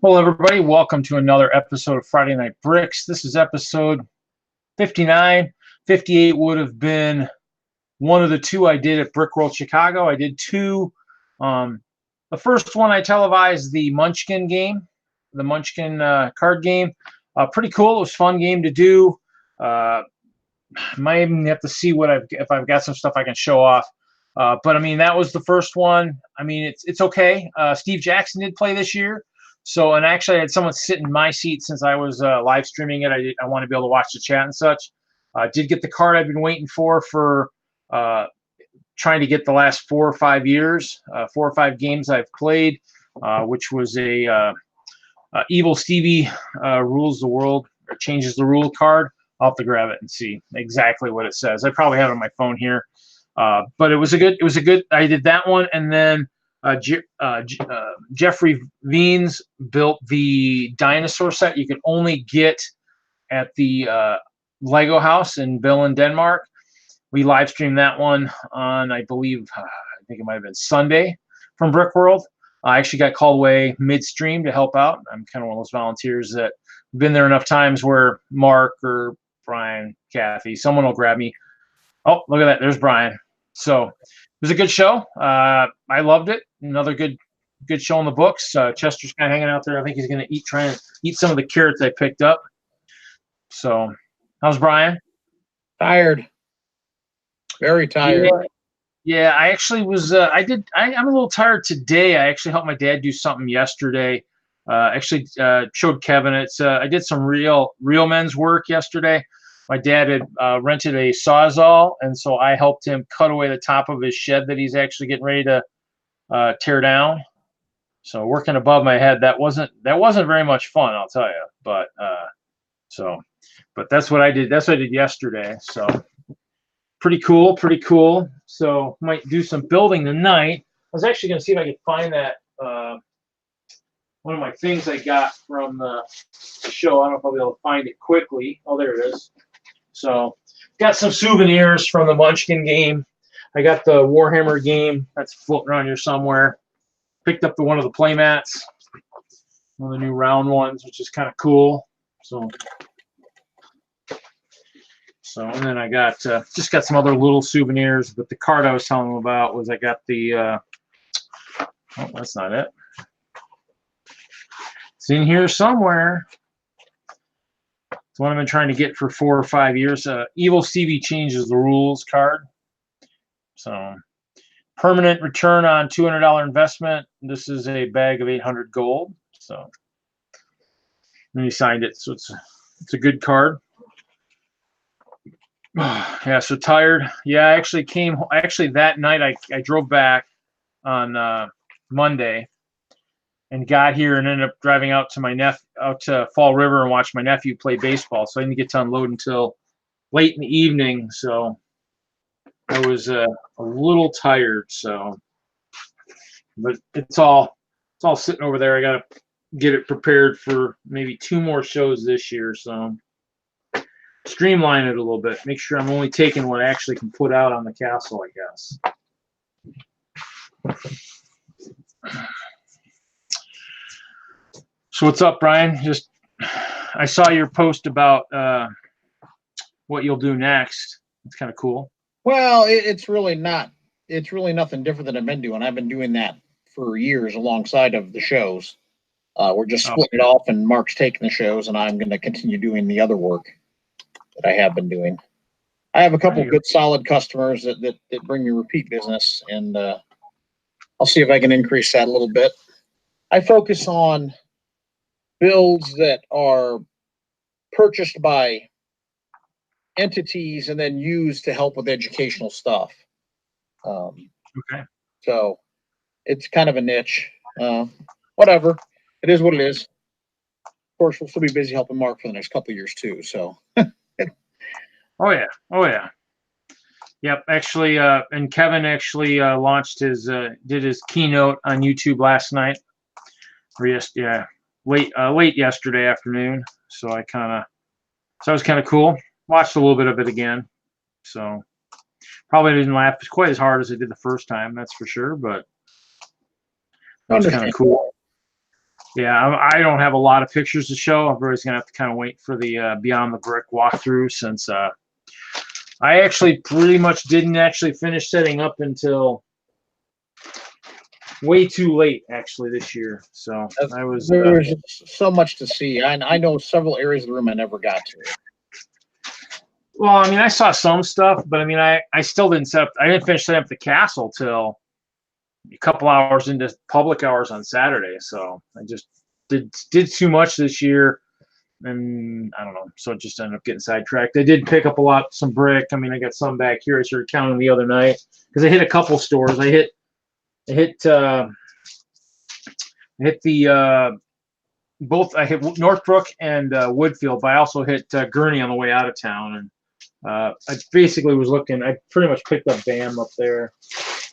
Hello, everybody. Welcome to another episode of Friday Night Bricks. This is episode 59. 58 would have been one of the two I did at Brickworld Chicago. I did two. The first one I televised the Munchkin game, the Munchkin card game. Pretty cool. It was a fun game to do. Might even have to see if I've got some stuff I can show off. But I mean, that was the first one. I mean, it's okay. Steve Jackson did play this year. So, and actually I had someone sit in my seat since I was live streaming it. I want to be able to watch the chat and such. Did get the card I've been waiting for trying to get the last 4 or 5 years, 4 or 5 games I've played, which was a Evil Stevie rules the world or changes the rule card. I'll have to grab it and see exactly what it says. I probably have it on my phone here, but it was a good. I did that one, and then Jeffrey Veens built the dinosaur set you can only get at the Lego house in Billund, Denmark. We live streamed that one on, I believe, I think it might have been Sunday from Brickworld. I actually got called away midstream to help out. I'm kind of one of those volunteers that have been there enough times where Mark or Brian, Kathy, someone will grab me. Oh, look at that. There's Brian. So it was a good show. I loved it. Another good show in the books. Chester's kind of hanging out there. I think he's going to try and eat some of the carrots I picked up. So how's Brian? Tired. Very tired. Yeah, I actually was. I'm a little tired today. I actually helped my dad do something yesterday. Showed Kevin. I did some real men's work yesterday. My dad had rented a Sawzall, and so I helped him cut away the top of his shed that he's actually getting ready to tear down. So working above my head, that wasn't very much fun, I'll tell you. But that's what I did. That's what I did yesterday. So pretty cool. So might do some building tonight. I was actually going to see if I could find that one of my things I got from the show. I don't know if I'll be able to find it quickly. Oh, there it is. So got some souvenirs from the Munchkin game. I got the Warhammer game that's floating around here somewhere. Picked up one of the play mats, one of the new round ones, which is kind of cool. So and then I got just got some other little souvenirs. But the card I was telling them about was I got the oh, that's not it. It's in here somewhere. It's one I've been trying to get for 4 or 5 years. Evil Stevie changes the rules card. So permanent return on $200 investment. This is a bag of 800 gold. So and he signed it. So it's a good card. Yeah, so tired. Yeah, I actually that night I drove back on Monday and got here and ended up driving out to out to Fall River and watched my nephew play baseball. So I didn't get to unload until late in the evening. So I was a little tired. So, but it's all sitting over there. I got to get it prepared for maybe 2 more shows this year. So streamline it a little bit. Make sure I'm only taking what I actually can put out on the castle, I guess. So what's up, Brian? I saw your post about what you'll do next. It's kind of cool. Well, it's really not. It's really nothing different than I've been doing. I've been doing that for years alongside of the shows. We're just splitting it off, and Mark's taking the shows, and I'm going to continue doing the other work that I have been doing. I have a couple of good, solid customers that bring me repeat business, and I'll see if I can increase that a little bit. I focus on builds that are purchased by entities and then used to help with educational stuff. Okay. So it's kind of a niche. Whatever. It is what it is. Of course, we'll still be busy helping Mark for the next couple of years too. So. Oh yeah. Yep. Actually, and Kevin actually launched did his keynote on YouTube last night. Late yesterday afternoon. So it was kind of cool. Watched a little bit of it again. So probably didn't laugh quite as hard as I did the first time, that's for sure. But that was kind of cool. Yeah, I don't have a lot of pictures to show. Everybody's gonna have to kind of wait for the Beyond the Brick walkthrough, since I actually pretty much didn't actually finish setting up until way too late actually this year. So I was there's so much to see. I know several areas of the room I never got to. well, I mean, I saw some stuff, but I mean, I still didn't set up. I didn't finish setting up the castle till a couple hours into public hours on Saturday. So I just did too much this year, and I don't know. So it just ended up getting sidetracked. I did pick up some brick. I mean, I got some back here. I started counting the other night because I hit a couple stores. I hit the both. I hit Northbrook and Woodfield, but I also hit Gurney on the way out of town. And I basically was looking. I pretty much picked up BAM up there,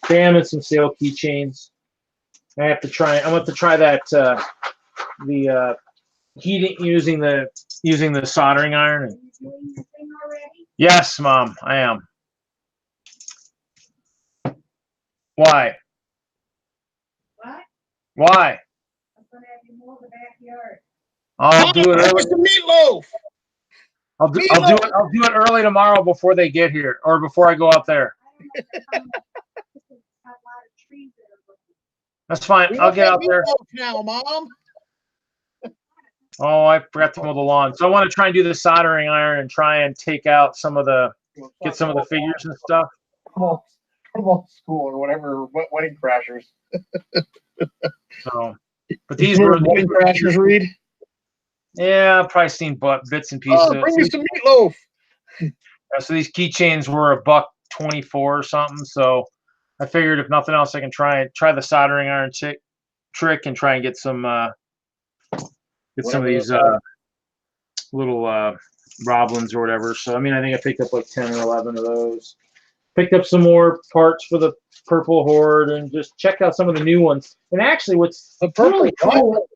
BAM and some sale keychains. I have to try. I'm going to try that the heating using the soldering iron. Yes, Mom, I am. Why? What? Why? I'm gonna have you mow the backyard. I'll do it early. The meatloaf. I'll do it early tomorrow before they get here, or before I go out there. I don't know if there's a lot of trees that are looking. That's fine. I'll get out there. Now, Mom. Oh, I forgot to mow the lawn. So I want to try and do the soldering iron and try and take out get some of the figures and stuff. Come on, school or whatever, wedding crashers. So, but these were wedding crashers, Reed. Yeah, I've probably seen bits and pieces. Oh, bring me some meatloaf. So these keychains were $1.24 or something. So I figured if nothing else, I can try the soldering iron trick and try and get some of these little Roblins or whatever. So I mean, I think I picked up like 10 or 11 of those. Picked up some more parts for the Purple Horde and just checked out some of the new ones. And actually, what's the Purple really cool?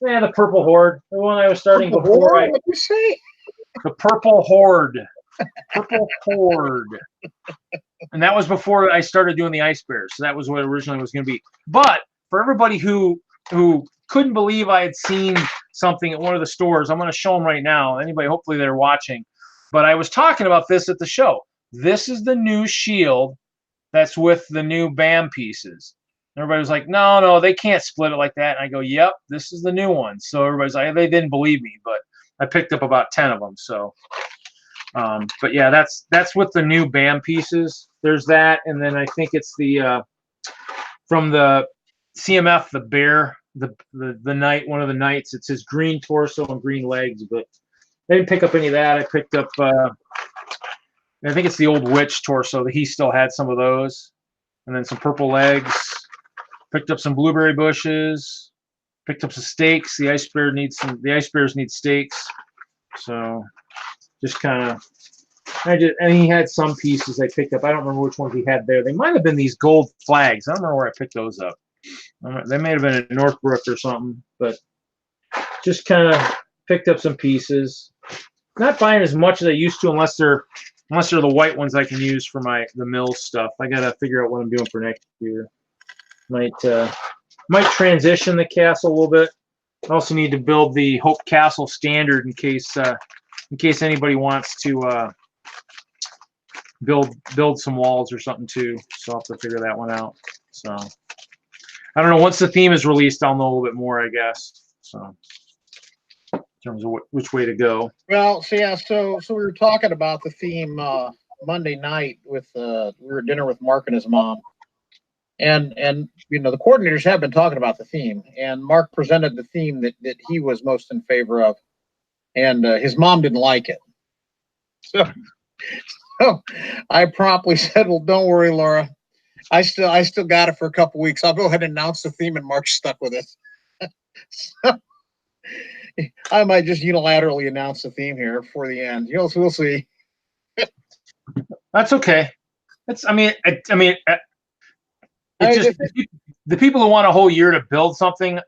Yeah, the Purple Horde, the one I was starting Purple before. Horde? What did you say? The Purple Horde. Purple Horde. And that was before I started doing the Ice Bears. So that was what originally was going to be. But for everybody who couldn't believe I had seen something at one of the stores, I'm going to show them right now. Anybody, hopefully they're watching. But I was talking about this at the show. This is the new shield that's with the new BAM pieces. Everybody was like, no, they can't split it like that. And I go, yep, this is the new one. So everybody's like, they didn't believe me, but I picked up about 10 of them. So, but yeah, that's with the new BAM pieces. There's that. And then I think it's the, from the CMF, the bear, the knight, one of the knights, it's his green torso and green legs, but I didn't pick up any of that. I picked up, I think it's the old witch torso that he still had some of those, and then some purple legs. Picked up some blueberry bushes. Picked up some steaks. The ice bears need steaks. So just kind of, and he had some pieces I picked up. I don't remember which ones he had there. They might have been these gold flags. I don't know where I picked those up. They may have been at Northbrook or something, but just kind of picked up some pieces. Not buying as much as I used to, unless they're the white ones I can use for the mill stuff. I gotta figure out what I'm doing for next year. Might transition the castle a little bit. I also need to build the Hope Castle standard in case anybody wants to build some walls or something too. So I'll have to figure that one out. So I don't know. Once the theme is released, I'll know a little bit more, I guess. So in terms of which way to go. Well, so yeah, so we were talking about the theme Monday night with we were at dinner with Mark and his mom. And you know, the coordinators have been talking about the theme, and Mark presented the theme that he was most in favor of, and his mom didn't like it. So I promptly said, "Well, don't worry, Laura. I still got it for a couple weeks. I'll go ahead and announce the theme," and Mark's stuck with it. So I might just unilaterally announce the theme here for the end. We'll see. That's okay. It's just the people who want a whole year to build something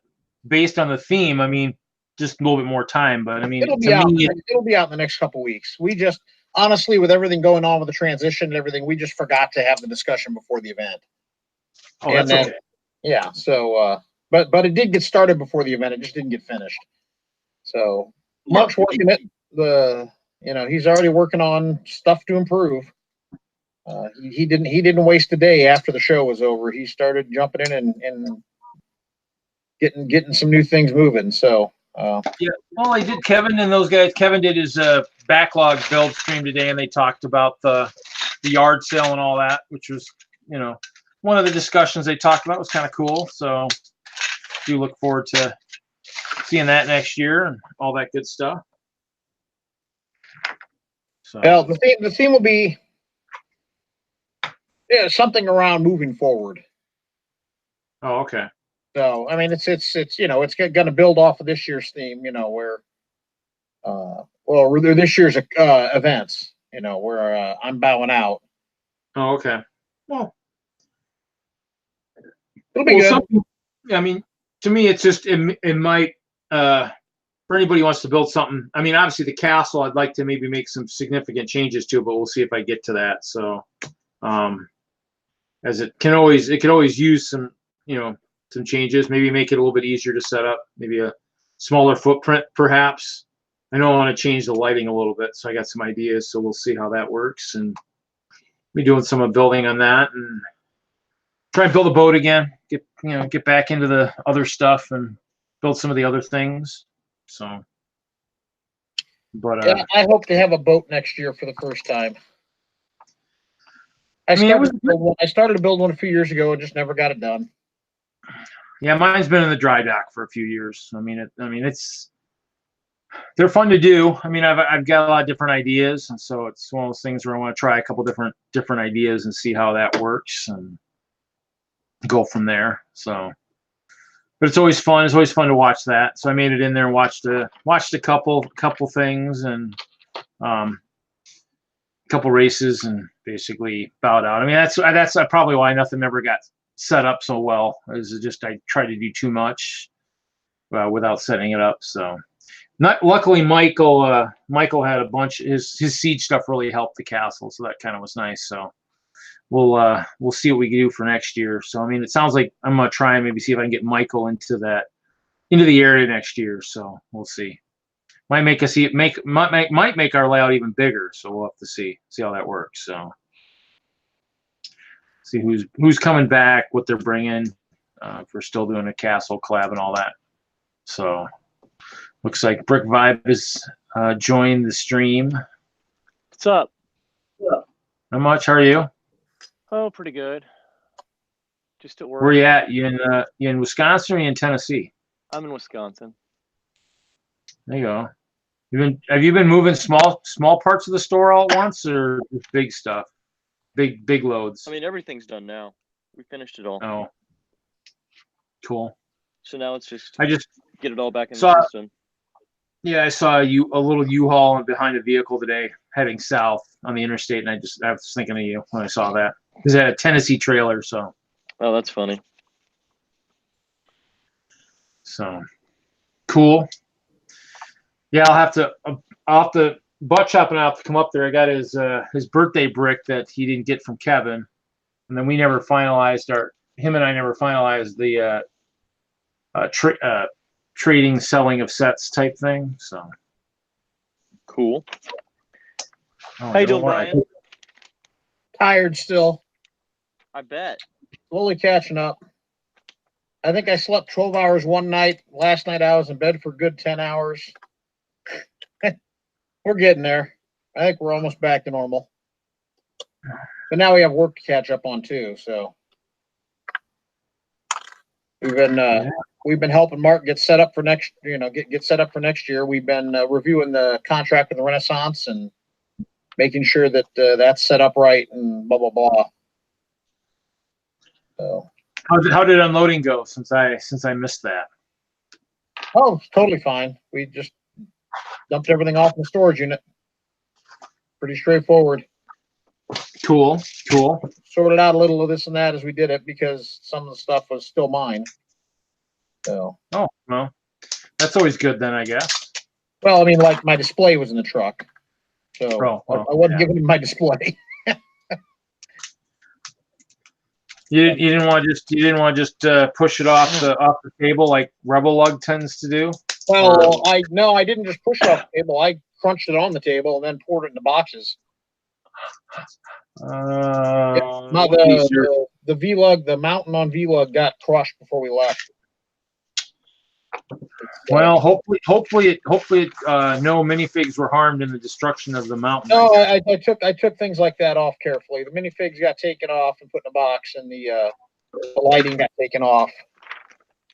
based on the theme. I mean, just a little bit more time, but I mean, it'll be out in the next couple weeks. We just honestly, with everything going on with the transition and everything, we just forgot to have the discussion before the event. Oh, that's okay. Yeah. So but it did get started before the event. It just didn't get finished. So Mark's working it. He's already working on stuff to improve. He didn't waste a day after the show was over. He started jumping in and getting some new things moving. So yeah, well, I did. Kevin and those guys. Kevin did his backlog build stream today, and they talked about the yard sale and all that, which was one of the discussions they talked about. Was kind of cool. So do look forward to seeing that next year and all that good stuff. So well, the theme will be something around moving forward. Oh, okay. So I mean, it's it's going to build off of this year's theme, where this year's events, where I'm bowing out. Oh, okay. Well, it'll be good. I mean, to me, it's just it might for anybody who wants to build something. I mean, obviously the castle, I'd like to maybe make some significant changes to, but we'll see if I get to that. So, as it could always use some some changes, maybe make it a little bit easier to set up, maybe a smaller footprint, perhaps. I know I want to change the lighting a little bit, so I got some ideas, so we'll see how that works, and be doing some building on that, and try and build a boat again, get back into the other stuff and build some of the other things. So, but yeah, I hope to have a boat next year for the first time. I started to build one a few years ago and just never got it done. Yeah, mine's been in the dry dock for a few years. They're fun to do. I mean, I've got a lot of different ideas, and so it's one of those things where I want to try a couple different ideas and see how that works and go from there. So, but it's always fun. It's always fun to watch that. So I made it in there and watched a couple things and couple races and basically bowed out. I mean, that's probably why nothing ever got set up so well. Is just I tried to do too much without setting it up. So, luckily Michael had a bunch. His siege stuff really helped the castle, so that kind of was nice. So we'll see what we can do for next year. So I mean, it sounds like I'm gonna try and maybe see if I can get Michael into the area next year. So we'll see. Might make our layout even bigger. So we'll have to see how that works. So see who's coming back, what they're bringing. If we're still doing a castle collab and all that. So looks like Brick Vibe has joined the stream. What's up? Not much. How are you? Oh, pretty good. Just at work. Where you at? You in Wisconsin or you in Tennessee? I'm in Wisconsin. There you go. Have you been moving small parts of the store all at once, or just big stuff? Big loads. I mean, everything's done now. We finished it all. Oh, cool. So now it's just get it all back in the system. Yeah, I saw a little U-Haul behind a vehicle today heading south on the interstate, and I was thinking of you when I saw that. Because it had a Tennessee trailer, so. Oh, that's funny. So, cool. Yeah, I'll have to Buttchop and I'll have to come up there. I got his birthday brick that he didn't get from Kevin, and then we never finalized him and I never finalized the trading, selling of sets type thing. So cool. How you doing, Brian? Tired still. I bet. Slowly catching up. I think I slept 12 hours one night. Last night I was in bed for a good 10 hours. We're getting there. I think we're almost back to normal. But now we have work to catch up on too. So we've been helping Mark get set up for next. Get set up for next year. We've been reviewing the contract with the Renaissance and making sure that that's set up right and blah blah blah. So how did unloading go since I missed that? Oh, it's totally fine. We just dumped everything off in the storage unit. Pretty straightforward. Cool. Sorted out a little of this and that as we did it because some of the stuff was still mine. So. Oh, well, that's always good then, I guess. Well, I mean, like my display was in the truck. So I wasn't giving him my display. You didn't want to just push it off the table like Rebel Lug tends to do. Well, I didn't just push it off the table. I crunched it on the table and then poured it into boxes. The V-Lug, the mountain on V-Lug got crushed before we left. Well, hopefully, no minifigs were harmed in the destruction of the mountain. No, I took things like that off carefully. The minifigs got taken off and put in a box, and the lighting got taken off,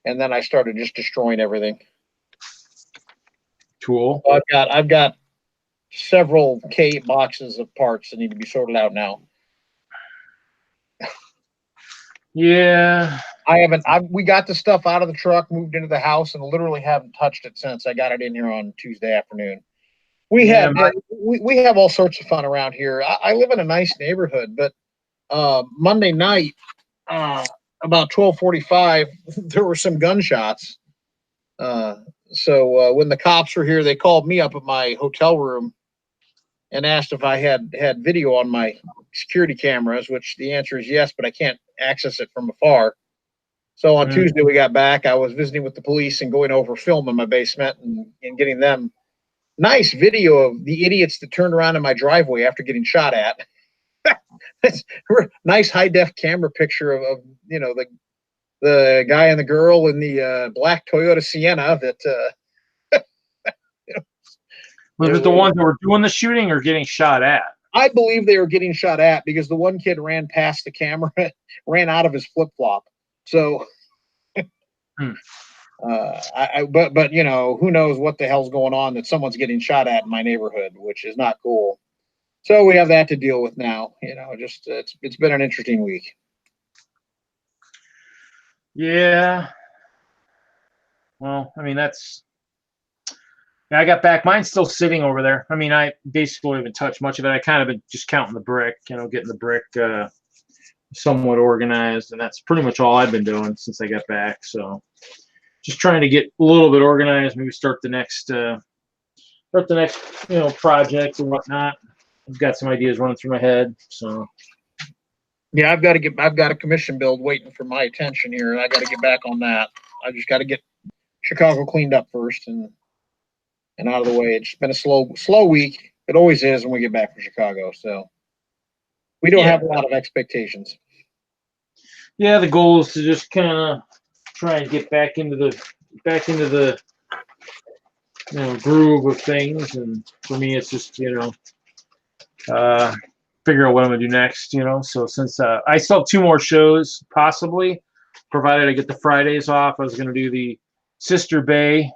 and then I started just destroying everything. Cool. So I've got several boxes of parts that need to be sorted out now. Yeah. We got the stuff out of the truck, moved into the house, and literally haven't touched it since I got it in here on Tuesday afternoon. We have all sorts of fun around here. I live in a nice neighborhood, but Monday night, about 12:45, there were some gunshots. So when the cops were here, they called me up at my hotel room and asked if I had video on my security cameras, which the answer is yes, but I can't access it from afar. So on Tuesday we got back. I was visiting with the police and going over film in my basement and getting them nice video of the idiots that turned around in my driveway after getting shot at. Nice high def camera picture of the guy and the girl in the black Toyota Sienna that was it the ones that were doing the shooting or getting shot at? I believe they were getting shot at because the one kid ran past the camera, ran out of his flip flop. So, but who knows what the hell's going on that someone's getting shot at in my neighborhood, which is not cool. So we have that to deal with now. It's been an interesting week. Yeah. Well, I mean, I got back. Mine's still sitting over there. I mean, I basically haven't touched much of it. I kind of been just counting the brick, getting the brick somewhat organized, and that's pretty much all I've been doing since I got back. So just trying to get a little bit organized, maybe start the next project and whatnot. I've got some ideas running through my head. So yeah, I've got a commission build waiting for my attention here, and I got to get back on that. I just got to get Chicago cleaned up first and out of the way. It's been a slow week. It always is when we get back from Chicago. So we don't have a lot of expectations. Yeah, the goal is to just kind of try and get back into the groove of things. And for me, it's just figure out what I'm gonna do next. So since I still have 2 more shows, possibly, provided I get the Fridays off, I was gonna do the Sister Bay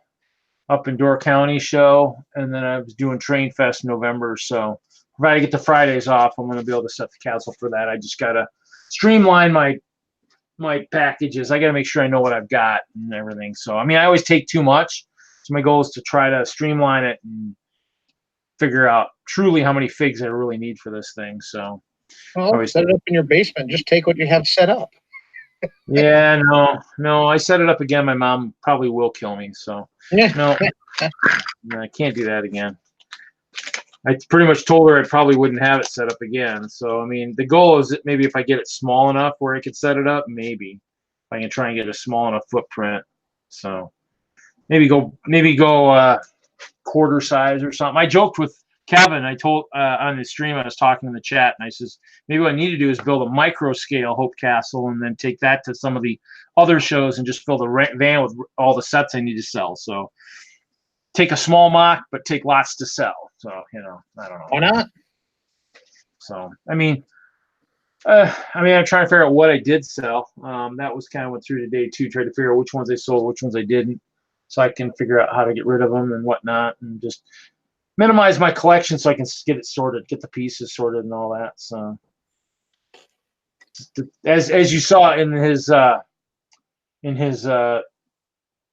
up in Door County show, and then I was doing Train Fest in November. So provided I get the Fridays off, I'm going to be able to set the castle for that. I just got to streamline my packages. I got to make sure I know what I've got and everything. So, I mean, I always take too much. So my goal is to try to streamline it and figure out truly how many figs I really need for this thing. So set it up in your basement. Just take what you have set up. Yeah, no, I set it up again. My mom probably will kill me. So no, I can't do that again. I pretty much told her I probably wouldn't have it set up again. So, I mean, the goal is that maybe if I get it small enough where I could set it up, maybe if I can try and get a small enough footprint. So maybe go quarter size or something. I joked with Kevin. I told on the stream, I was talking in the chat, and I says, maybe what I need to do is build a micro scale Hope Castle and then take that to some of the other shows and just fill the van with all the sets I need to sell. So take a small mock, but take lots to sell. So, I don't know. Why not? So, I mean, I'm trying to figure out what I did sell. That was kind of went through today too, trying to figure out which ones I sold, which ones I didn't, so I can figure out how to get rid of them and whatnot, and just minimize my collection so I can get it sorted, get the pieces sorted and all that. So, as you saw in his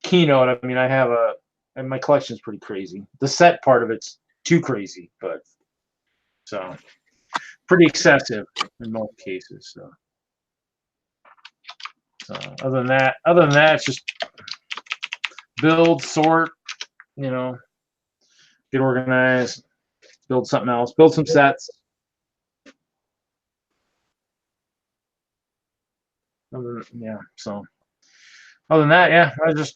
keynote, I mean, I have and my collection is pretty crazy. The set part of it's too crazy, but so pretty excessive in most cases. So other than that, it's just build, sort, get organized, build something else, build some sets. Yeah. So other than that, yeah, it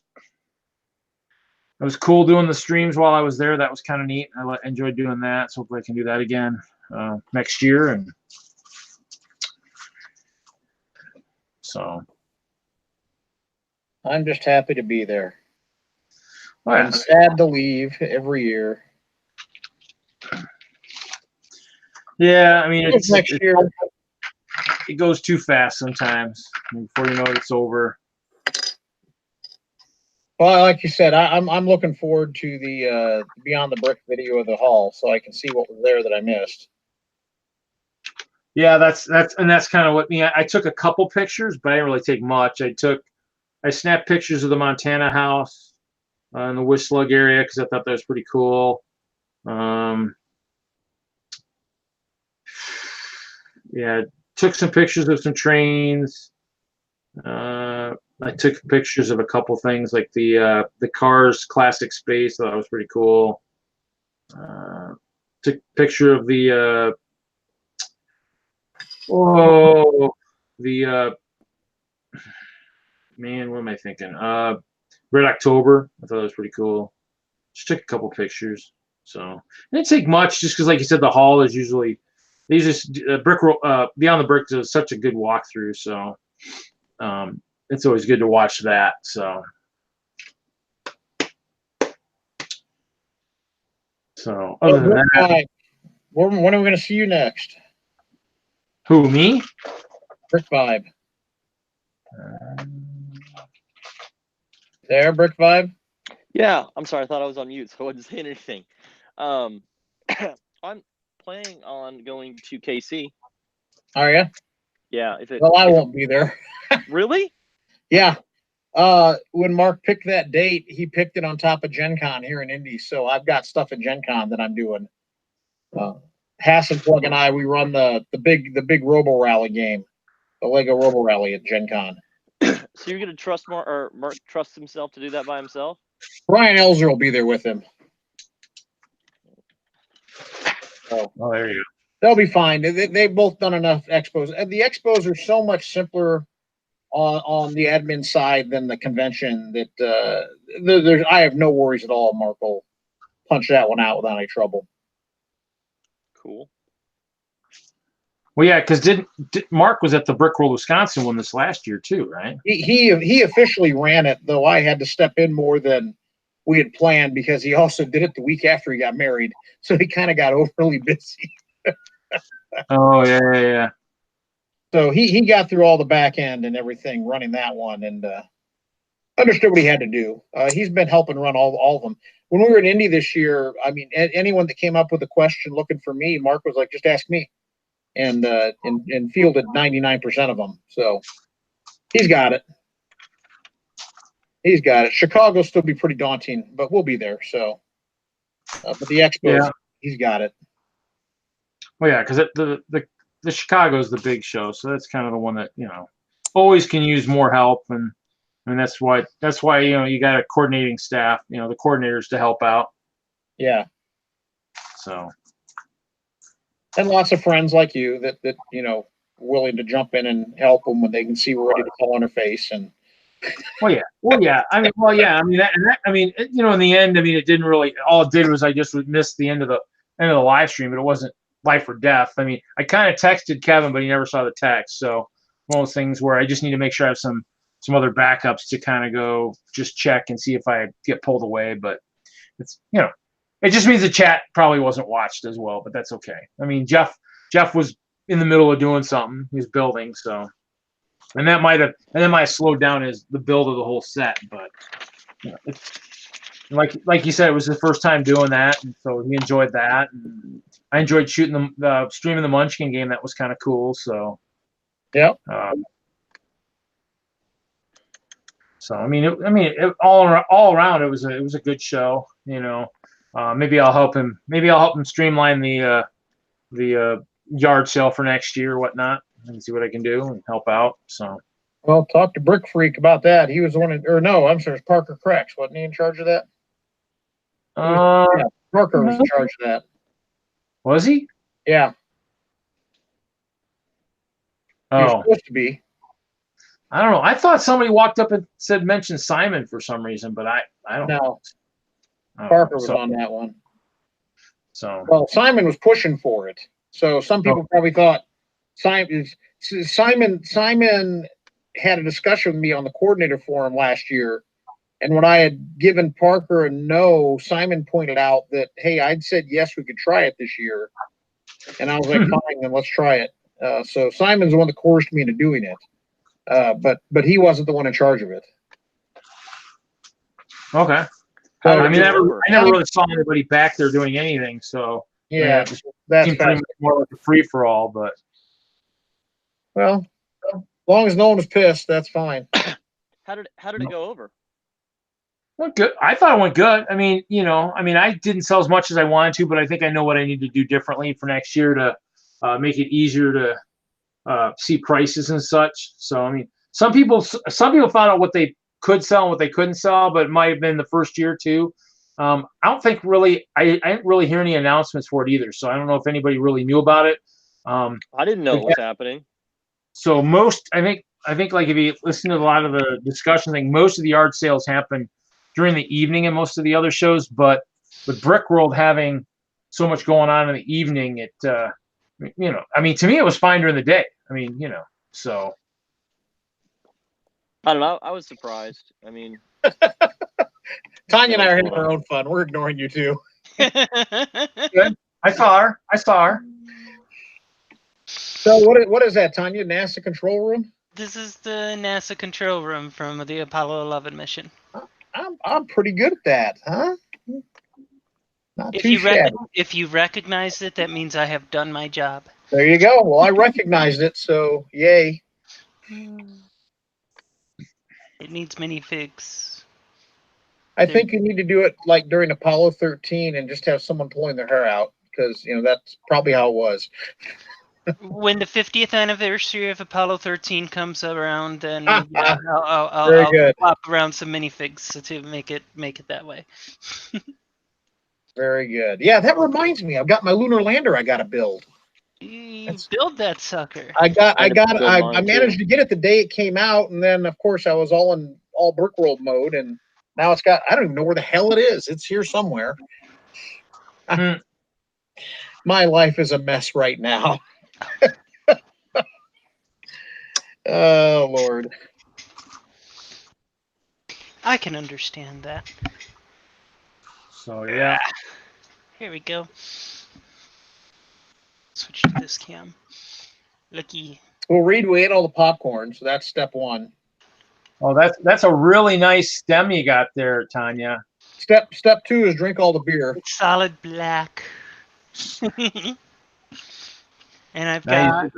was cool doing the streams while I was there. That was kind of neat. I enjoyed doing that. So hopefully I can do that again next year. And so I'm just happy to be there. oh, yeah. And sad to leave every year. Yeah, I mean, Next year. It goes too fast sometimes. Before you know it, it's over. Well, like you said, I'm looking forward to the Beyond the Brick video of the hall, so I can see what was there that I missed. Yeah, that's kind of what me. I took a couple pictures, but I didn't really take much. I snapped pictures of the Montana house in the WISLUG area because I thought that was pretty cool. Yeah, took some pictures of some trains. I took pictures of a couple things like the Cars Classic Space. Thought that was pretty cool. Took a picture of the man, what am I thinking? Red October. I thought that was pretty cool. Just took a couple pictures. So it didn't take much, just because, like you said, the hall is usually these just Beyond the Brick does such a good walkthrough. So it's always good to watch that. So other than that, when are we going to see you next? Who, me? Brick Vibe. There, Brick Vibe? Yeah, I'm sorry. I thought I was on mute, so I wasn't saying anything. I'm planning on going to KC. Are you? Yeah. Well, I won't be there. Really? Yeah. When Mark picked that date, he picked it on top of Gen Con here in Indy. So I've got stuff at Gen Con that I'm doing. Hassenplug and I, we run the big Robo Rally game, the Lego Robo Rally at Gen Con. So you're gonna trust Mark, or Mark trusts himself to do that by himself? Brian Elzer will be there with him. So, oh, there you go. They'll be fine. They've both done enough expos. And the expos are so much simpler on the admin side than the convention that I have no worries at all. Mark will punch that one out without any trouble. Cool. Well, yeah, because Mark was at the Brickworld Wisconsin one this last year too, right? He officially ran it, though I had to step in more than we had planned because he also did it the week after he got married, so he kind of got overly busy. Oh yeah. So he got through all the back end and everything running that one, and understood what he had to do. He's been helping run all of them. When we were in Indy this year, I mean, anyone that came up with a question looking for me, Mark was like, "Just ask me," and fielded 99% of them. So he's got it. He's got it. Chicago'll still be pretty daunting, but we'll be there. So, but the Expos, he's got it. Well, yeah, because the Chicago's the big show, so that's kind of the one that always can use more help, and that's why you got a coordinating staff, the coordinators to help out. Yeah. So. And lots of friends like you that willing to jump in and help them when they can see we're ready to fall on their face. And Well, yeah. I mean, in the end, it didn't really. All it did was I just missed the end of the live stream, but it wasn't life or death. I mean, I kind of texted Kevin, but he never saw the text. So one of those things where I just need to make sure I have some other backups to kind of go just check and see if I get pulled away. But it's it just means the chat probably wasn't watched as well, but that's okay. I mean, Jeff was in the middle of doing something. He was building, so. And that might have slowed down the build of the whole set, but it's like you said, it was the first time doing that, and so he enjoyed that. And I enjoyed shooting the streaming the Munchkin game. That was kind of cool. So yeah. So all around it was a good show. Maybe I'll help him. Maybe I'll help him streamline the yard sale for next year or whatnot, and see what I can do and help out. So, well, talk to BrickFreak about that. He was the one, I'm sorry, it's Parker Cracks. Wasn't he in charge of that? Yeah, Parker was in charge of that. Was he? Yeah. He was supposed to be. I don't know. I thought somebody walked up and said mention Simon for some reason, but I don't know. No, I don't Parker know. was on that one. So Well, Simon was pushing for it, so some people probably thought Simon had a discussion with me on the coordinator forum last year, and when I had given Parker a no, Simon pointed out that, hey, I'd said yes, we could try it this year, and I was like, fine, then let's try it. So Simon's the one that coerced me into doing it, but he wasn't the one in charge of it. okay. So, I mean, I Over. never really saw anybody back there doing anything. So yeah, it just that's seemed pretty fast. much more like a free for all. But Well, as long as no one was pissed, that's fine. How did it go over? went good. I thought it went good. I mean, I didn't sell as much as I wanted to, but I think I know what I need to do differently for next year to make it easier to see prices and such. So I mean, some people found out what they could sell and what they couldn't sell, but it might have been the first year too. I don't think really. I didn't really hear any announcements for it either, so I don't know if anybody really knew about it. I didn't know it was happening. So I think like if you listen to a lot of the discussions, I think most of the yard sales happen during the evening and most of the other shows, but with Brickworld having so much going on in the evening, it I mean, to me it was fine during the day. I mean, so I don't know. I was surprised. I mean, Tanya and I are having our own fun. We're ignoring you too. good. I saw her. So what is that, Tanya? NASA control room? This is the NASA control room from the Apollo 11 mission. I'm pretty good at that, huh? Not too shabby. If you recognize it, that means I have done my job. There you go. Well, I recognized it, so yay. It needs minifigs. I think you need to do it like during Apollo 13 and just have someone pulling their hair out because that's probably how it was. When the 50th anniversary of Apollo 13 comes around, then Very I'll good. pop around some minifigs to make it that way. Very good. Yeah, that reminds me. I've got my lunar lander I got to build. You build that sucker. I mine, managed to get it the day it came out, and then of course I was all Brickworld mode, and now I don't even know where the hell it is. It's here somewhere. My life is a mess right now. Oh Lord. I can understand that. So yeah. Here we go. Switch to this cam. Lucky. Well, Reed, we ate all the popcorn, so that's step one. Oh, that's a really nice stem you got there, Tanya. Step two is drink all the beer. It's solid black. And I've Now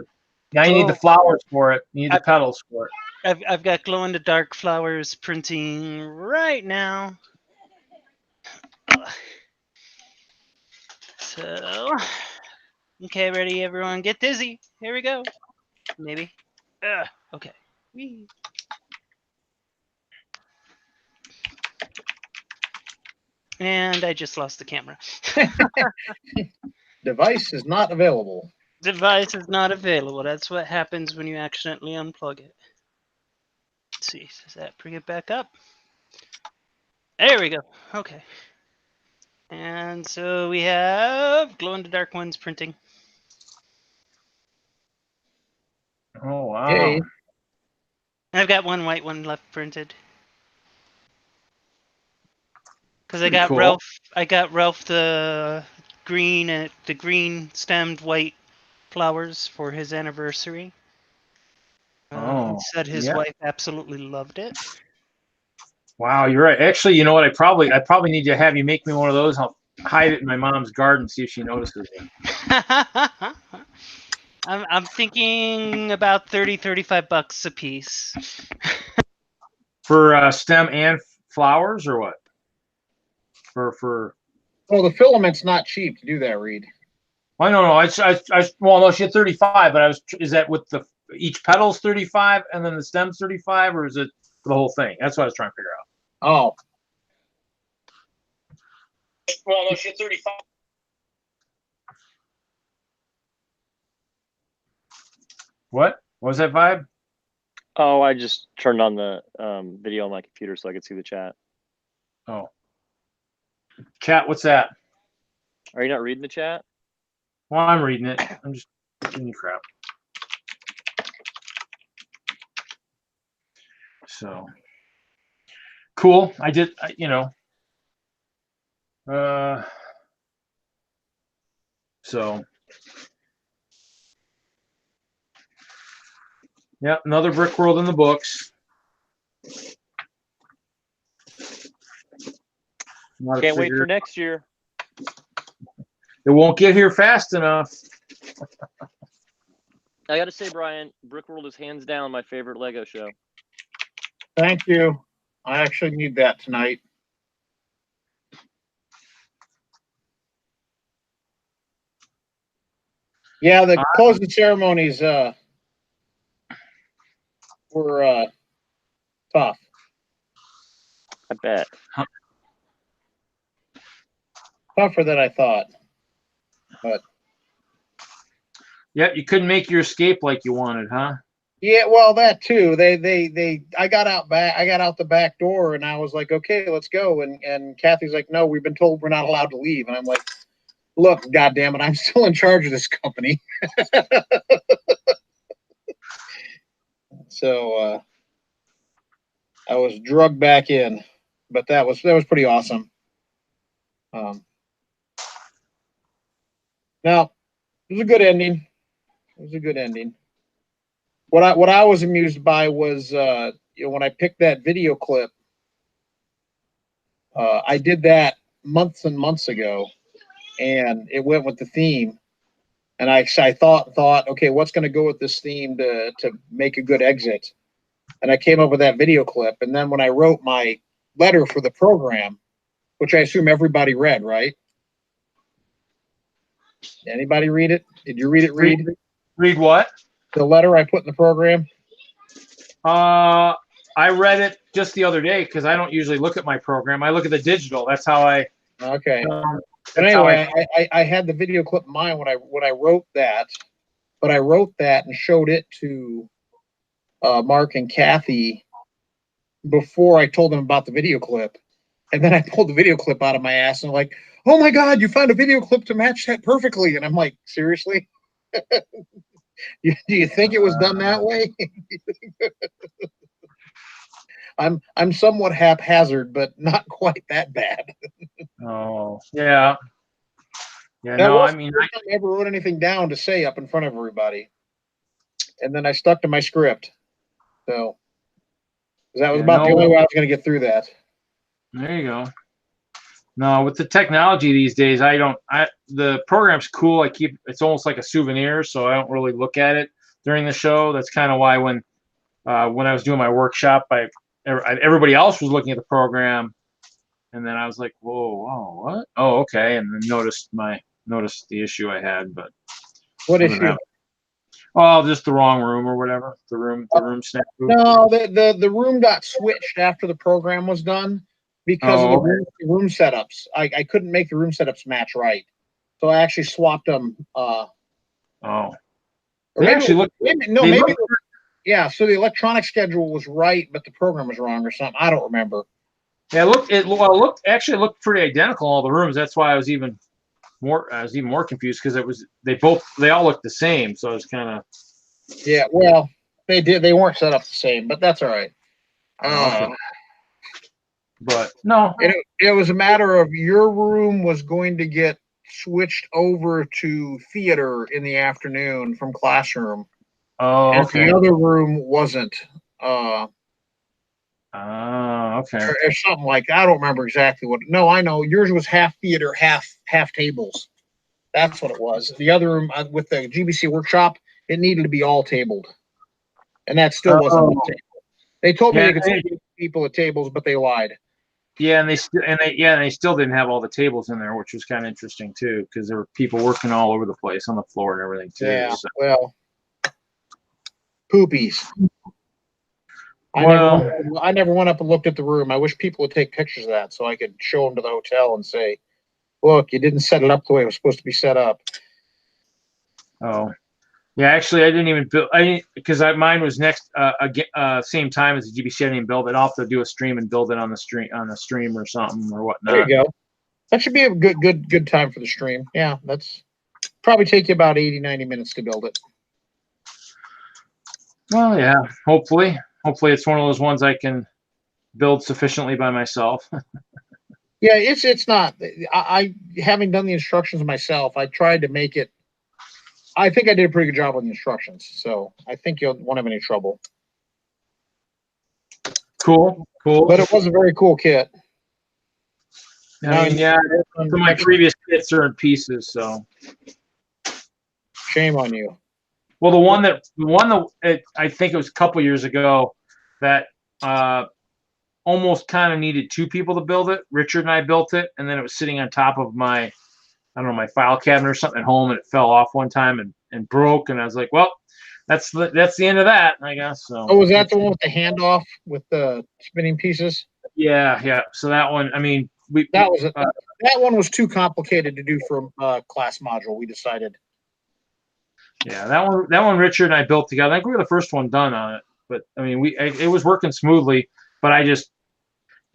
got. you need the flowers for it. You need the petals for it. I've got glow in the dark flowers printing right now. So, okay, ready, everyone? Get dizzy. Here we go. Maybe. Okay. Whee. And I just lost the camera. Device is not available. Device is not available. That's what happens when you accidentally unplug it. Let's see. Does that bring it back up? There we go. Okay. And so we have glow-in-the-dark ones printing. Oh wow. Yay. I've got one white one left printed. Because I got cool. Ralph. I got Ralph the green stemmed white flowers for his anniversary. He said his wife absolutely loved it. Wow, you're right. Actually, you know what? I probably need to have you make me one of those. I'll hide it in my mom's garden, see if she notices it. I'm thinking about $35 a piece. For stem and flowers, or what? For. Well, the filament's not cheap to do that, Reed. I don't know. Well, no, she had 35, but is that with each petal's 35 and then the stem's 35, or is it for the whole thing? That's what I was trying to figure out. Oh. Well, no, she had 35. What was that vibe? Oh, I just turned on the video on my computer so I could see the chat. Oh. Chat, what's that? Are you not reading the chat? Well, I'm reading it. I'm just giving you crap. So cool. I did, you know. So yeah, another Brickworld in the books. Can't wait for next year. It won't get here fast enough. I got to say, Brian, Brickworld is hands down my favorite Lego show. Thank you. I actually need that tonight. Yeah, the closing ceremonies were tough. I bet. Tougher than I thought. But yeah, you couldn't make your escape like you wanted, huh? yeah, well, that too. I got out the back door, and I was like, okay, let's go. And Kathy's like, no, we've been told we're not allowed to leave. And I'm like, look, goddamn it, I'm still in charge of this company. So I was drugged back in, but that was pretty awesome. Now it was a good ending. It was a good ending. What I was amused by was when I picked that video clip. I did that months and months ago, and it went with the theme. And I thought, okay, what's going to go with this theme to make a good exit? And I came up with that video clip. And then when I wrote my letter for the program, which I assume everybody read, right? Anybody read it? Did you read it, Reed? Read what? The letter I put in the program? I read it just the other day because I don't usually look at my program. I look at the digital. That's how I. Okay. But anyway, I had the video clip in mind when I wrote that, but I wrote that and showed it to Mark and Kathy before I told them about the video clip. And then I pulled the video clip out of my ass and I'm like, oh my God, you found a video clip to match that perfectly. And I'm like, seriously? Do you think it was done that way? I'm somewhat haphazard, but not quite that bad. Oh, yeah. Yeah, That no, was I mean, the first time I ever wrote anything down to say up in front of everybody. And then I stuck to my script. So that was about the only way I was going to get through that. There you go. No, with the technology these days, the program's cool. It's almost like a souvenir, so I don't really look at it during the show. That's kind of why when I was doing my workshop, everybody else was looking at the program, and then I was like, whoa, what? Oh, okay, and then noticed the issue I had, but what issue? Oh, just the wrong room or whatever. The room snafu. No, the room got switched after the program was done because of the room setups. I couldn't make the room setups match right, so I actually swapped them. Yeah. So the electronic schedule was right, but the program was wrong or something. I don't remember. Yeah, it looked pretty identical in all the rooms. That's why I was even more confused because they all looked the same. So it was kind of. Yeah, well, they weren't set up the same, but that's all right. But no, it was a matter of your room was going to get switched over to theater in the afternoon from classroom. Oh, okay. And the other room wasn't. Okay. Or something like that. I don't remember exactly what. No, I know yours was half theater, half tables. That's what it was. The other room with the GBC workshop, it needed to be all tabled, and that still wasn't the table. They told me they could send people at tables, but they lied. Yeah, and they still didn't have all the tables in there, which was kind of interesting too, because there were people working all over the place on the floor and everything too. Yeah, so. well, poopies. I never went up and looked at the room. I wish people would take pictures of that so I could show them to the hotel and say, "Look, you didn't set it up the way it was supposed to be set up." Oh, Yeah, actually, I didn't even build. Because mine was next same time as the GBC. I didn't even build it. I'll have to do a stream and build it on the stream or something or whatnot. There you go. That should be a good time for the stream. Yeah, that's probably take you about 80, 90 minutes to build it. Well, yeah. Hopefully it's one of those ones I can build sufficiently by myself. Yeah, it's not. I having done the instructions myself, I tried to make it. I think I did a pretty good job on the instructions, so I think you won't have any trouble. Cool. But it was a very cool kit. I mean, yeah, some of my previous kits are in pieces, so. Shame on you. Well, the one that I think it was a couple years ago that almost kind of needed two people to build it. Richard and I built it, and then it was sitting on top of my, I don't know, my file cabinet or something at home, and it fell off one time and broke. And I was like, well, that's the end of that, I guess. So. Oh, was that the one with the handoff with the spinning pieces? Yeah. So that one, I mean, that one was too complicated to do for class module. We decided. Yeah, that one Richard and I built together. I think we were the first one done on it, but I mean, it was working smoothly. But I just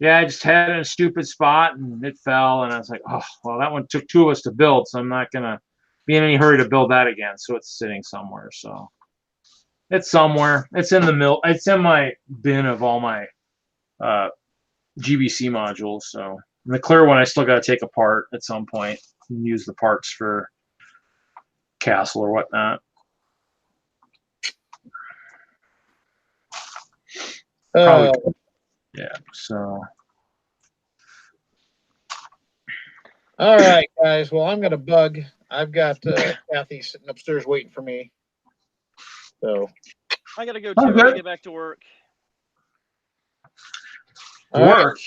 had it in a stupid spot and it fell, and I was like, oh, well, that one took two of us to build, so I'm not gonna be in any hurry to build that again. So it's sitting somewhere. So it's somewhere. It's in the mill. It's in my bin of all my GBC modules. So and the clear one I still got to take apart at some point and use the parts for Castle or whatnot. Probably. Yeah. So. All right, guys. Well, I'm gonna bug. I've got Kathy sitting upstairs waiting for me. So. I gotta go too. I gotta get back to work. Work.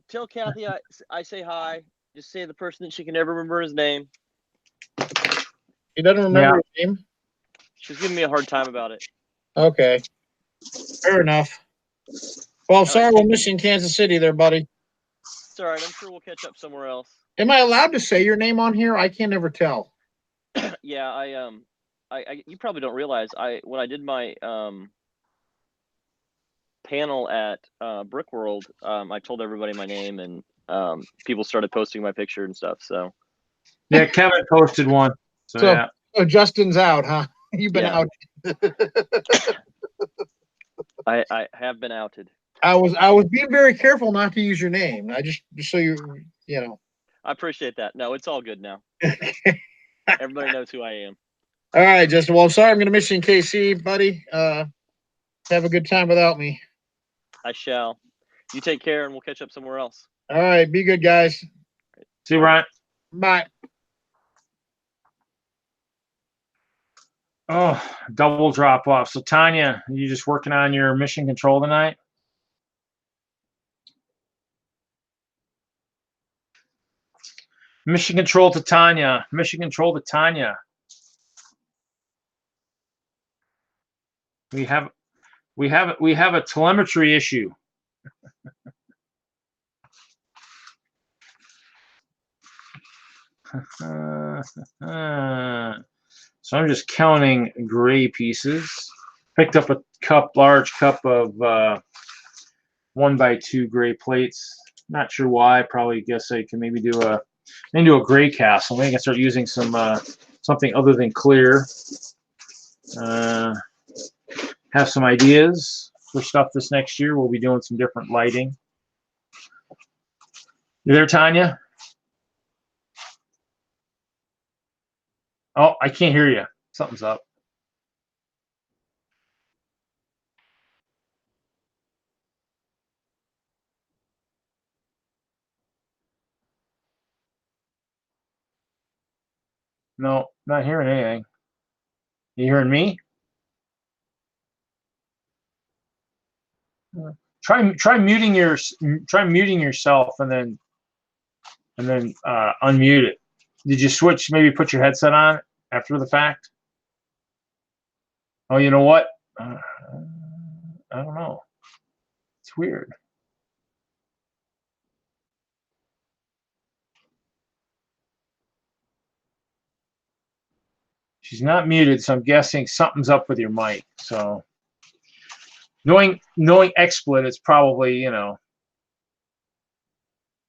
Tell Kathy I say hi. Just say the person that she can never remember his name. He doesn't remember his name? She's giving me a hard time about it. Okay. Fair enough. Well, sorry we're missing Kansas City there, buddy. It's all right. I'm sure we'll catch up somewhere else. Am I allowed to say your name on here? I can't ever tell. Yeah, I you probably don't realize when I did my panel at Brickworld, I told everybody my name, and people started posting my picture and stuff. So yeah, Kevin posted one. So yeah. So Justin's out, huh? You've been out. I have been outed. I was being very careful not to use your name. I just so you know. I appreciate that. No, it's all good now. Everybody knows who I am. All right, Justin. Well, I'm sorry I'm going to miss you in KC, buddy. Have a good time without me. I shall. You take care, and we'll catch up somewhere else. All right. Be good, guys. See you, Ryan. Bye. Oh, double drop off. So Tanya, are you just working on your mission control tonight? Mission control to Tanya. Mission control to Tanya. We have a telemetry issue. So I'm just counting gray pieces. Picked up a large cup of 1x2 gray plates. Not sure why. Probably guess I can maybe do a gray castle. Maybe I can start using some something other than clear. Have some ideas for stuff this next year. We'll be doing some different lighting. You there, Tanya? Oh, I can't hear you. Something's up. No, not hearing anything. You hearing me? Try muting yourself and then unmute it. Did you switch? Maybe put your headset on after the fact. Oh, you know what? I don't know. It's weird. She's not muted, so I'm guessing something's up with your mic. So knowing XSplit, it's probably, you know.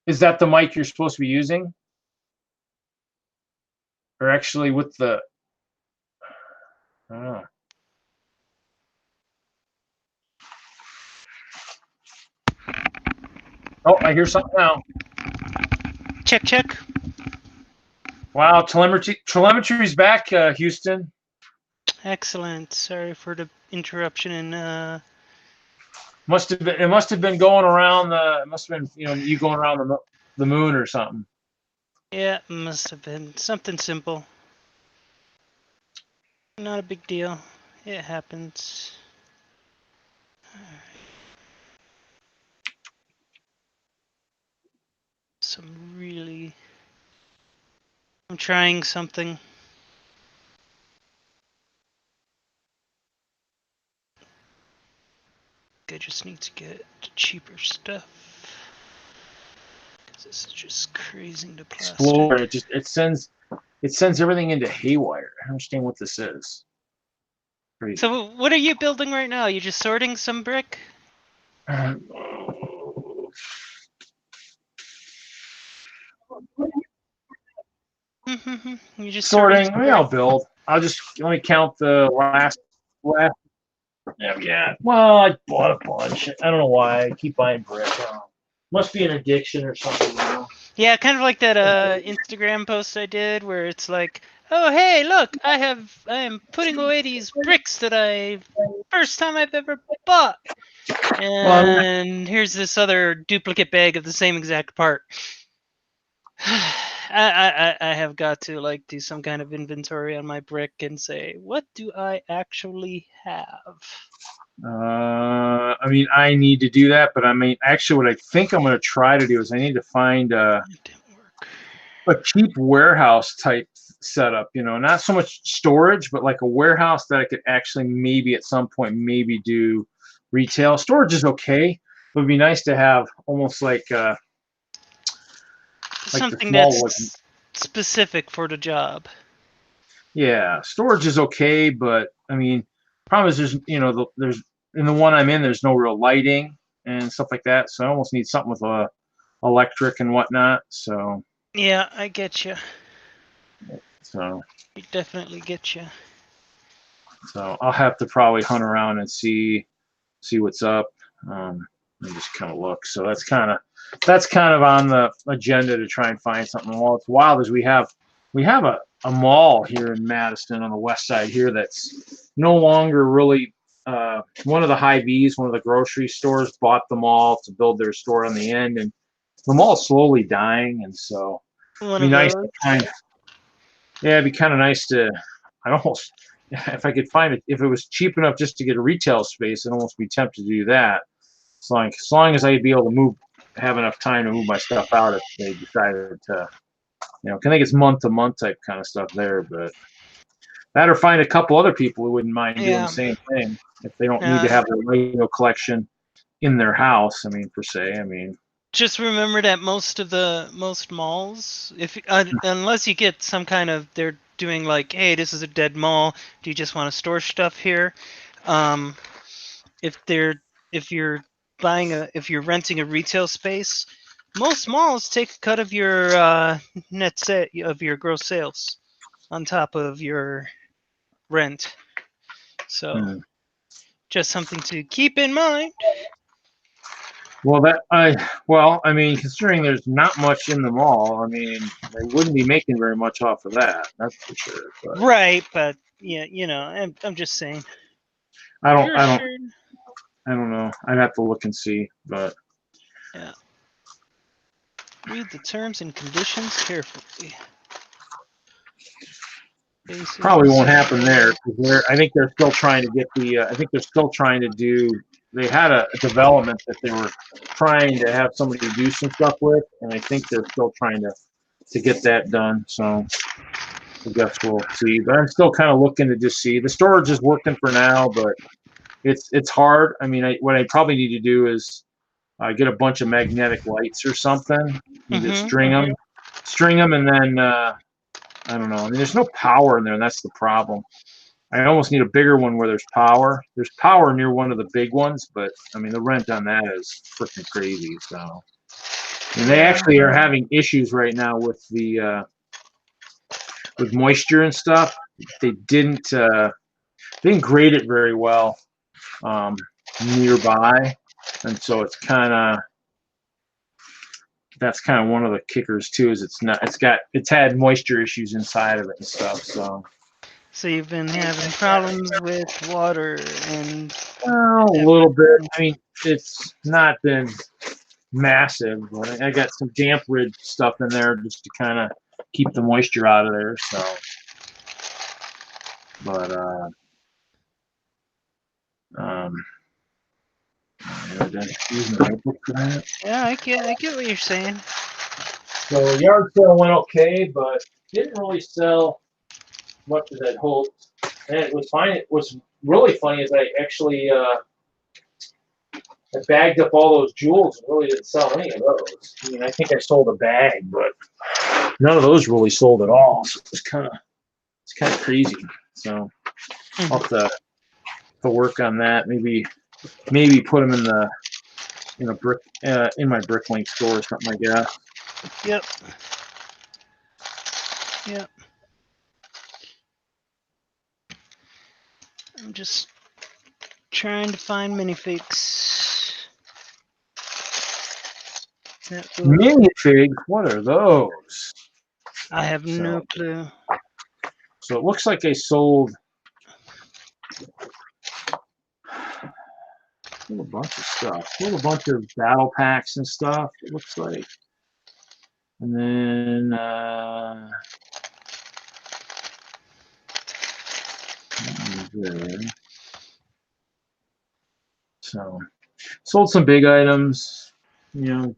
Is that the mic you're supposed to be using? Or actually with the, I don't know. Oh, I hear something now. Check, check. Wow, telemetry's back, Houston. Excellent. Sorry for the interruption. And It must have been going around the. It must have been, you know, you going around the moon or something. yeah, it must have been something simple. Not a big deal. It happens. I'm trying something. I just need to get cheaper stuff. Because this is just crazing to plaster. Explorer, it sends everything into haywire. I don't understand what this is. Crazy. So what are you building right now? You just sorting some brick? You just Sorting. some Maybe I'll build. I'll just let me count the last. Yeah. Well, I bought a bunch. I don't know why I keep buying brick. Must be an addiction or something. You know? Yeah, kind of like that Instagram post I did where it's like, oh hey, look, I am putting away these bricks that first time I've ever bought. And here's this other duplicate bag of the same exact part. I have got to like do some kind of inventory on my brick and say, what do I actually have? I mean, I need to do that, but I mean, actually, what I think I'm going to try to do is I need to find a cheap warehouse type setup. You know, not so much storage, but like a warehouse that I could actually maybe at some point maybe do retail. Storage is okay. It would be nice to have almost like something that's specific for the job. Yeah, storage is okay, but I mean, problem is there's in the one I'm in, there's no real lighting and stuff like that, so I almost need something with electric and whatnot. So yeah, I get you. So I definitely get you. So I'll have to probably hunt around and see what's up. And just kind of look. So that's kind of on the agenda to try and find something. Well, it's wild as we have a mall here in Madison on the west side here that's no longer really one of the Hy-Vees, one of the grocery stores bought the mall to build their store on the end, and the mall's slowly dying. And so it'd be nice to it'd be kind of nice to, if I could find it, if it was cheap enough just to get a retail space, I'd almost be tempted to do that. As long as I'd be able to have enough time to move my stuff out if they decided to, I think it's month to month type kind of stuff there, but that or find a couple other people who wouldn't mind doing the same thing if they don't need to have their Lego collection in their house. Per se. Just remember that most malls, unless you get some kind of, they're doing like, hey, this is a dead mall. Do you just want to store stuff here? If you're renting a retail space, most malls take a cut of your of your gross sales on top of your rent. So just something to keep in mind. Well, considering there's not much in the mall, they wouldn't be making very much off of that. That's for sure. But. Right, but yeah, I'm just saying. I don't know. I'd have to look and see, but yeah. Read the terms and conditions carefully. Probably won't happen there. I think they're still trying to get They had a development that they were trying to have somebody do some stuff with, and I think they're still trying to get that done. So I guess we'll see. But I'm still kind of looking to just see. The storage is working for now, but it's hard. What I probably need to do is get a bunch of magnetic lights or something. You just string them, and then I don't know. I mean, there's no power in there, and that's the problem. I almost need a bigger one where there's power. There's power near one of the big ones, but I mean, the rent on that is freaking crazy. So, and they actually are having issues right now with the with moisture and stuff. They didn't grade it very well nearby, and so it's kind of that's kind of one of the kickers too. Is it's had moisture issues inside of it and stuff. So you've been having problems with water and A little bit. I mean, it's not been massive. But I got some damp rid stuff in there just to kind of keep the moisture out of there. So, but yeah, I get what you're saying. So yard sale went okay, but didn't really sell much as I'd hoped. And it was fine. It was really funny is I actually I bagged up all those jewels and really didn't sell any of those. I mean, I think I sold a bag, but none of those really sold at all. So it's kind of crazy. So I'll have to work on that. Maybe put them in a brick in my Bricklink store or something like that. Yep. Yep. I'm just trying to find minifigs. Minifigs? What are those? I have no clue. So it looks like I sold a bunch of stuff. Sold a bunch of battle packs and stuff, it looks like. And then so sold some big items, you know,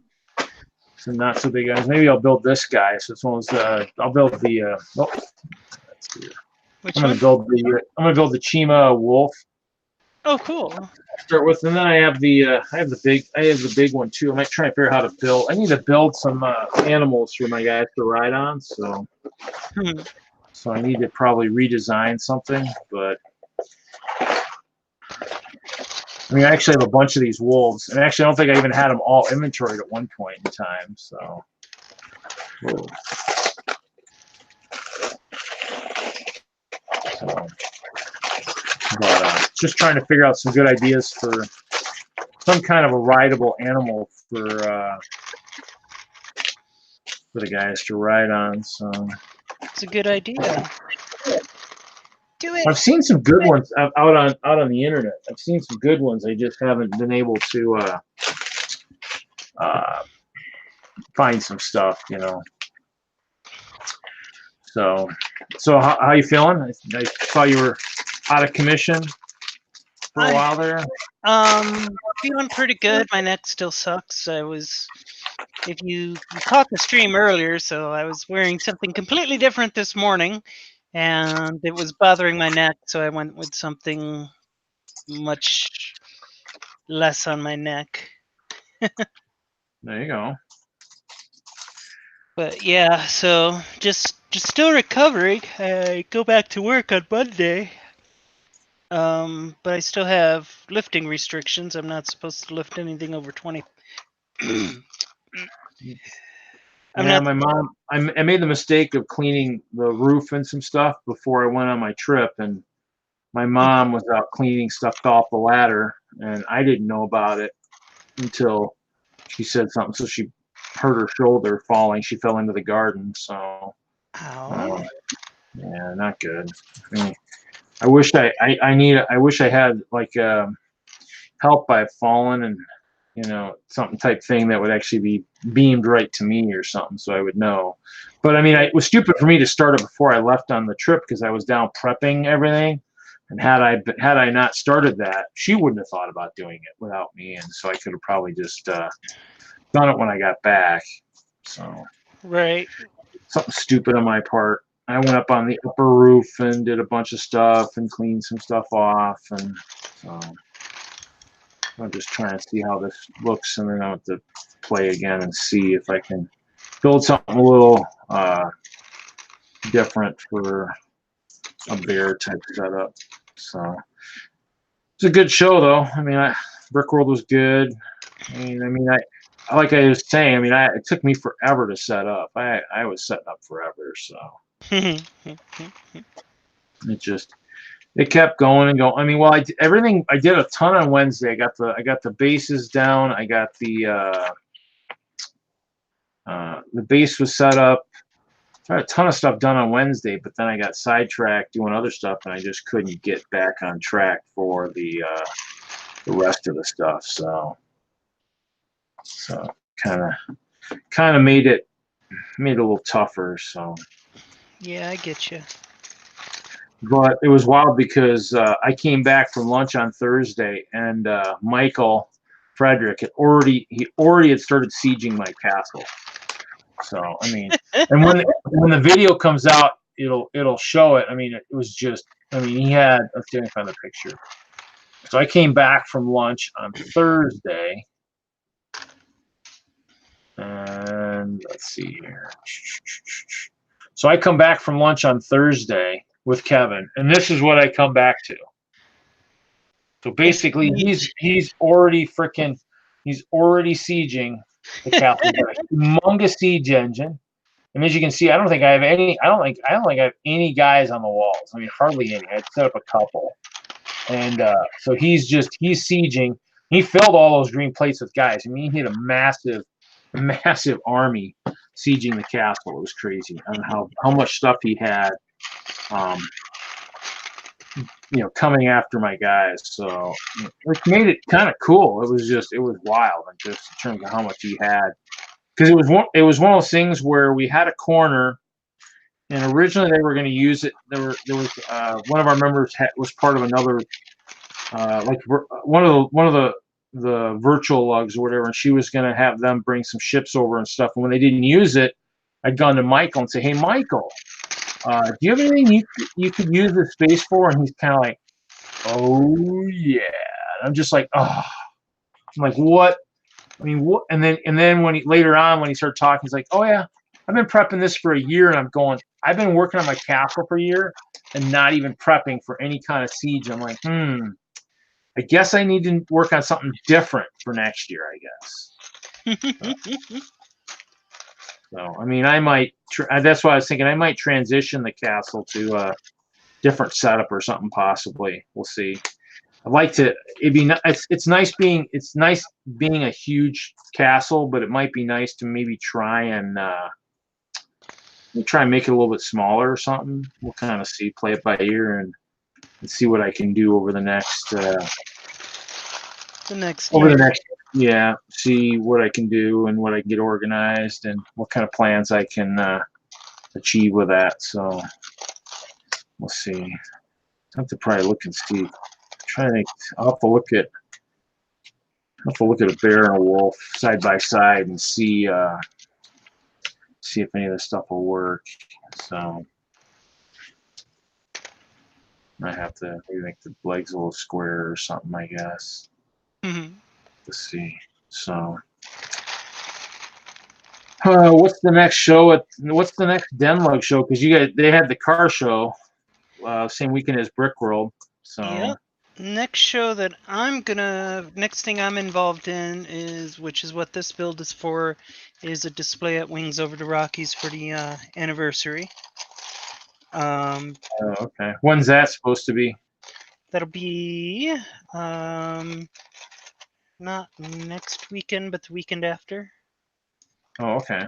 some not so big items. Maybe I'll build this guy. So it's one of those, I'll build the let's see. I'm gonna build the Chima wolf. Oh, cool. Start with, and then I have the big one too. I might try and figure out how to build. I need to build some animals for my guys to ride on. So, so I need to probably redesign something. But I mean, I actually have a bunch of these wolves, and actually, I don't think I even had them all inventoried at one point in time. So. But just trying to figure out some good ideas for some kind of a rideable animal for the guys to ride on. So it's a good idea. Do it. I've seen some good ones out on the internet. I've seen some good ones. I just haven't been able to find some stuff, you know. So how you feeling? I saw you were out of commission for a while there. Feeling pretty good. My neck still sucks. If you caught the stream earlier, so I was wearing something completely different this morning, and it was bothering my neck, so I went with something much less on my neck. There you go. But yeah, so just still recovering. I go back to work on Monday. But I still have lifting restrictions. I'm not supposed to lift anything over 20. My mom, I made the mistake of cleaning the roof and some stuff before I went on my trip, and my mom was out cleaning stuff off the ladder, and I didn't know about it until she said something. So she hurt her shoulder falling. She fell into the garden. So, yeah, not good. I mean, I wish I had like help by falling and, you know, something type thing that would actually be beamed right to me or something, so I would know. But I mean, it was stupid for me to start it before I left on the trip because I was down prepping everything. And had I not started that, she wouldn't have thought about doing it without me, and so I could have probably just done it when I got back. So right, something stupid on my part. I went up on the upper roof and did a bunch of stuff and cleaned some stuff off, and so I'm just trying to see how this looks, and then I'll have to play again and see if I can build something a little different for a bear type setup. So it's a good show, though. I mean, Brickworld was good. I mean, like I was saying, I mean, it took me forever to set up. I was setting up forever, so it kept going and going. I mean, well, I did a ton on Wednesday. I got the bases down. I got the base was set up. I had a ton of stuff done on Wednesday, but then I got sidetracked doing other stuff, and I just couldn't get back on track for the rest of the stuff. So kind of made it a little tougher. So Yeah, I get you. but it was wild because I came back from lunch on Thursday, and Michael Frederick had already started sieging my castle. So I mean, and when the video comes out, it'll show it. I mean, it was just, I mean, he had, let's see if I can find the picture. So I came back from lunch on Thursday, and let's see here. So I come back from lunch on Thursday with Kevin, and this is what I come back to. So basically, he's already sieging the castle. He's got a humongous siege engine, and as you can see, I don't think I have any guys on the walls. I mean, hardly any. I set up a couple, and so he's sieging. He filled all those green plates with guys. I mean, he had a massive army sieging the castle. It was crazy on how much stuff he had, coming after my guys. So it made it kind of cool. It was wild, and just in terms of how much he had, because it was one of those things where we had a corner, and originally they were going to use it. There was one of our members was part of another, like one of the virtual lugs or whatever, and she was going to have them bring some ships over and stuff. And when they didn't use it, I'd gone to Michael and say, "Hey, Michael, do you have anything you could use this space for?" And he's kind of like, "Oh yeah." And I'm just like, "Oh," I'm like, "What?" I mean, what? And then when later on when he started talking, he's like, "Oh yeah, I've been prepping this for a year," and I'm going, "I've been working on my castle for a year and not even prepping for any kind of siege." I'm like, I guess I need to work on something different for next year, I guess. So, I mean, I might, that's why I was thinking I might transition the castle to a different setup or something possibly. We'll see. I'd like to, it's nice being a huge castle, but it might be nice to maybe try and make it a little bit smaller or something. We'll kind of see, play it by ear and see what I can do over the next, yeah, see what I can do and what I can get organized and what kind of plans I can achieve with that. So we'll see. I have to probably look and see. I'll have to look at a bear and a wolf side by side and see if any of this stuff will work. So I have to maybe make the legs a little square or something, I guess. Let's see. So, what's the next show? What's the next DENLUG show? Because they had the car show same weekend as Brickworld. So. Yep. Next thing I'm involved in which is what this build is for, is a display at Wings Over the Rockies for the anniversary. Okay. When's that supposed to be? That'll be not next weekend, but the weekend after. Oh, okay.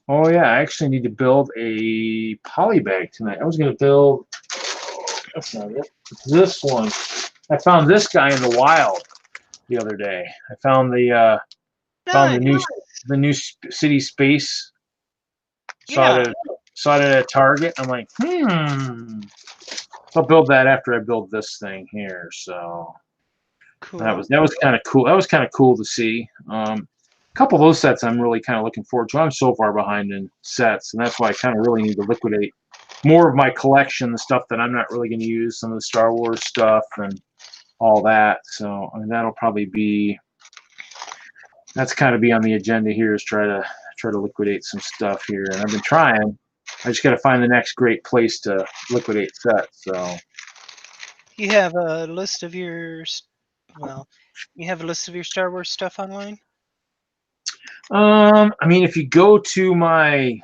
Oh yeah, I actually need to build a poly bag tonight. I was going to build. That's not it. It's this one. I found this guy in the wild the other day. I found the new city space. Saw it at Target. I'm like, I'll build that after I build this thing here. So cool. That was kind of cool. That was kind of cool to see. A couple of those sets I'm really kind of looking forward to. I'm so far behind in sets, and that's why I kind of really need to liquidate more of my collection, the stuff that I'm not really going to use, some of the Star Wars stuff and all that. So I mean, that'll probably be, that's kind of be on the agenda here, is try to try to liquidate some stuff here, and I've been trying. I just got to find the next great place to liquidate sets. So You have a list of your, well, you have a list of your Star Wars stuff online? I mean, if you go to my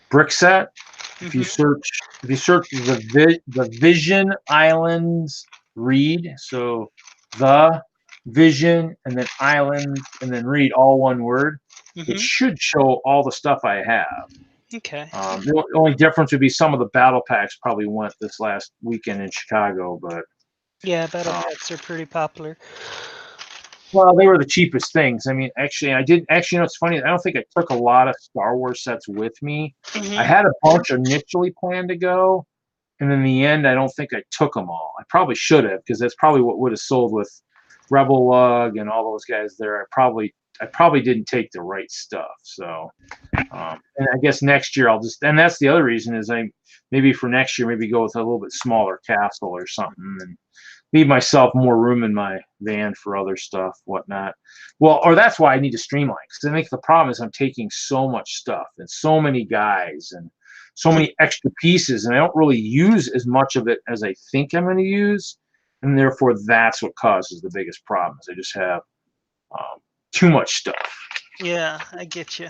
brick set, if you search the Vision Islands read, so the Vision and then Islands and then read, all one word, it should show all the stuff I have. Okay. The only difference would be some of the battle packs probably went this last weekend in Chicago, but Yeah, battle packs are pretty popular. well, they were the cheapest things. I mean, actually, you know, it's funny. I don't think I took a lot of Star Wars sets with me. I had a bunch initially planned to go, and in the end, I don't think I took them all. I probably should have, because that's probably what would have sold with Rebel Lug and all those guys there. I probably didn't take the right stuff. So, and I guess next year and that's the other reason is maybe for next year, maybe go with a little bit smaller castle or something and leave myself more room in my van for other stuff, whatnot. Well, or that's why I need to streamline, because I think the problem is I'm taking so much stuff and so many guys and so many extra pieces, and I don't really use as much of it as I think I'm going to use, and therefore that's what causes the biggest problems. I just have too much stuff. Yeah, I get you.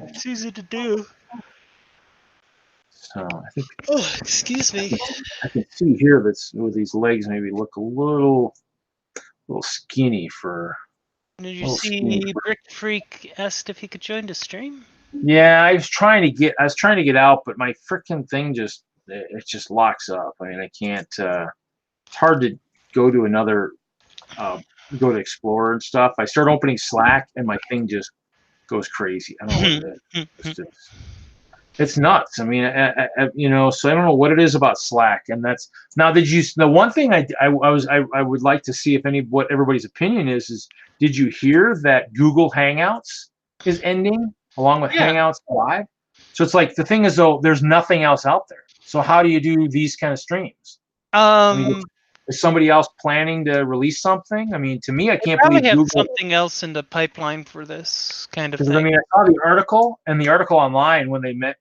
It's easy to do. So I think. Oh, excuse me. I can see here that's with these legs maybe look a little skinny for. Did you see BrickFreak asked if he could join the stream? Yeah, I was trying to get out, but my freaking thing just locks up. I mean, I can't. It's hard to go to another. Go to Explorer and stuff. I start opening Slack and my thing just goes crazy. I don't know what it is. It's nuts. I mean, you know, so I don't know what it is about Slack. And that's now. The one thing I would like to see what everybody's opinion is did you hear that Google Hangouts is ending along with Hangouts Live? So it's like the thing is though, there's nothing else out there. So how do you do these kind of streams? I mean, is somebody else planning to release something? I mean, to me, I can't believe have Google. Something else in the pipeline for this kind of thing. I mean, I saw the article online when they met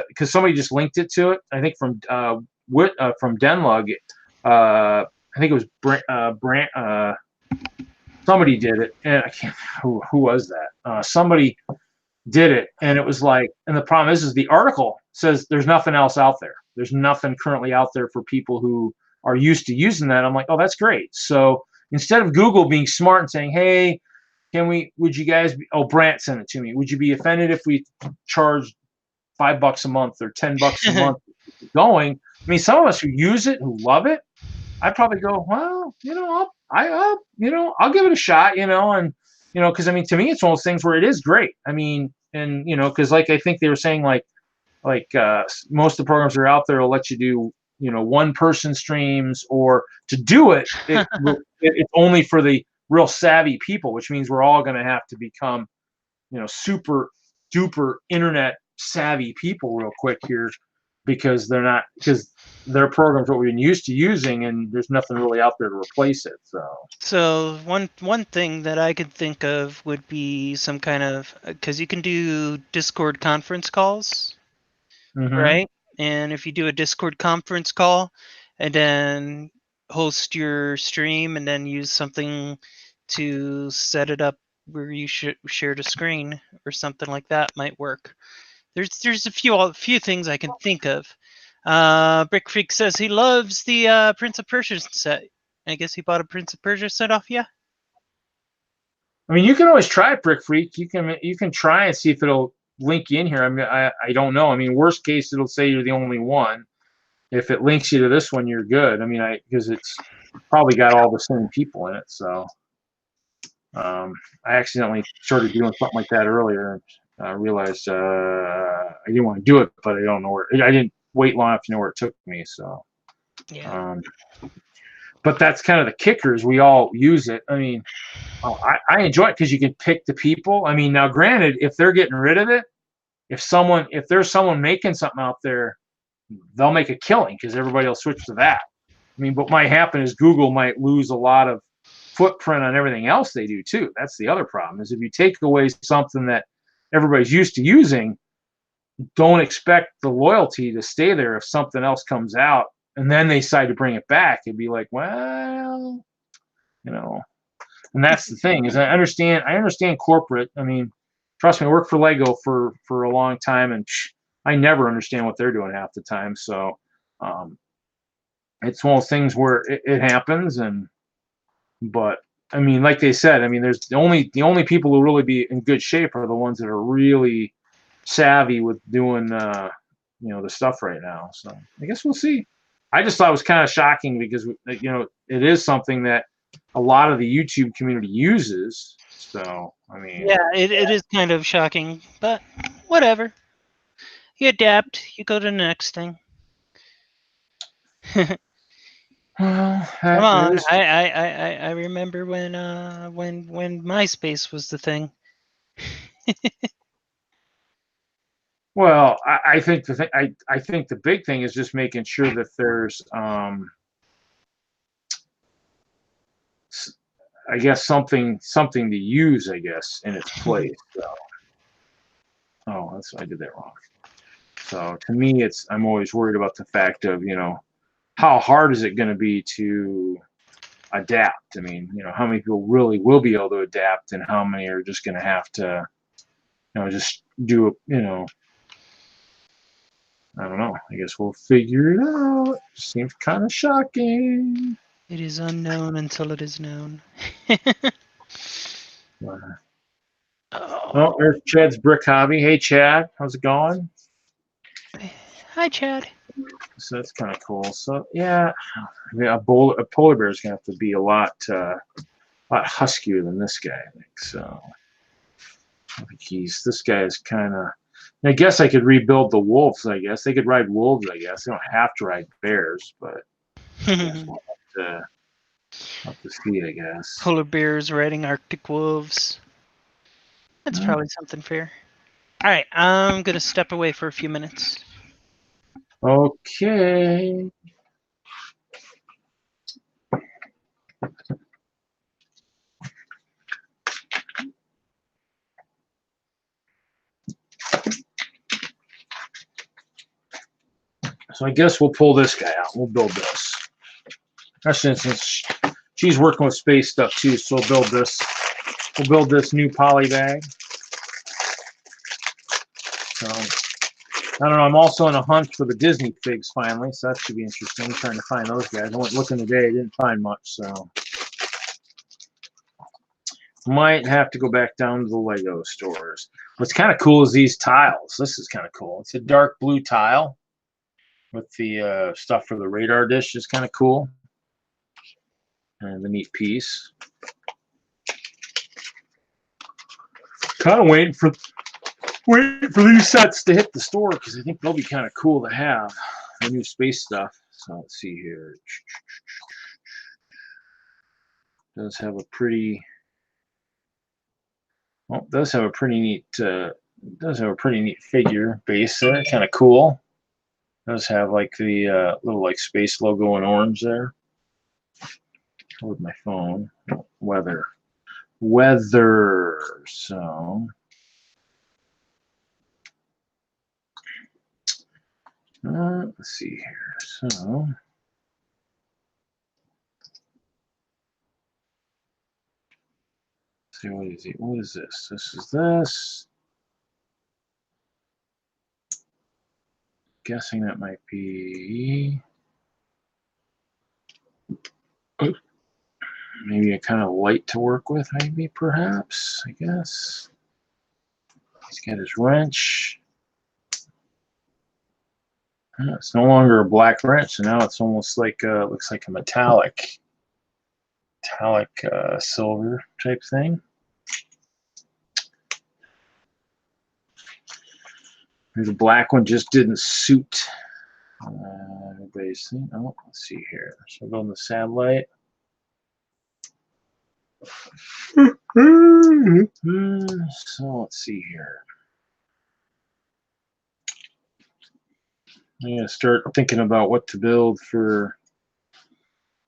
because somebody just linked it to it. I think from DENLUG. I think it was somebody did it, and I can't. Who was that? Somebody did it, and it was like. And the problem is the article says there's nothing else out there. There's nothing currently out there for people who are used to using that. I'm like, oh, that's great. So instead of Google being smart and saying, hey, would you guys be, Brant sent it to me. Would you be offended if we charged $5 a month or $10 a month going? I mean, some of us who use it, who love it, I'd probably go, well, you know, I'll give it a shot, you know, and, you know, cause I mean, to me, it's one of those things where it is great. I mean, and, you know, cause like, I think they were saying like most of the programs that are out there will let you do, you know, one person streams, or to do it, it's only for the real savvy people, which means we're all going to have to become, you know, super duper internet savvy people real quick here, because their programs what we've been used to using, and there's nothing really out there to replace it. So one thing that I could think of would be some kind of, because you can do Discord conference calls, right? And if you do a Discord conference call and then host your stream and then use something to set it up where you should share the screen or something like that might work. There's a few things I can think of. BrickFreak says he loves the Prince of Persia set. I guess he bought a Prince of Persia set off you. I mean, you can always try it, BrickFreak. You can try and see if it'll link you in here. I mean, I don't know. I mean, worst case, it'll say you're the only one. If it links you to this one, you're good. I mean, because it's probably got all the same people in it. So I accidentally started doing something like that earlier. I realized I didn't want to do it, but I don't know where. I didn't wait long enough to know where it took me. So yeah. But that's kind of the kicker is we all use it. I mean, I enjoy it because you can pick the people. I mean, now granted, if they're getting rid of it, if there's someone making something out there, they'll make a killing because everybody will switch to that. I mean, what might happen is Google might lose a lot of footprint on everything else they do too. That's the other problem, is if you take away something that everybody's used to using, don't expect the loyalty to stay there if something else comes out and then they decide to bring it back. It'd be like, well, you know, and that's the thing, is I understand corporate. I mean, trust me, I worked for Lego for a long time, and I never understand what they're doing half the time. So it's one of those things where it happens, but I mean, like they said, I mean, there's the only people who really be in good shape are the ones that are really savvy with doing the stuff right now. So I guess we'll see. I just thought it was kind of shocking because it is something that a lot of the YouTube community uses. So I mean, Yeah, it is kind of shocking, but whatever. You adapt. You go to the next thing. well, Come on, I remember when MySpace was the thing. Well, I think I think the big thing is just making sure that there's I guess something to use, I guess, in its place. So. Oh, I did that wrong. So to me, I'm always worried about the fact of, how hard is it going to be to adapt? I mean, how many people really will be able to adapt, and how many are just going to have to, just do it, I don't know. I guess we'll figure it out. Seems kind of shocking. It is unknown until it is known. Oh, there's Chad's Brick Hobby. Hey, Chad. How's it going? Hi, Chad. So that's kind of cool. So, yeah, I mean, a polar bear is going to have to be a lot huskier than this guy, I think. So, I think this guy is kind of, I guess I could rebuild the wolves, I guess. They could ride wolves, I guess. They don't have to ride bears, but I guess we'll have to see, I guess. Polar bears riding Arctic wolves. That's probably something fair. All right, I'm going to step away for a few minutes. Okay. So I guess we'll pull this guy out. We'll build this. Especially since she's working with space stuff too, so we'll build this. We'll build this new poly bag. So I don't know. I'm also on a hunt for the Disney figs finally, so that should be interesting. I'm trying to find those guys. I went looking today, didn't find much, so might have to go back down to the Lego stores. What's kind of cool is these tiles. This is kind of cool. It's a dark blue tile with the stuff for the radar dish. Is kind of cool. And the neat piece. Kind of waiting for these sets to hit the store because I think they'll be kind of cool to have, the new space stuff. So let's see here. Does have a pretty neat figure base there. Kind of cool. Does have like the little like space logo in orange there. With my phone. Weather. So let's see here. So see, what is it? What is this? This is this. Guessing that might be maybe a kind of light to work with, maybe, perhaps, I guess. He's got his wrench. It's no longer a black wrench, so now it's almost like looks like a metallic silver type thing. The black one just didn't suit everybody's thing. Oh, let's see here. So go on the satellite. So let's see here. I'm gonna start thinking about what to build for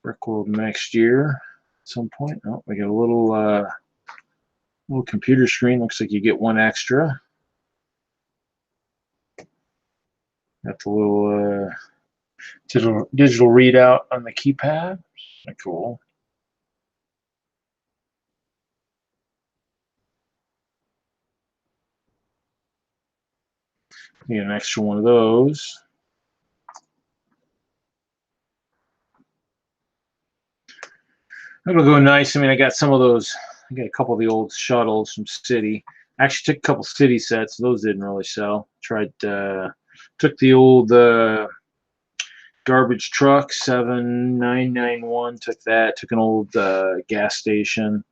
Brickworld next year at some point. Oh, we got a little computer screen. Looks like you get one extra. Got the little digital readout on the keypad. Cool. Need an extra one of those. It'll go nice. I mean, I got some of those. I got a couple of the old shuttles from City. I actually took a couple City sets. Those didn't really sell. Tried. Took the old garbage truck 7991. Took that. Took an old gas station.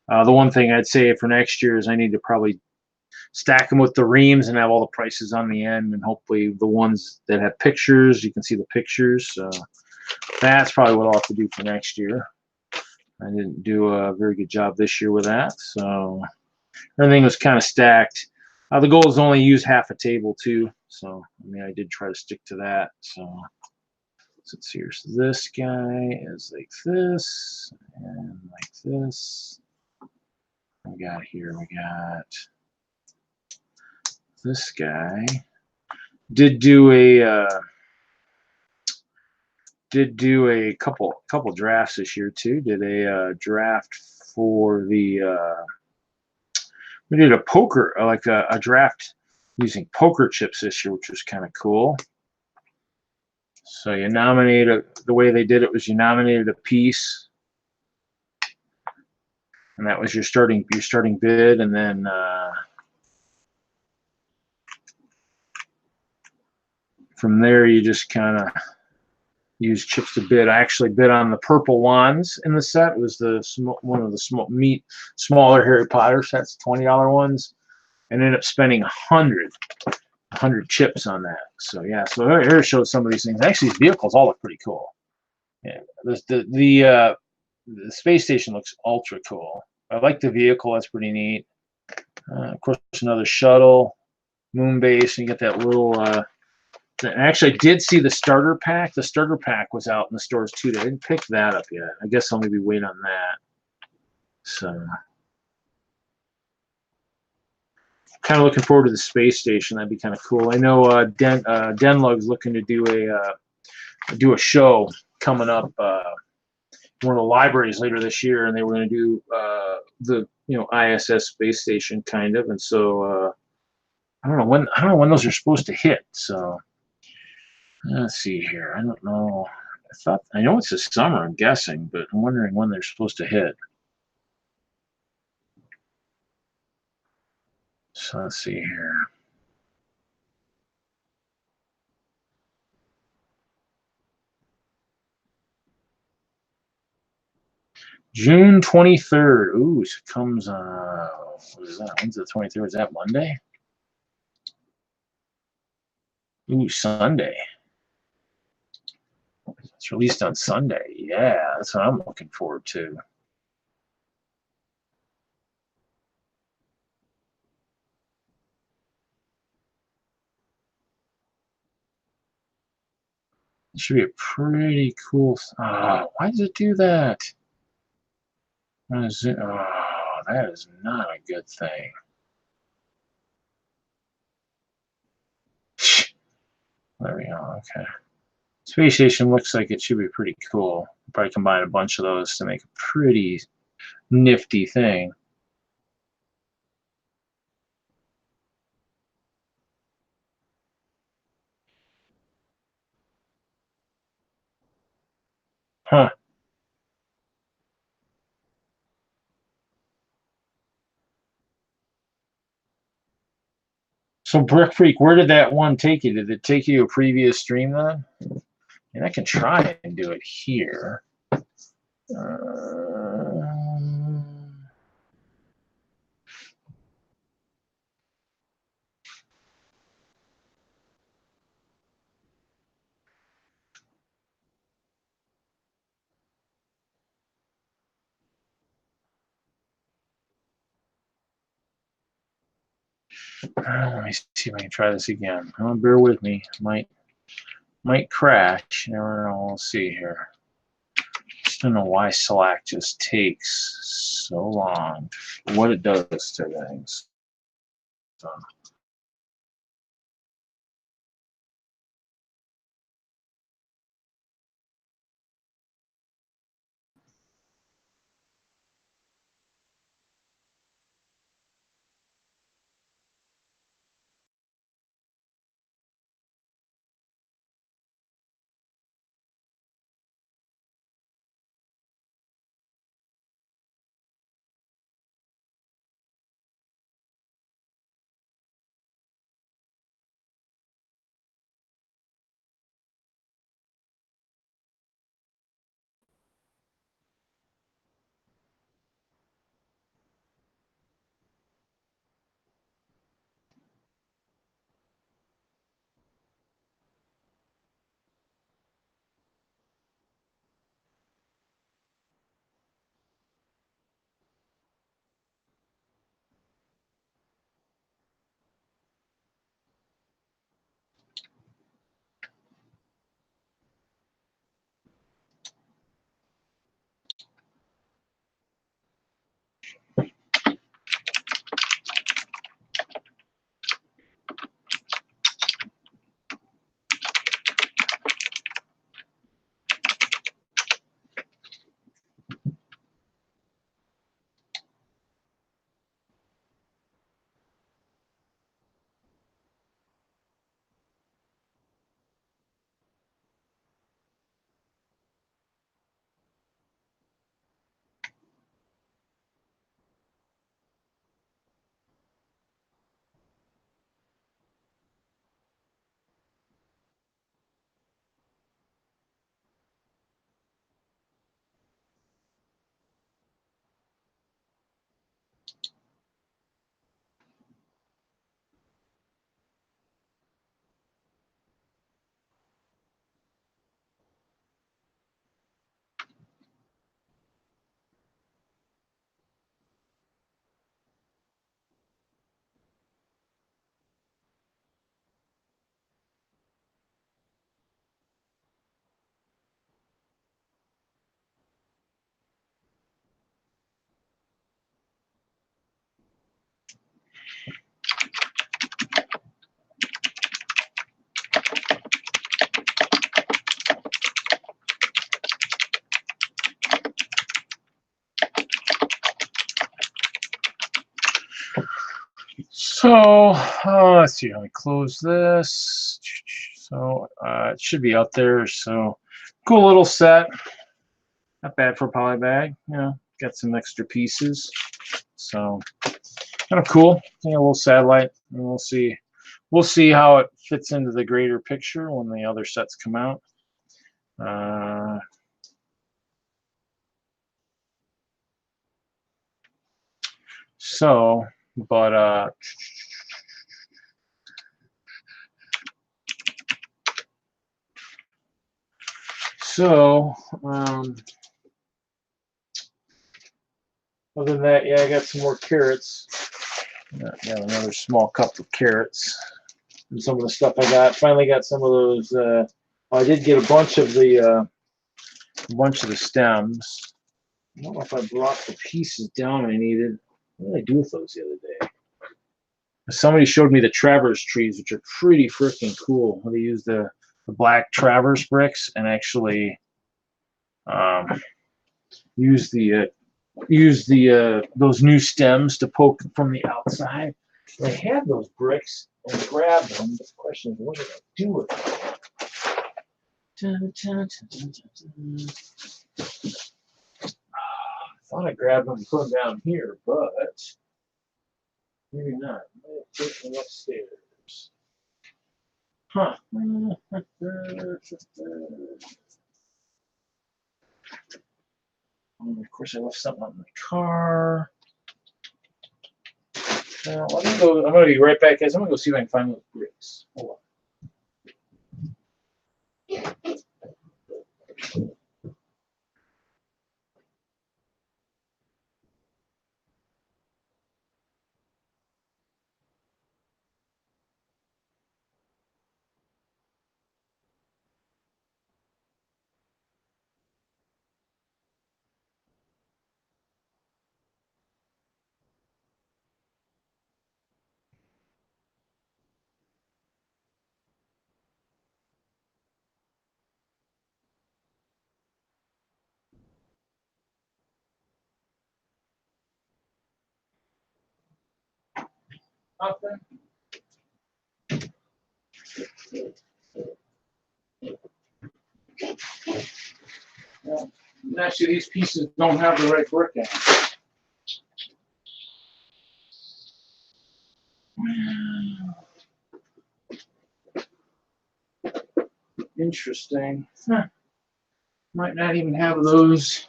The one thing I'd say for next year is I need to probably stack them with the reams and have all the prices on the end, and hopefully the ones that have pictures, you can see the pictures. So that's probably what I'll have to do for next year. I didn't do a very good job this year with that, so everything was kind of stacked. The goal is to only use half a table too, so I mean I did try to stick to that. So let's see here. So this guy is like this and like this. We got here. We got this guy. Did do a couple drafts this year too. Did a draft for the we did a poker, like a draft using poker chips this year, which was kind of cool. So you nominated, the way they did it was you nominated a piece, and that was your starting bid, and then from there you just kind of use chips to bid. I actually bid on the purple ones in the set. It was the one of the smaller Harry Potter sets, $20 ones, and ended up spending 100 chips on that. So yeah, so here shows some of these things. Actually, these vehicles all look pretty cool. Yeah, the space station looks ultra cool. I like the vehicle. That's pretty neat. Of course, another shuttle, moon base, and you get that little. Actually, I did see the starter pack. The starter pack was out in the stores too. I didn't pick that up yet. I guess I'll maybe wait on that. So, kind of looking forward to the space station. That'd be kind of cool. I know DENLUG's looking to do a show coming up. One of the libraries later this year, and they were going to do the ISS space station kind of. And so I don't know when those are supposed to hit. So. Let's see here. I don't know. I know it's this summer, I'm guessing, but I'm wondering when they're supposed to hit. So let's see here. June 23rd. Ooh, so it comes what is that? When's the 23rd? Is that Monday? Ooh, Sunday. It's released on Sunday. Yeah, that's what I'm looking forward to. It should be a pretty cool. Why does it do that? What is it? Oh, that is not a good thing. There we go. Okay. Space station looks like it should be pretty cool. Probably combine a bunch of those to make a pretty nifty thing. Huh. So BrickFreak, where did that one take you? Did it take you to a previous stream then? And I can try and do it here. Let me see if I can try this again. Bear with me. Might crash. You never know. We'll see here. just don't know why Slack just takes so long. What it does to things. So. So let's see. Let me close this. So it should be out there. So cool little set. Not bad for a poly bag. You know, got some extra pieces. So kind of cool. A little satellite, and we'll see. We'll see how it fits into the greater picture when the other sets come out. So other than that, yeah, I got some more carrots. Got another small cup of carrots. And some of the stuff I got. Finally got some of those. I did get a bunch of the stems. I don't know if I brought the pieces down I needed. What did I do with those the other day? Somebody showed me the traverse trees, which are pretty freaking cool. They use the black traverse bricks and actually use those new stems to poke from the outside. I had those bricks and grabbed them. The question is, what did I do with them? I thought I grabbed them and put them down here, but maybe not. I might have taken them upstairs. Huh. Of course, I left something on the car. Let me go. I'm going to be right back, guys. I'm going to go see if I can find those bricks. Hold on. Nothing. Well, actually, these pieces don't have the right brick in them. Interesting. Huh. Might not even have those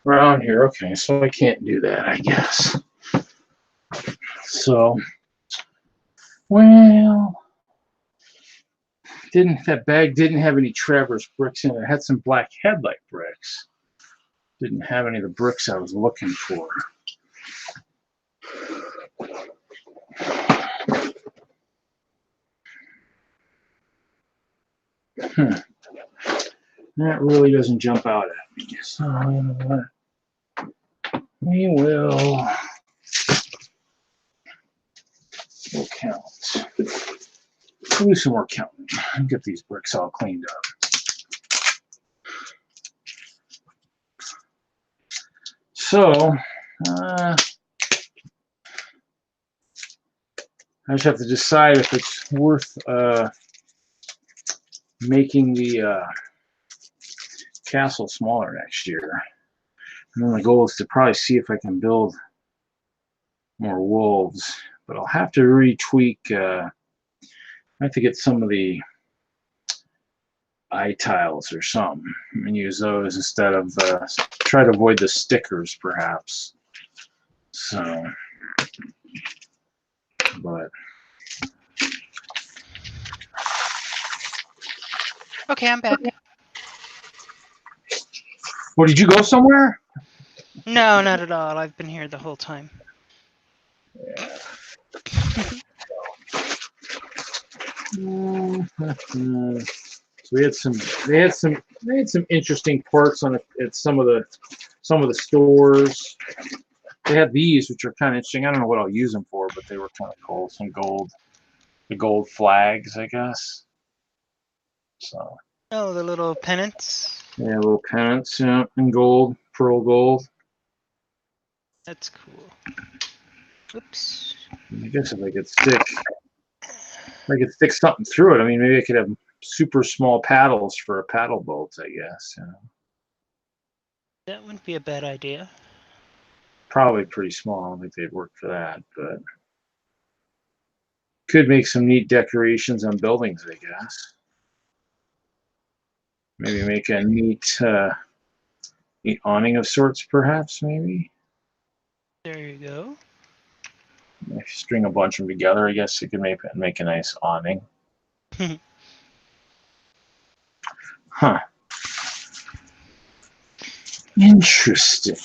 around here. Okay, so I can't do that, I guess. So, well, that bag didn't have any Traverse bricks in it. It had some black headlight bricks. Didn't have any of the bricks I was looking for. That really doesn't jump out at me. So, you know what? We'll count. We'll do some more counting and get these bricks all cleaned up. So, I just have to decide if it's worth making the castle smaller next year. And then the goal is to probably see if I can build more wolves, but I'll have to retweak. I have to get some of the eye tiles or something and use those instead of try to avoid the stickers, perhaps. So, but. Okay, I'm back. Well, did you go somewhere? No, not at all. I've been here the whole time. Yeah. So they had some interesting parts on it at some of the stores. They had these, which are kind of interesting. I don't know what I'll use them for, but they were kind of cool. The gold flags, I guess. So. Oh, the little pennants. Yeah, little pennants, yeah, in gold, pearl gold. That's cool. Oops. I guess if I could stick something through it. I mean, maybe I could have super small paddles for a paddle boat, I guess. You know. That wouldn't be a bad idea. Probably pretty small. I don't think they'd work for that, but could make some neat decorations on buildings, I guess. Maybe make a neat awning of sorts, perhaps, maybe. There you go. If you string a bunch of them together, I guess you could make a nice awning. Huh. Interesting.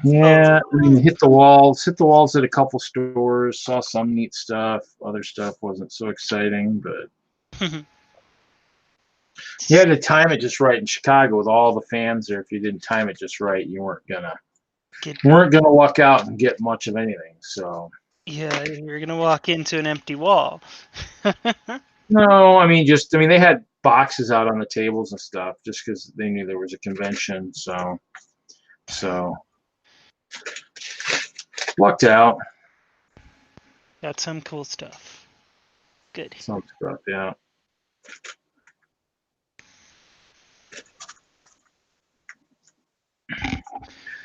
Yeah, I mean, hit the walls at a couple stores, saw some neat stuff. Other stuff wasn't so exciting, but you had to time it just right in Chicago with all the fans there. If you didn't time it just right, you weren't gonna luck out and get much of anything. So yeah, you're gonna walk into an empty wall. no, I mean they had boxes out on the tables and stuff just because they knew there was a convention. So lucked out. Got some cool stuff. Good. Some stuff, yeah.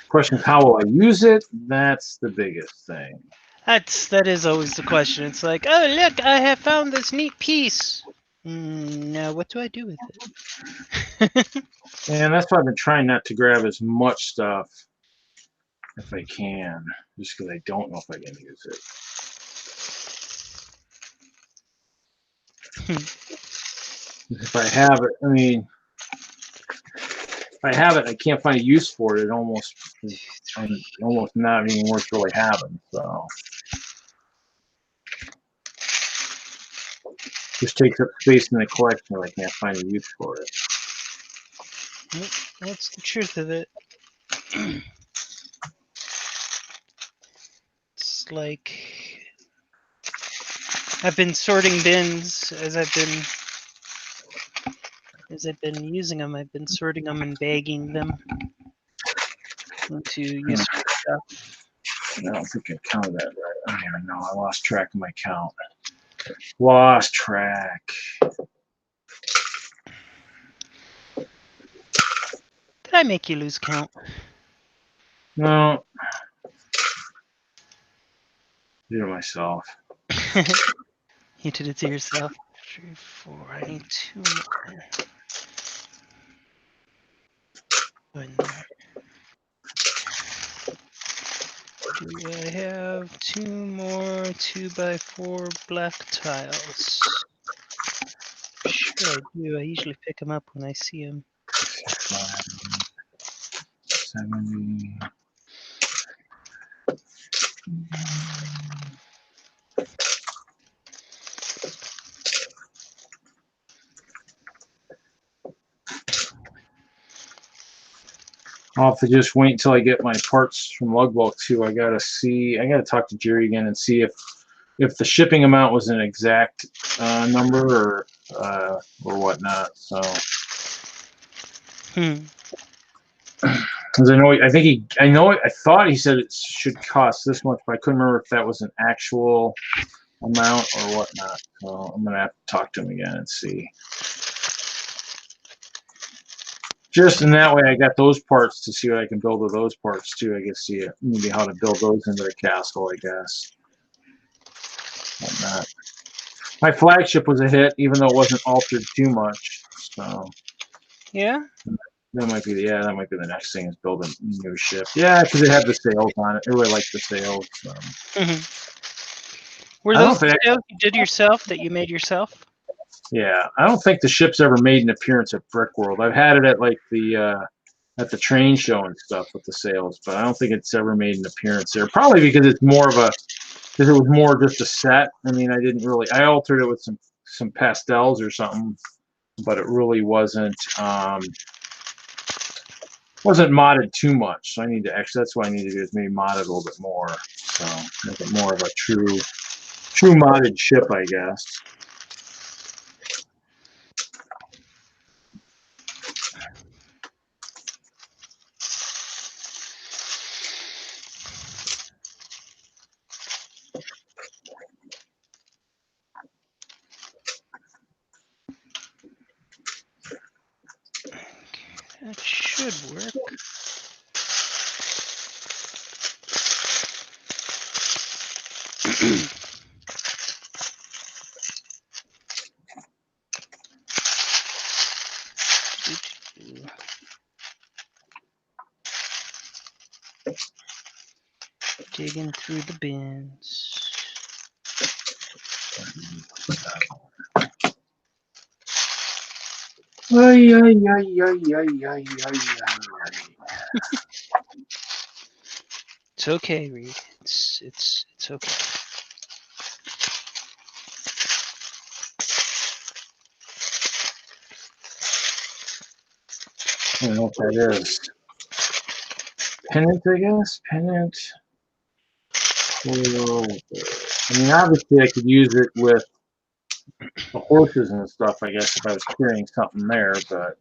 Question is, how will I use it? That's the biggest thing. That is always the question. It's like, oh look, I have found this neat piece. Now what do I do with it? And that's why I've been trying not to grab as much stuff if I can, just because I don't know if I can use it. If I have it, I mean, if I have it, I can't find a use for it. It almost not even worth really having. So just takes up space in the collection if I can't find a use for it. That's the truth of it. It's like I've been sorting bins as I've been using them. I've been sorting them and bagging them into useful stuff. I don't think I counted that right. I don't even know. I lost track of my count. Lost track. Did I make you lose count? No. Do it myself. You did it to yourself. 3, 4. I need 2 more. Go in there. Do I have 2 more 2x4 black tiles? Sure I do. I usually pick them up when I see them. 70. I'll have to just wait until I get my parts from Lug Bulk too. I gotta talk to Jerry again and see if the shipping amount was an exact number or whatnot. So, because I thought he said it should cost this much, but I couldn't remember if that was an actual amount or whatnot. So I'm gonna have to talk to him again and see. Just in that way, I got those parts to see what I can build with those parts too. I guess see maybe how to build those into the castle. I guess. Whatnot. My flagship was a hit, even though it wasn't altered too much. So Yeah? that might be the next thing is build a new ship. Yeah, because it had the sails on it. I really like the sails. So. Were those the sails you did yourself that you made yourself? Yeah, I don't think the ship's ever made an appearance at Brickworld. I've had it at like at the train show and stuff with the sails, but I don't think it's ever made an appearance there. Probably because it's more of a because it was more just a set. I mean, I altered it with some pastels or something, but it really wasn't modded too much. So that's what I need to do is maybe mod it a little bit more. So make it more of a true modded ship, I guess. That should work. Digging through the bins. Ay, ay, ay, ay, ay, ay, ay, ay. It's okay, Reed. It's okay. I don't know what that is. Pennant, I guess? Pennant. I mean, obviously I could use it with the horses and stuff, I guess, if I was carrying something there, but...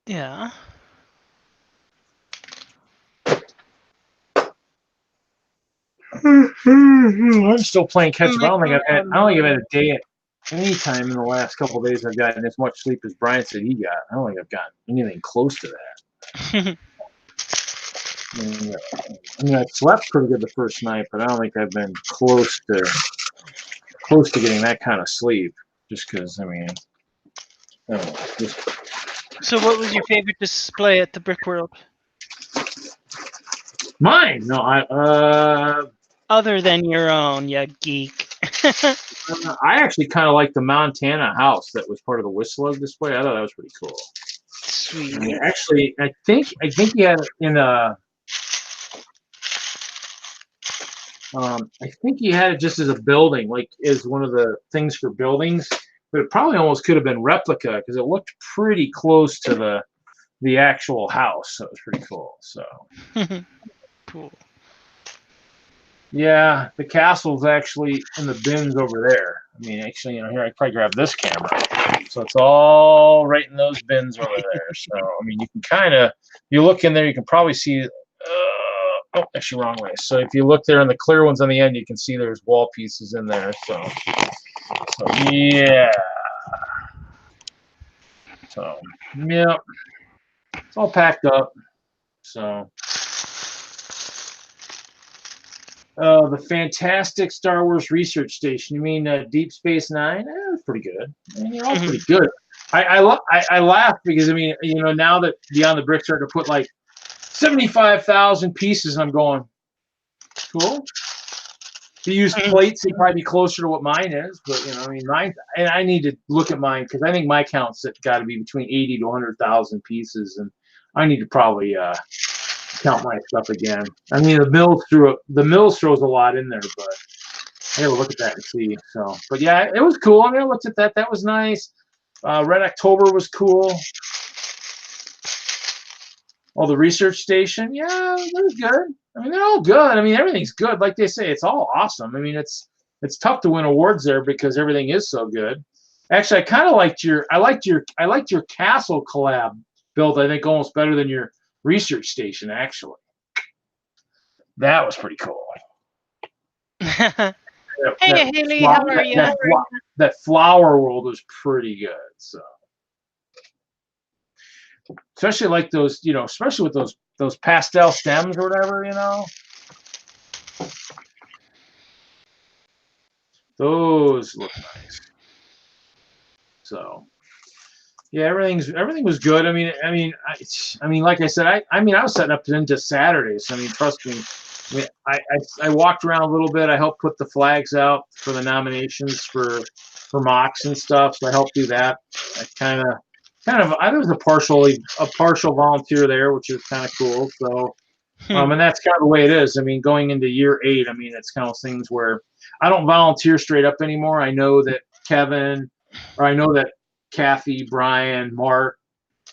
Yeah. I'm still playing catch up. I don't think I've had a day at any time in the last couple of days I've gotten as much sleep as Brian said he got. I don't think I've gotten anything close to that. I mean, I slept pretty good the first night, but I don't think I've been close to getting that kind of sleep. Just because, I mean, I don't know. So, what was your favorite display at the Brickworld? Mine? No, Other than your own, you geek. I actually kind of like the Montana house that was part of the WISLUG display. I thought that was pretty cool. Sweet. I mean, actually, I think he had it in a. I think he had it just as a building, like as one of the things for buildings, but it probably almost could have been replica because it looked pretty close to the actual house. So it was pretty cool. So. Cool. Yeah, the castle's actually in the bins over there. I mean, actually, here I could probably grab this camera. So it's all right in those bins over there. So, I mean, you can kind of, you look in there, you can probably see Oh, actually, wrong way. So if you look there on the clear ones on the end, you can see there's wall pieces in there. So yeah. So yeah, it's all packed up. So the fantastic Star Wars research station. You mean Deep Space Nine? It's pretty good. I mean, they're all pretty good. I laugh because I mean, you know, now that Beyond the Bricks are to put like 75,000 pieces, and I'm going, cool. If you use plates, it'd probably be closer to what mine is, but you know, I mean, mine. And I need to look at mine because I think my count's got to be between 80 to 100,000 pieces, and I need to probably count my stuff again. I mean, the mills throws a lot in there, but I gotta look at that and see. So, but yeah, it was cool. I mean, I looked at that. That was nice. Red October was cool. Oh, the research station, yeah, that was good. I mean, they're all good. I mean, everything's good. Like they say, it's all awesome. I mean, it's tough to win awards there because everything is so good. Actually, I kind of liked your castle collab build. I think almost better than your research station. Actually, that was pretty cool. Hey, Hailey, how are you? That flower world was pretty good. So. Especially like those, you know, especially with those pastel stems or whatever, you know. Those look nice. So, yeah, everything was good. I mean, like I said, I was setting up into Saturdays. I mean, trust me. I mean, I walked around a little bit. I helped put the flags out for the nominations for mocks and stuff. So I helped do that. I was a partial volunteer there, which is kind of cool. So, and that's kind of the way it is. I mean, going into year 8, I mean, it's kind of things where I don't volunteer straight up anymore. I know that Kathy, Brian, Mark,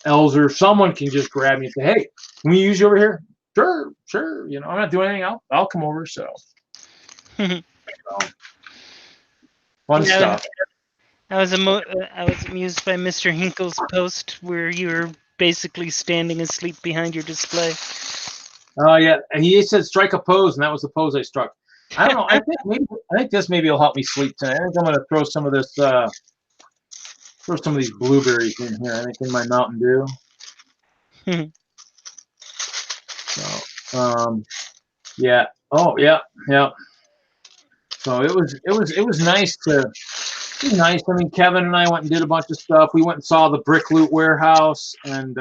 Elzer, someone can just grab me and say, "Hey, can we use you over here?" Sure. You know, I'm not doing anything. I'll come over. So, fun stuff. I was amused by Mr. Hinkle's post where you were basically standing asleep behind your display. Oh yeah, and he said strike a pose, and that was the pose I struck. I don't know. I think this maybe will help me sleep tonight. I think I'm going to throw some of this, throw some of these blueberries in here. I think in my Mountain Dew. So, yeah. Oh yeah. So it was nice to. It was nice. I mean, Kevin and I went and did a bunch of stuff. We went and saw the Brick Loot Warehouse, and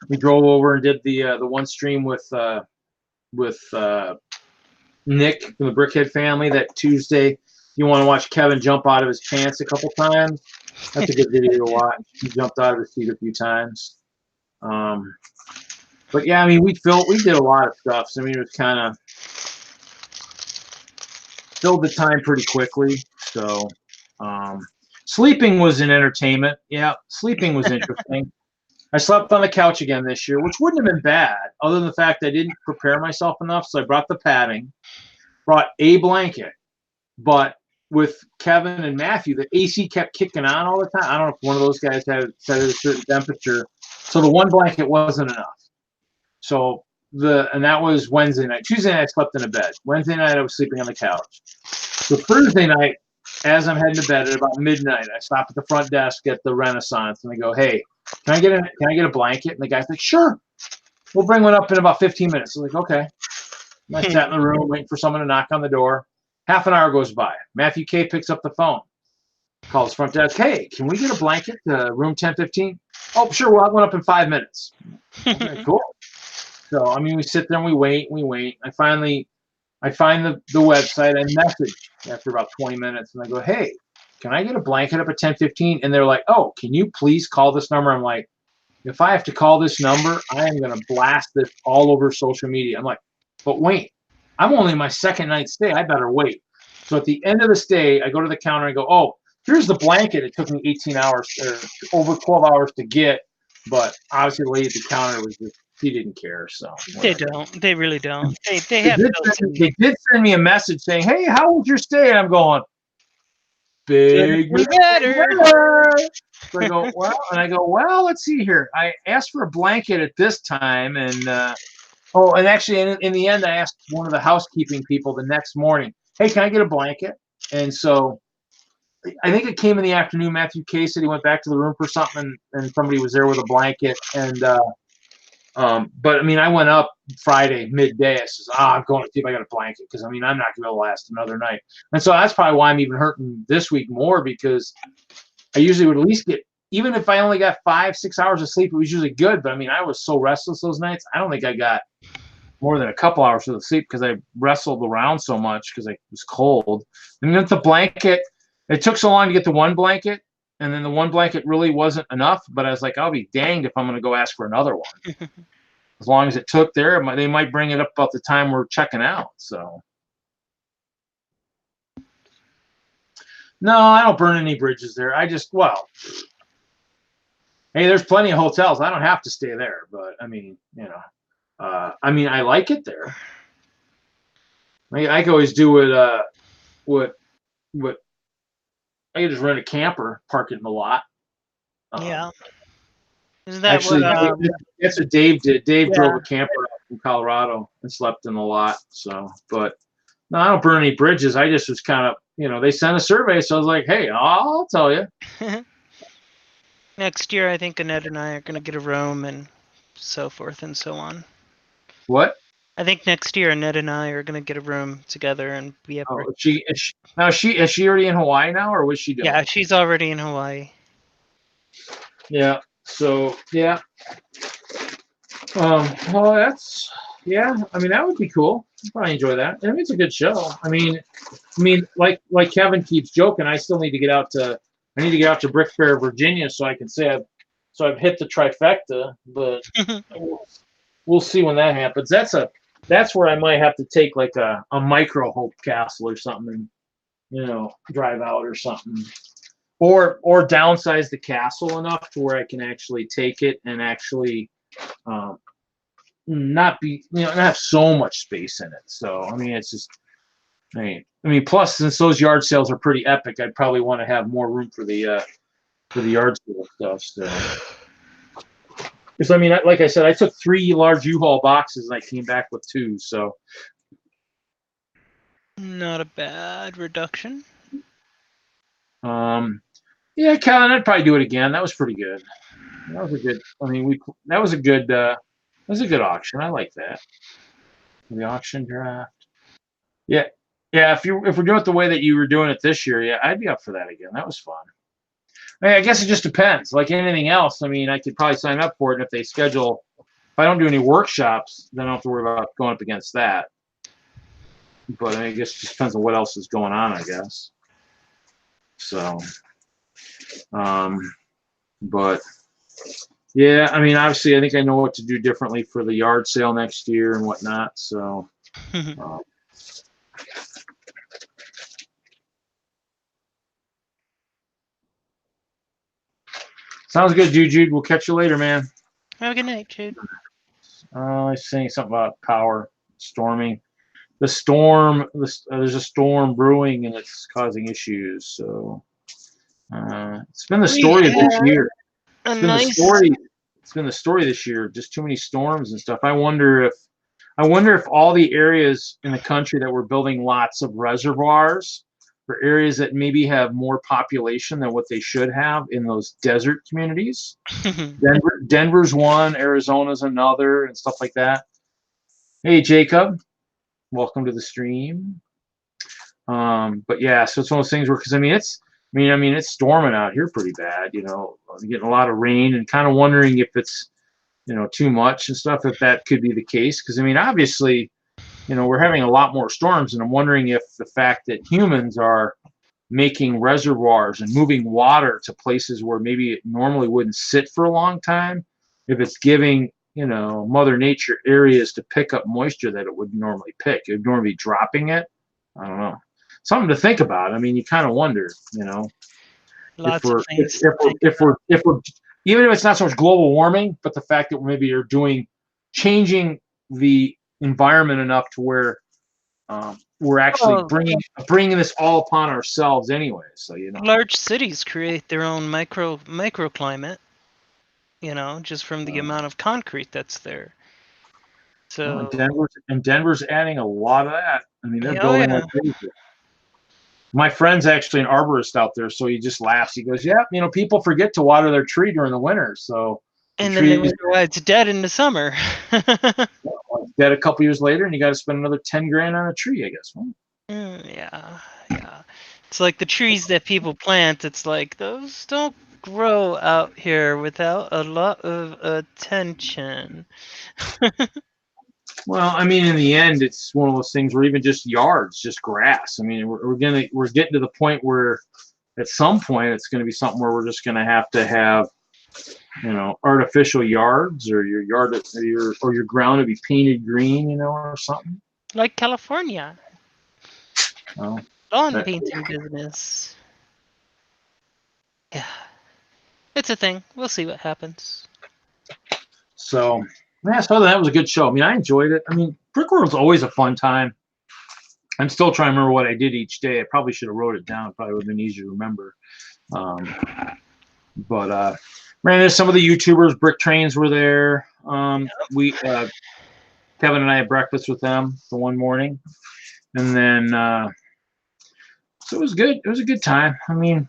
we drove over and did the one stream with Nick from the Brickhead Family that Tuesday. You want to watch Kevin jump out of his pants a couple times. That's a good video to watch. He jumped out of his seat a few times. But yeah, I mean, we did a lot of stuff. So I mean, it was kind of filled the time pretty quickly. So, sleeping was an entertainment. Yeah, sleeping was interesting. I slept on the couch again this year, which wouldn't have been bad, other than the fact I didn't prepare myself enough. So I brought the padding, brought a blanket, but with Kevin and Matthew, the AC kept kicking on all the time. I don't know if one of those guys had set at a certain temperature, so the one blanket wasn't enough. So and that was Wednesday night. Tuesday night I slept in a bed. Wednesday night I was sleeping on the couch. So Thursday night, as I'm heading to bed at about midnight, I stop at the front desk at the Renaissance and I go, "Hey, can I get a blanket?" And the guy's like, "Sure, we'll bring one up in about 15 minutes." I'm like, "Okay." And I sat in the room waiting for someone to knock on the door. Half an hour goes by. Matthew K picks up the phone, calls front desk. "Hey, can we get a blanket to room 1015? "Oh, sure, we'll have one up in 5 minutes." Okay, cool. So I mean, we sit there and we wait. I find the website and message after about 20 minutes, and I go, "Hey, can I get a blanket up at 10:15?" And they're like, "Oh, can you please call this number?" I'm like, if I have to call this number, I am going to blast this all over social media. I'm like, but wait, I'm only my second night stay. I better wait. So at the end of the stay, I go to the counter and go, "Oh, here's the blanket. It took me 18 hours or over 12 hours to get." But obviously the lady at the counter was just, she didn't care. So they don't. They really don't. They did send me a message saying, "Hey, how was your stay?" And I'm going, big better. So I go, well, let's see here. I asked for a blanket at this time, and Oh, and actually, in the end, I asked one of the housekeeping people the next morning, "Hey, can I get a blanket?" And so I think it came in the afternoon. Matthew K said he went back to the room for something, and somebody was there with a blanket. And but I mean, I went up Friday midday. I says, I'm going to see if I got a blanket because I mean, I'm not going to be able to last another night. And so that's probably why I'm even hurting this week more because I usually would at least get, even if I only got 5-6 hours of sleep, it was usually good. But I mean, I was so restless those nights. I don't think I got more than a couple hours of sleep because I wrestled around so much because I was cold. And then the blanket, it took so long to get the one blanket, and then the one blanket really wasn't enough. But I was like, I'll be danged if I'm going to go ask for another one. As long as it took there, they might bring it up about the time we're checking out. So, no, I don't burn any bridges there. I just, well, hey, there's plenty of hotels. I don't have to stay there, but I mean, you know, I mean, I like it there. I can always do it. What I can just rent a camper, park it in the lot. Yeah. Isn't that Actually, what? that's what Dave did. Dave Yeah. drove a camper out from Colorado and slept in the lot. So, but no, I don't burn any bridges. I just was kind of, you know, they sent a survey, so I was like, hey, I'll tell you. Next year, I think Annette and I are going to get a room and so forth and so on. What? I think next year, Annette and I are going to get a room together and be at Oh, is she already in Hawaii now, or was she doing? Yeah, she's already in Hawaii. Yeah. So yeah. Well, yeah. I mean, that would be cool. I'd probably enjoy that. I mean, it's a good show. I mean, like Kevin keeps joking. I still need to get out to. I need to get out to Brick Fair, Virginia, so I can say I've hit the trifecta. But we'll see when that happens. That's where I might have to take like a micro Hope Castle or something, and, you know, drive out or something. Or downsize the castle enough to where I can actually take it and actually not have so much space in it. So I mean, it's just I mean, plus since those yard sales are pretty epic, I'd probably want to have more room for the yard sale stuff. So because I mean, like I said, I took 3 large U-Haul boxes and I came back with 2. So Not a bad reduction. Yeah, Kevin, I'd probably do it again. That was pretty good. That was a good. I mean, that was a good. That was a good auction. I like that. The auction draft. Yeah, yeah. If we're doing it the way that you were doing it this year, yeah, I'd be up for that again. That was fun. I guess it just depends. Like anything else, I mean, I could probably sign up for it. And if they schedule, if I don't do any workshops, then I don't have to worry about going up against that. But I guess it just depends on what else is going on, I guess. So. But yeah, I mean, obviously, I think I know what to do differently for the yard sale next year and whatnot. So, sounds good, Jude. We'll catch you later, man. Have a good night, Jude. I was saying something about power storming. The storm, there's a storm brewing and it's causing issues. So, it's been the story of this year. It's been the story this year. Just too many storms and stuff. I wonder if all the areas in the country that were building lots of reservoirs for areas that maybe have more population than what they should have in those desert communities. Denver's one, Arizona's another, and stuff like that. Hey, Jacob, welcome to the stream. But yeah, so it's one of those things where, because I mean, it's storming out here pretty bad. You know, getting a lot of rain, and kind of wondering if it's, you know, too much and stuff. If that could be the case, because I mean, obviously, you know, we're having a lot more storms, and I'm wondering if the fact that humans are making reservoirs and moving water to places where maybe it normally wouldn't sit for a long time, if it's giving, you know, Mother Nature areas to pick up moisture that it would normally pick. It would normally be dropping it. I don't know. Something to think about. I mean, you kind of wonder, you know, if we're even if it's not so much global warming, but the fact that maybe you're changing the environment enough to where we're actually bringing this all upon ourselves anyway. So, you know, large cities create their own microclimate. You know, just from the amount of concrete that's there. So Denver's adding a lot of that. I mean, they're oh, building yeah. like crazy. My friend's actually an arborist out there, so he just laughs. He goes, "Yeah, people forget to water their tree during the winter, so And then they wonder why it's dead in the summer. dead a couple years later, and you got to spend another 10 grand on a tree, I guess." Well, Yeah. It's like the trees that people plant. It's like those don't grow out here without a lot of attention. well, I mean, in the end, it's one of those things where even just yards, just grass. I mean, we're getting to the point where at some point it's going to be something where we're just going to have artificial yards, or your yard or your ground to be painted green, or something. Like California. Well, Lawn painting business. Yeah. It's a thing. We'll see what happens. So, yeah, so that was a good show. I mean, I enjoyed it. I mean, Brickworld's always a fun time. I'm still trying to remember what I did each day. I probably should have wrote it down. It probably would have been easier to remember. But ran into some of the YouTubers. Brick Trains were there. We Kevin and I had breakfast with them the one morning, and then so it was good. It was a good time. I mean,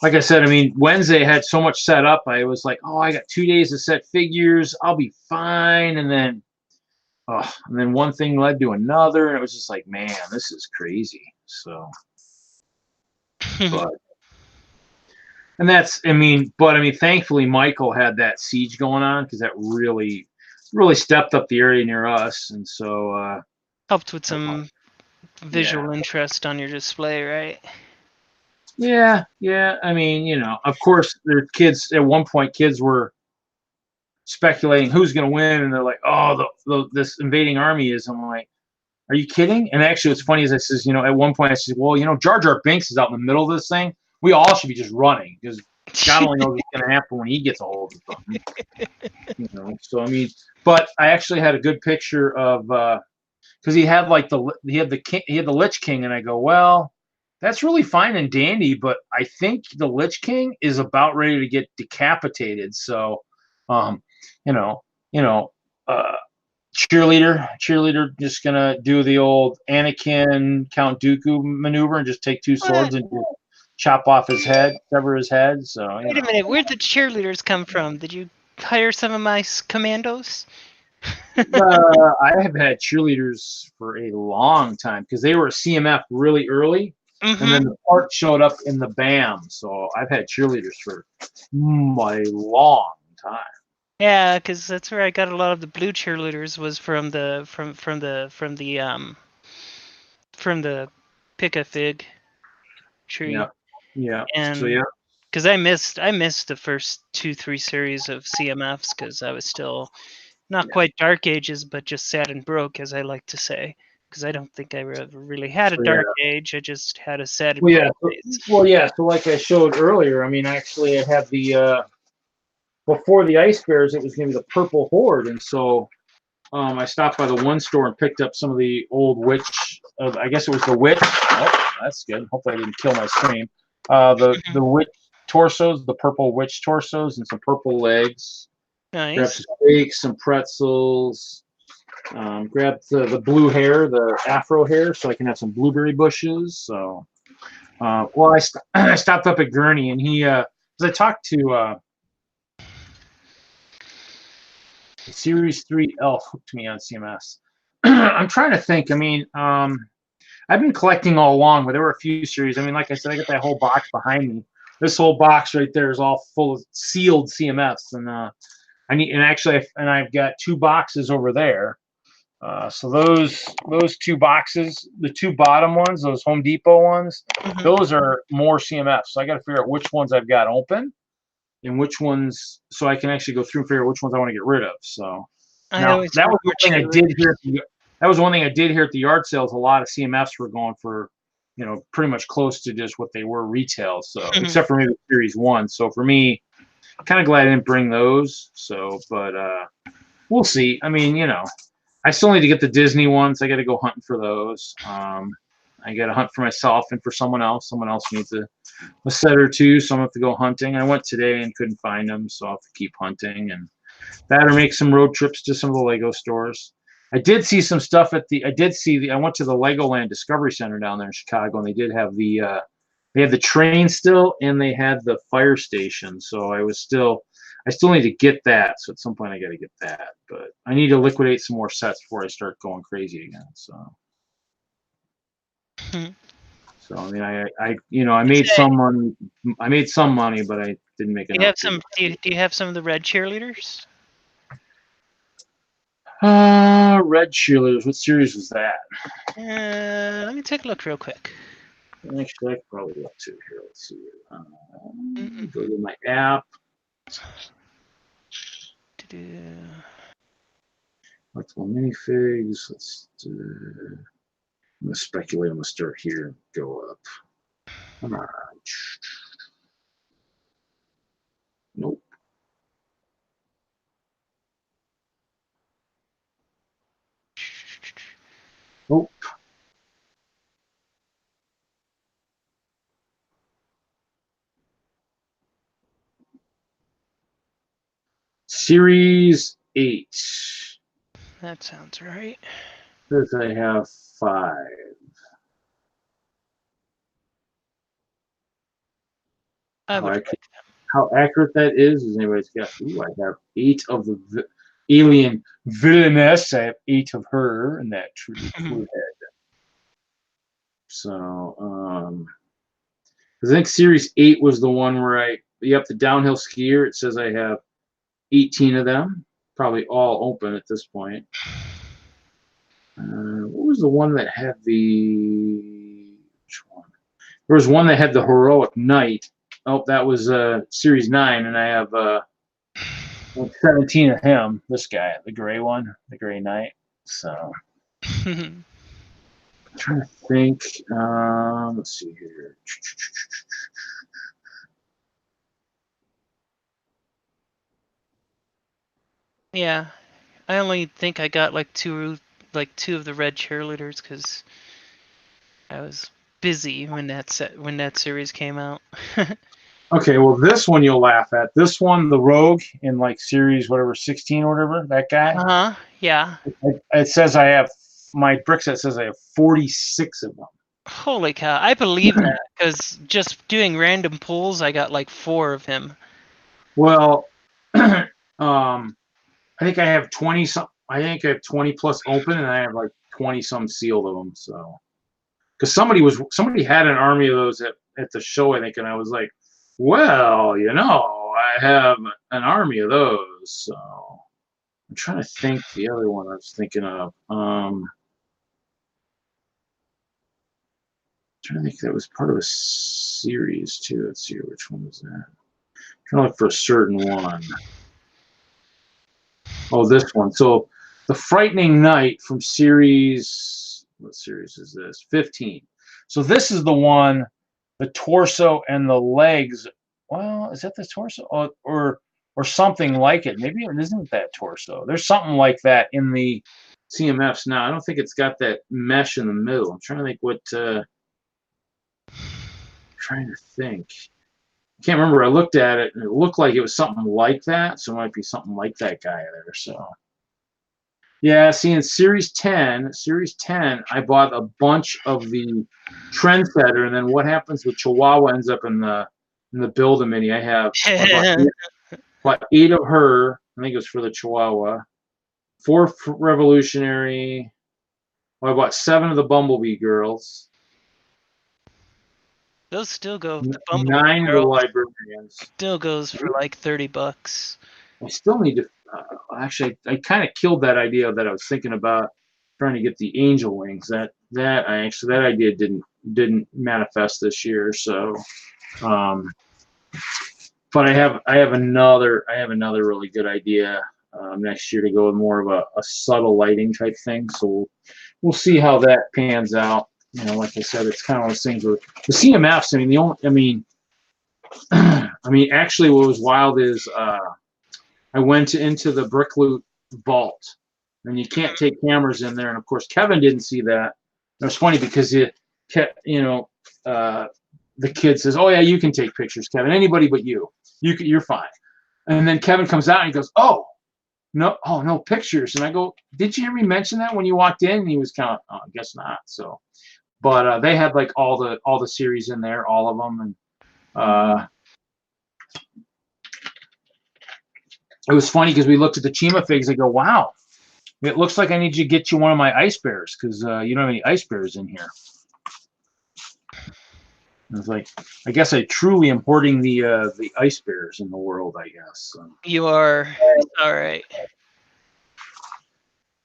like I said, Wednesday had so much set up. I was like, oh, I got 2 days to set figures. I'll be fine. And then one thing led to another, and it was just like, man, this is crazy. So, thankfully Michael had that siege going on, because that really stepped up the area near us, and so helped with some visual interest on your display, right? Yeah. I mean, of course, their kids at one point. Kids were speculating who's going to win, and they're like, "Oh, this invading army is." I'm like, "Are you kidding?" And actually, what's funny is I says, at one point I said, "Well, Jar Jar Binks is out in the middle of this thing. We all should be just running, because God only knows what's going to happen when he gets a hold of something." So but I actually had a good picture of because he had the Lich King, and I go, well, that's really fine and dandy, but I think the Lich King is about ready to get decapitated. So, cheerleader just gonna do the old Anakin Count Dooku maneuver and just take two swords and just chop off his head, sever his head. So wait a minute, where'd the cheerleaders come from? Did you hire some of my commandos? I have had cheerleaders for a long time, because they were a CMF really early. And then the part showed up in the BAM, so I've had cheerleaders for a long time. Yeah, because that's where I got a lot of the blue cheerleaders, was from the Pick-a-Fig tree. Yeah. And so because I missed the first 2-3 series of CMFs, because I was still not quite Dark Ages, but just sad and broke, as I like to say. Because I don't think I ever really had a Dark Age. I just had a sad and broke phase. So like I showed earlier, actually I had the before the Ice Bears, it was going to be the Purple Horde, and so I stopped by the one store and picked up some of the old witch. I guess it was the witch. Oh, that's good. Hopefully I didn't kill my stream. The witch torsos, the purple witch torsos, and some purple legs. Nice. Grab some steaks, some pretzels. Grab the blue hair, the afro hair, so I can have some blueberry bushes. So, I stopped up at Gurney, and he, as I talked to Series 3 Elf, hooked me on CMS. I'm trying to think. I've been collecting all along, but there were a few series. Like I said, I got that whole box behind me. This whole box right there is all full of sealed CMFs, and I've got 2 boxes over there. So those 2 boxes, the 2 bottom ones, those Home Depot ones, those are more CMFs. So I got to figure out which ones I've got open and which ones, so I can actually go through and figure out which ones I want to get rid of. So that was one thing I did here. That was one thing I did here at the yard sales. A lot of CMFs were going for, pretty much close to just what they were retail. So except for maybe Series 1. So for me, I'm kind of glad I didn't bring those. So, but we'll see. I still need to get the Disney ones. I got to go hunting for those. I got to hunt for myself and for someone else. Someone else needs a set or 2, so I'm going to have to go hunting. I went today and couldn't find them, so I'll have to keep hunting. And That or make some road trips to some of the Lego stores. I did see some stuff at the. I went to the Legoland Discovery Center down there in Chicago, and they did have the. They had the train still, and they had the fire station. So I still need to get that. So at some point I got to get that. But I need to liquidate some more sets before I start going crazy again. So. So I mean, I made some money. I made some money, but I didn't make enough. Do you have some of the red cheerleaders? Red cheerleaders. What series was that? Let me take a look real quick. Actually, I could probably look too here. Let's see. Go to my app. Multiple minifigs. Let's do. I'm gonna speculate. I'm gonna start here and go up. Come on. Nope. Nope. Series 8. That sounds right. Says I have 5. How accurate that is anybody's guess. Ooh, I have 8 of the alien villainess. I have 8 of her in that true head. So, I think Series 8 was the one where the downhill skier. It says I have 18 of them, probably all open at this point. What was the one that had which one? There was one that had the heroic knight. Oh, that was Series 9, and I have 17 of him. This guy, the gray one, the gray knight. So, I'm trying to think. Let's see here. Yeah, I only think I got like two of the red cheerleaders because I was busy when that series came out. Okay, well, this one you'll laugh at. This one, the Rogue in like series whatever 16 or whatever, that guy. Yeah. It says I have my brick set says I have 46 of them. Holy cow! I believe that because just doing random pulls, I got like 4 of him. Well, I think I have 20 some. I think I have 20 plus open, and I have like 20 some sealed of them. So, because somebody had an army of those at the show, I think, and I was like, well, I have an army of those. So, I'm trying to think the other one I was thinking of. Trying to think that was part of a series too. Let's see which one was that. I'm trying to look for a certain one. Oh, this one. So the Frightening Knight from series, what series is this? 15. So this is the one, the torso and the legs. Well, is that the torso or something like it? Maybe it isn't that torso. There's something like that in the CMFs now. I don't think it's got that mesh in the middle. I'm trying to think what. Trying to think. I can't remember. I looked at it and it looked like it was something like that. So it might be something like that guy there. So yeah, see in Series 10, I bought a bunch of the Trendsetter, and then what happens with Chihuahua ends up in the Build-A-Mini. I have about 8 of her. I think it was for the Chihuahua. 4 Revolutionary. Well, I bought 7 of the Bumblebee girls. Those still go. 9 were librarians. Still goes for like $30. I still need to. Actually, I kind of killed that idea that I was thinking about trying to get the angel wings. That idea didn't manifest this year. So, but I have another really good idea next year to go with more of a subtle lighting type thing. So we'll see how that pans out. Like I said, it's kind of those things where the CMFs. Actually, what was wild is I went into the Brick Loot vault, and you can't take cameras in there. And of course, Kevin didn't see that. It was funny because the kid says, "Oh yeah, you can take pictures, Kevin. Anybody but you. You're fine." And then Kevin comes out and he goes, "Oh, no, oh, no pictures. And I go, did you hear me mention that when you walked in? And he was kind of, oh, I guess not. So, but they had like all the series in there, all of them. And it was funny because we looked at the Chima figs. I go, wow, it looks like I need to get you one of my ice bears because you don't have any ice bears in here. I was like, I guess I truly am hoarding the ice bears in the world, I guess. So. You are. All right.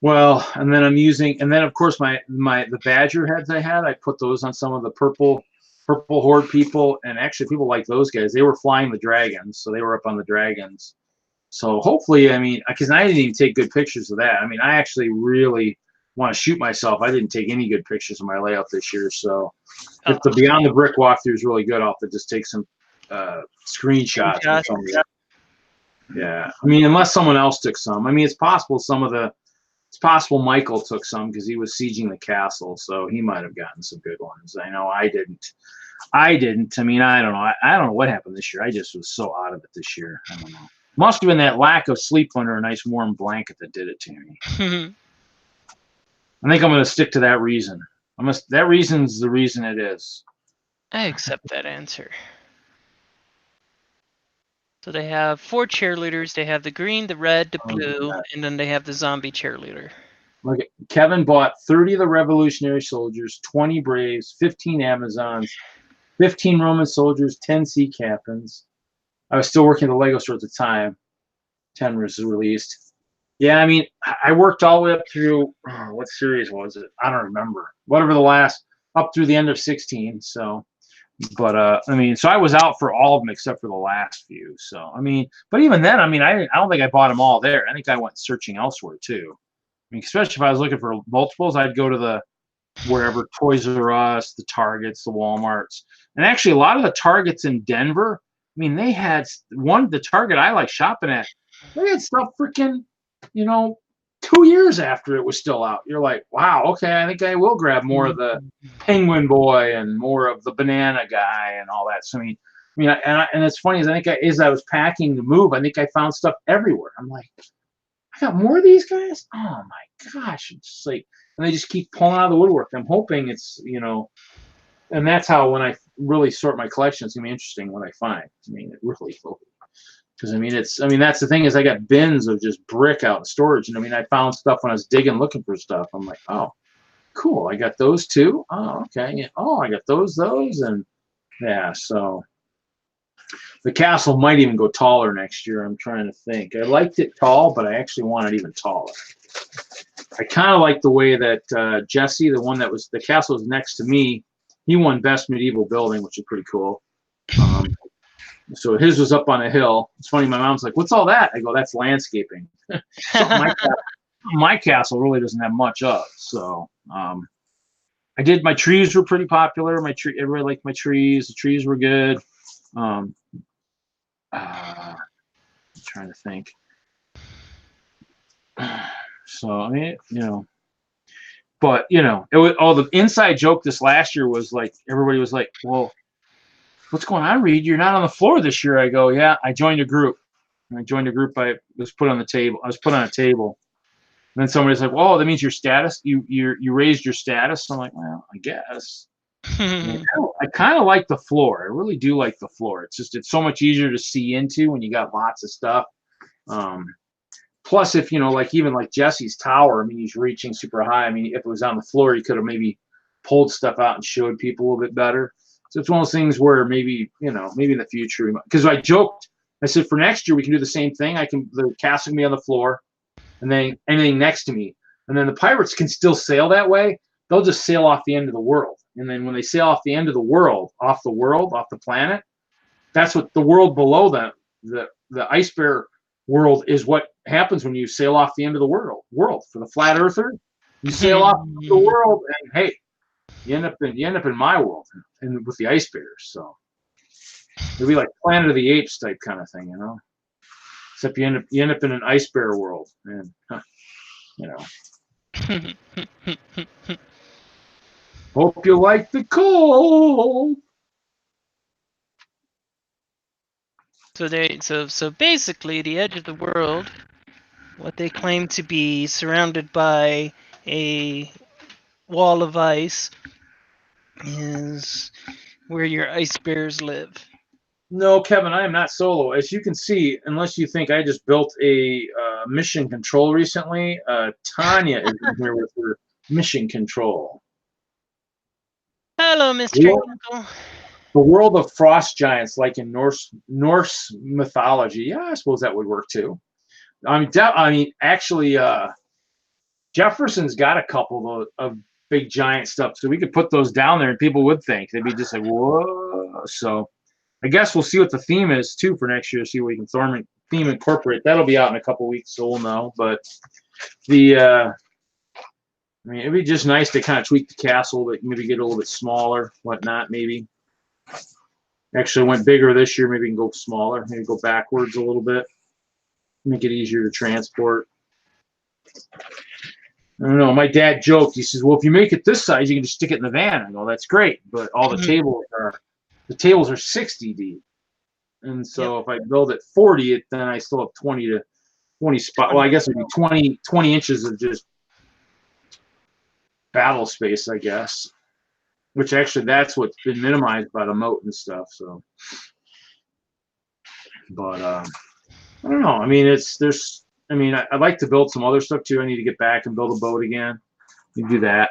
Well, and then I'm using, and then of course the badger heads I had, I put those on some of the purple horde people, and actually people like those guys. They were flying the dragons, so they were up on the dragons. So hopefully, I mean, because I didn't even take good pictures of that. I mean, I actually really want to shoot myself. I didn't take any good pictures of my layout this year. So if the Beyond the Brick walkthrough is really good, I'll have to just take some screenshots. Or something. Yeah, I mean, unless someone else took some. I mean, it's possible it's possible Michael took some because he was sieging the castle, so he might have gotten some good ones. I know I didn't. I mean, I don't know. I don't know what happened this year. I just was so out of it this year. I don't know. Must have been that lack of sleep under a nice warm blanket that did it to me. I think I'm going to stick to that reason. That reason's the reason it is. I accept that answer. So they have 4 cheerleaders. They have the green, the red, the blue, and then they have the zombie cheerleader. Look, Kevin bought 30 of the Revolutionary Soldiers, 20 Braves, 15 Amazons, 15 Roman soldiers, 10 sea captains. I was still working at the Lego store at the time. 10 was released. Yeah, I mean, I worked all the way up through, what series was it? I don't remember. Whatever the last, up through the end of 16. So, but I mean, so I was out for all of them except for the last few. So, I mean, but even then, I mean, I don't think I bought them all there. I think I went searching elsewhere too. I mean, especially if I was looking for multiples, I'd go to the wherever, Toys R Us, the Targets, the Walmarts. And actually, a lot of the Targets in Denver, I mean, they had the Target I like shopping at, they had stuff freaking, 2 years after it was still out. You're like, wow, okay, I think I will grab more of the Penguin Boy and more of the Banana Guy and all that. So, I mean, and it's funny, as I was packing to move, I think I found stuff everywhere. I'm like, I got more of these guys? Oh my gosh. It's just like, and they just keep pulling out of the woodwork. I'm hoping it's, and that's how when I really sort my collection, it's gonna be interesting what I find. I mean, it really will. Because that's the thing is I got bins of just brick out in storage. And I mean, I found stuff when I was digging, looking for stuff. I'm like, oh, cool. I got those too. Oh, okay. Yeah. Oh, I got those. And yeah, so the castle might even go taller next year. I'm trying to think. I liked it tall, but I actually want it even taller. I kind of like the way that Jesse, the castle was next to me, he won Best Medieval Building, which is pretty cool. So his was up on a hill. It's funny, my mom's like, what's all that? I go, that's landscaping. My castle really doesn't have much of. So my trees were pretty popular. Everybody liked my trees. The trees were good. I'm trying to think. So, I mean, but, it was the inside joke this last year was like, everybody was like, well, what's going on, Reed? You're not on the floor this year. I go, yeah, I joined a group. I was put on the table. I was put on a table. And then somebody's like, well, that means your status, you raised your status. I'm like, well, I guess. I kind of like the floor. I really do like the floor. It's so much easier to see into when you got lots of stuff. Plus, if, even like Jesse's tower, I mean, he's reaching super high. I mean, if it was on the floor, you could have maybe pulled stuff out and showed people a little bit better. So it's one of those things where maybe in the future, because I joked, I said for next year we can do the same thing. The castle can be on the floor, and then anything next to me, and then the pirates can still sail that way. They'll just sail off the end of the world, and then when they sail off the end of the world, off the planet, that's what the world below them, the ice bear world is what happens when you sail off the end of the world. For the flat earther, you sail off the world, and hey. You end up in my world, and with the ice bears. So it'll be like Planet of the Apes type kind of thing, Except you end up in an ice bear world, and Hope you like the cold. So basically, the edge of the world what they claim to be surrounded by a wall of ice is where your ice bears live. No, Kevin, I am not solo. As you can see, unless you think I just built a mission control recently, Tanya is in here with her mission control. Hello, Mr. Hinkle. The world of frost giants, like in Norse mythology. Yeah, I suppose that would work too. I mean, actually, Jefferson's got a couple of big giant stuff, so we could put those down there, and people would think they'd be just like, whoa. So I guess we'll see what the theme is too for next year. See what we can theme incorporate. That'll be out in a couple weeks, so we'll know. But I mean, it'd be just nice to kind of tweak the castle, that maybe get a little bit smaller, whatnot. Maybe actually went bigger this year. Maybe we can go smaller. Maybe go backwards a little bit. Make it easier to transport. I don't know. My dad joked. He says, "Well, if you make it this size, you can just stick it in the van." I go, "That's great, but all the tables are 60 deep, and so if I build it 40, then I still have 20 spots. Well, I guess it'd be 20 inches of just battle space, I guess. Which actually, that's what's been minimized by the moat and stuff. So, but I don't know. I mean, I'd like to build some other stuff too. I need to get back and build a boat again. You do that.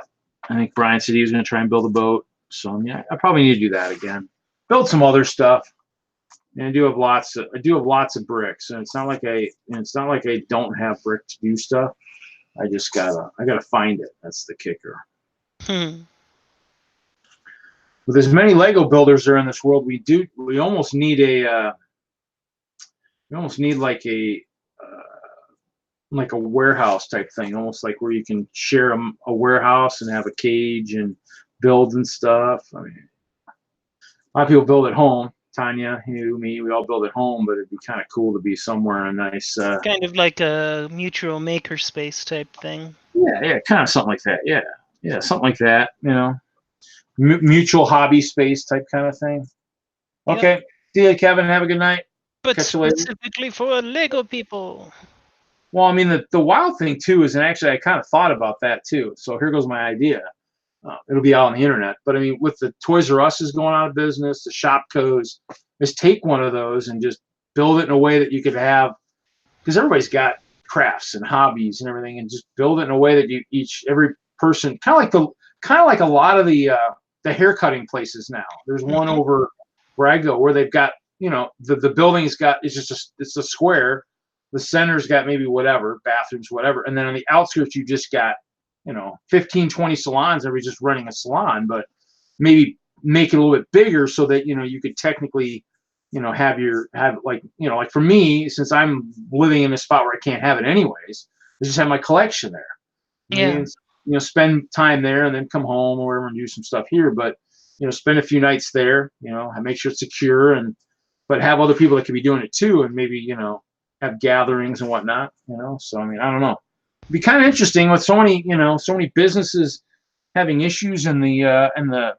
I think Brian said he was going to try and build a boat. So yeah, I probably need to do that again. Build some other stuff. And I do have lots of bricks, and it's not like I don't have brick to do stuff. I gotta find it. That's the kicker. With as many Lego builders are in this world, we almost need like a warehouse type thing, almost like where you can share a warehouse and have a cage and build and stuff. I mean, a lot of people build at home. Tanya, you, me, we all build at home, but it'd be kind of cool to be somewhere in a nice kind of like a mutual makerspace type thing. Yeah, kind of something like that. Yeah, something like that. You know, mutual hobby space type kind of thing. Okay, Yep. See you, Kevin. Have a good night. But Catch you later. specifically for Lego people. Well, I mean, the wild thing too is, and actually I kind of thought about that too. So here goes my idea. It'll be out on the internet. But I mean, with the Toys R Us is going out of business, the Shopco's, just take one of those and just build it in a way that you could have, because everybody's got crafts and hobbies and everything, and just build it in a way that every person, kind of like a lot of the haircutting places now. There's one over where I go where they've got, the building's got, it's a square. The center's got maybe whatever, bathrooms, whatever. And then on the outskirts, you just got, 15, 20 salons. Everybody's just running a salon, but maybe make it a little bit bigger so that, you could technically, like for me, since I'm living in a spot where I can't have it anyways, I just have my collection there. Yeah. And, spend time there and then come home or wherever and do some stuff here. But, spend a few nights there, make sure it's secure, but have other people that could be doing it too. And maybe, have gatherings and whatnot, So, I mean, I don't know. It'd be kind of interesting with so many businesses having issues in the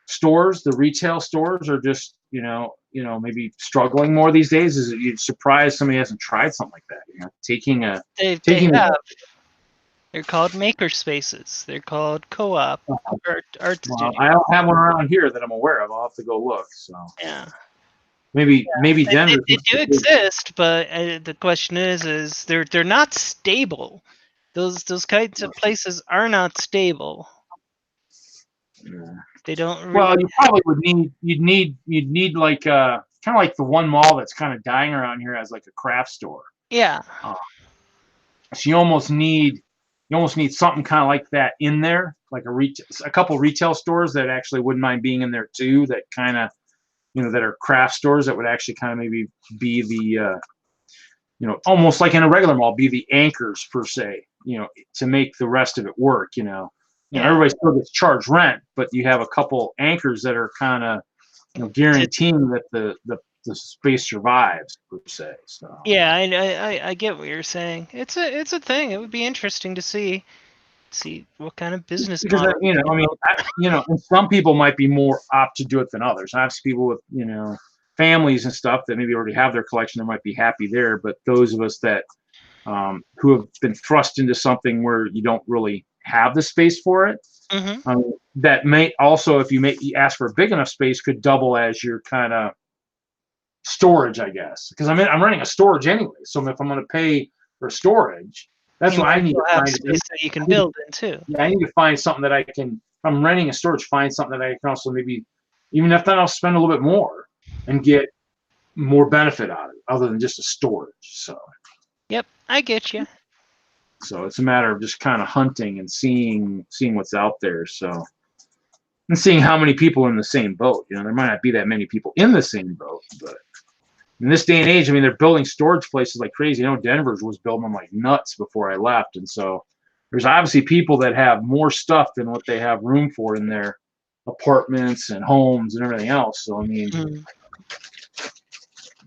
stores, the retail stores are just, maybe struggling more these days. Is it, you're surprised somebody hasn't tried something like that? They have. They're called maker spaces. They're called co-op art studio. I don't have one around here that I'm aware of. I'll have to go look. So yeah. Maybe Denver. They do exist, but the question is they're not stable. Those kinds of places are not stable. Yeah. They don't. Really well, you probably would need. You'd need like kind of like the one mall that's kind of dying around here as like a craft store. Yeah. So you almost need something kind of like that in there, like a couple retail stores that actually wouldn't mind being in there too. That kind of. That are craft stores that would actually kind of maybe be the, almost like in a regular mall, be the anchors per se, to make the rest of it work, everybody still gets charged rent, but you have a couple anchors that are kind of, guaranteeing that the space survives per se. So. Yeah, I get what you're saying. It's a thing. It would be interesting to see what kind of business because model. and some people might be more apt to do it than others. I've seen people with families and stuff that maybe already have their collection, they might be happy there. But those of us that who have been thrust into something where you don't really have the space for it, that may also, if you ask for a big enough space, could double as your kind of storage, I guess. Because I'm running a storage anyway. So if I'm going to pay for storage, that's what I need to find. Space that you can build in too. Yeah, I need to find something that I can. If I'm renting a storage, find something that I can also maybe, even if then I'll spend a little bit more and get more benefit out of it, other than just a storage. So. Yep, I get you. So it's a matter of just kind of hunting and seeing what's out there. So, and seeing how many people are in the same boat. You know, there might not be that many people in the same boat, but in this day and age, I mean, they're building storage places like crazy. You know, Denver's was building them like nuts before I left, and so there's obviously people that have more stuff than what they have room for in their apartments and homes and everything else. So I mean,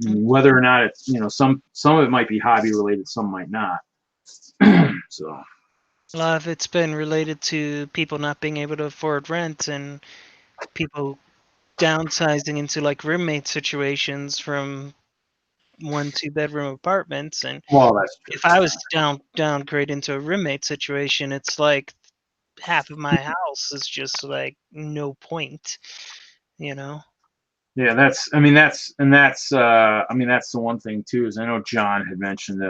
whether or not it's, you know, some of it might be hobby related, some might not. So a lot of it's been related to people not being able to afford rent and people downsizing into like roommate situations from 1-2 bedroom apartments. And well, that's true. if I was downgrade into a roommate situation, it's like half of my house is just like no point, you know. Yeah, that's the one thing too, is I know John had mentioned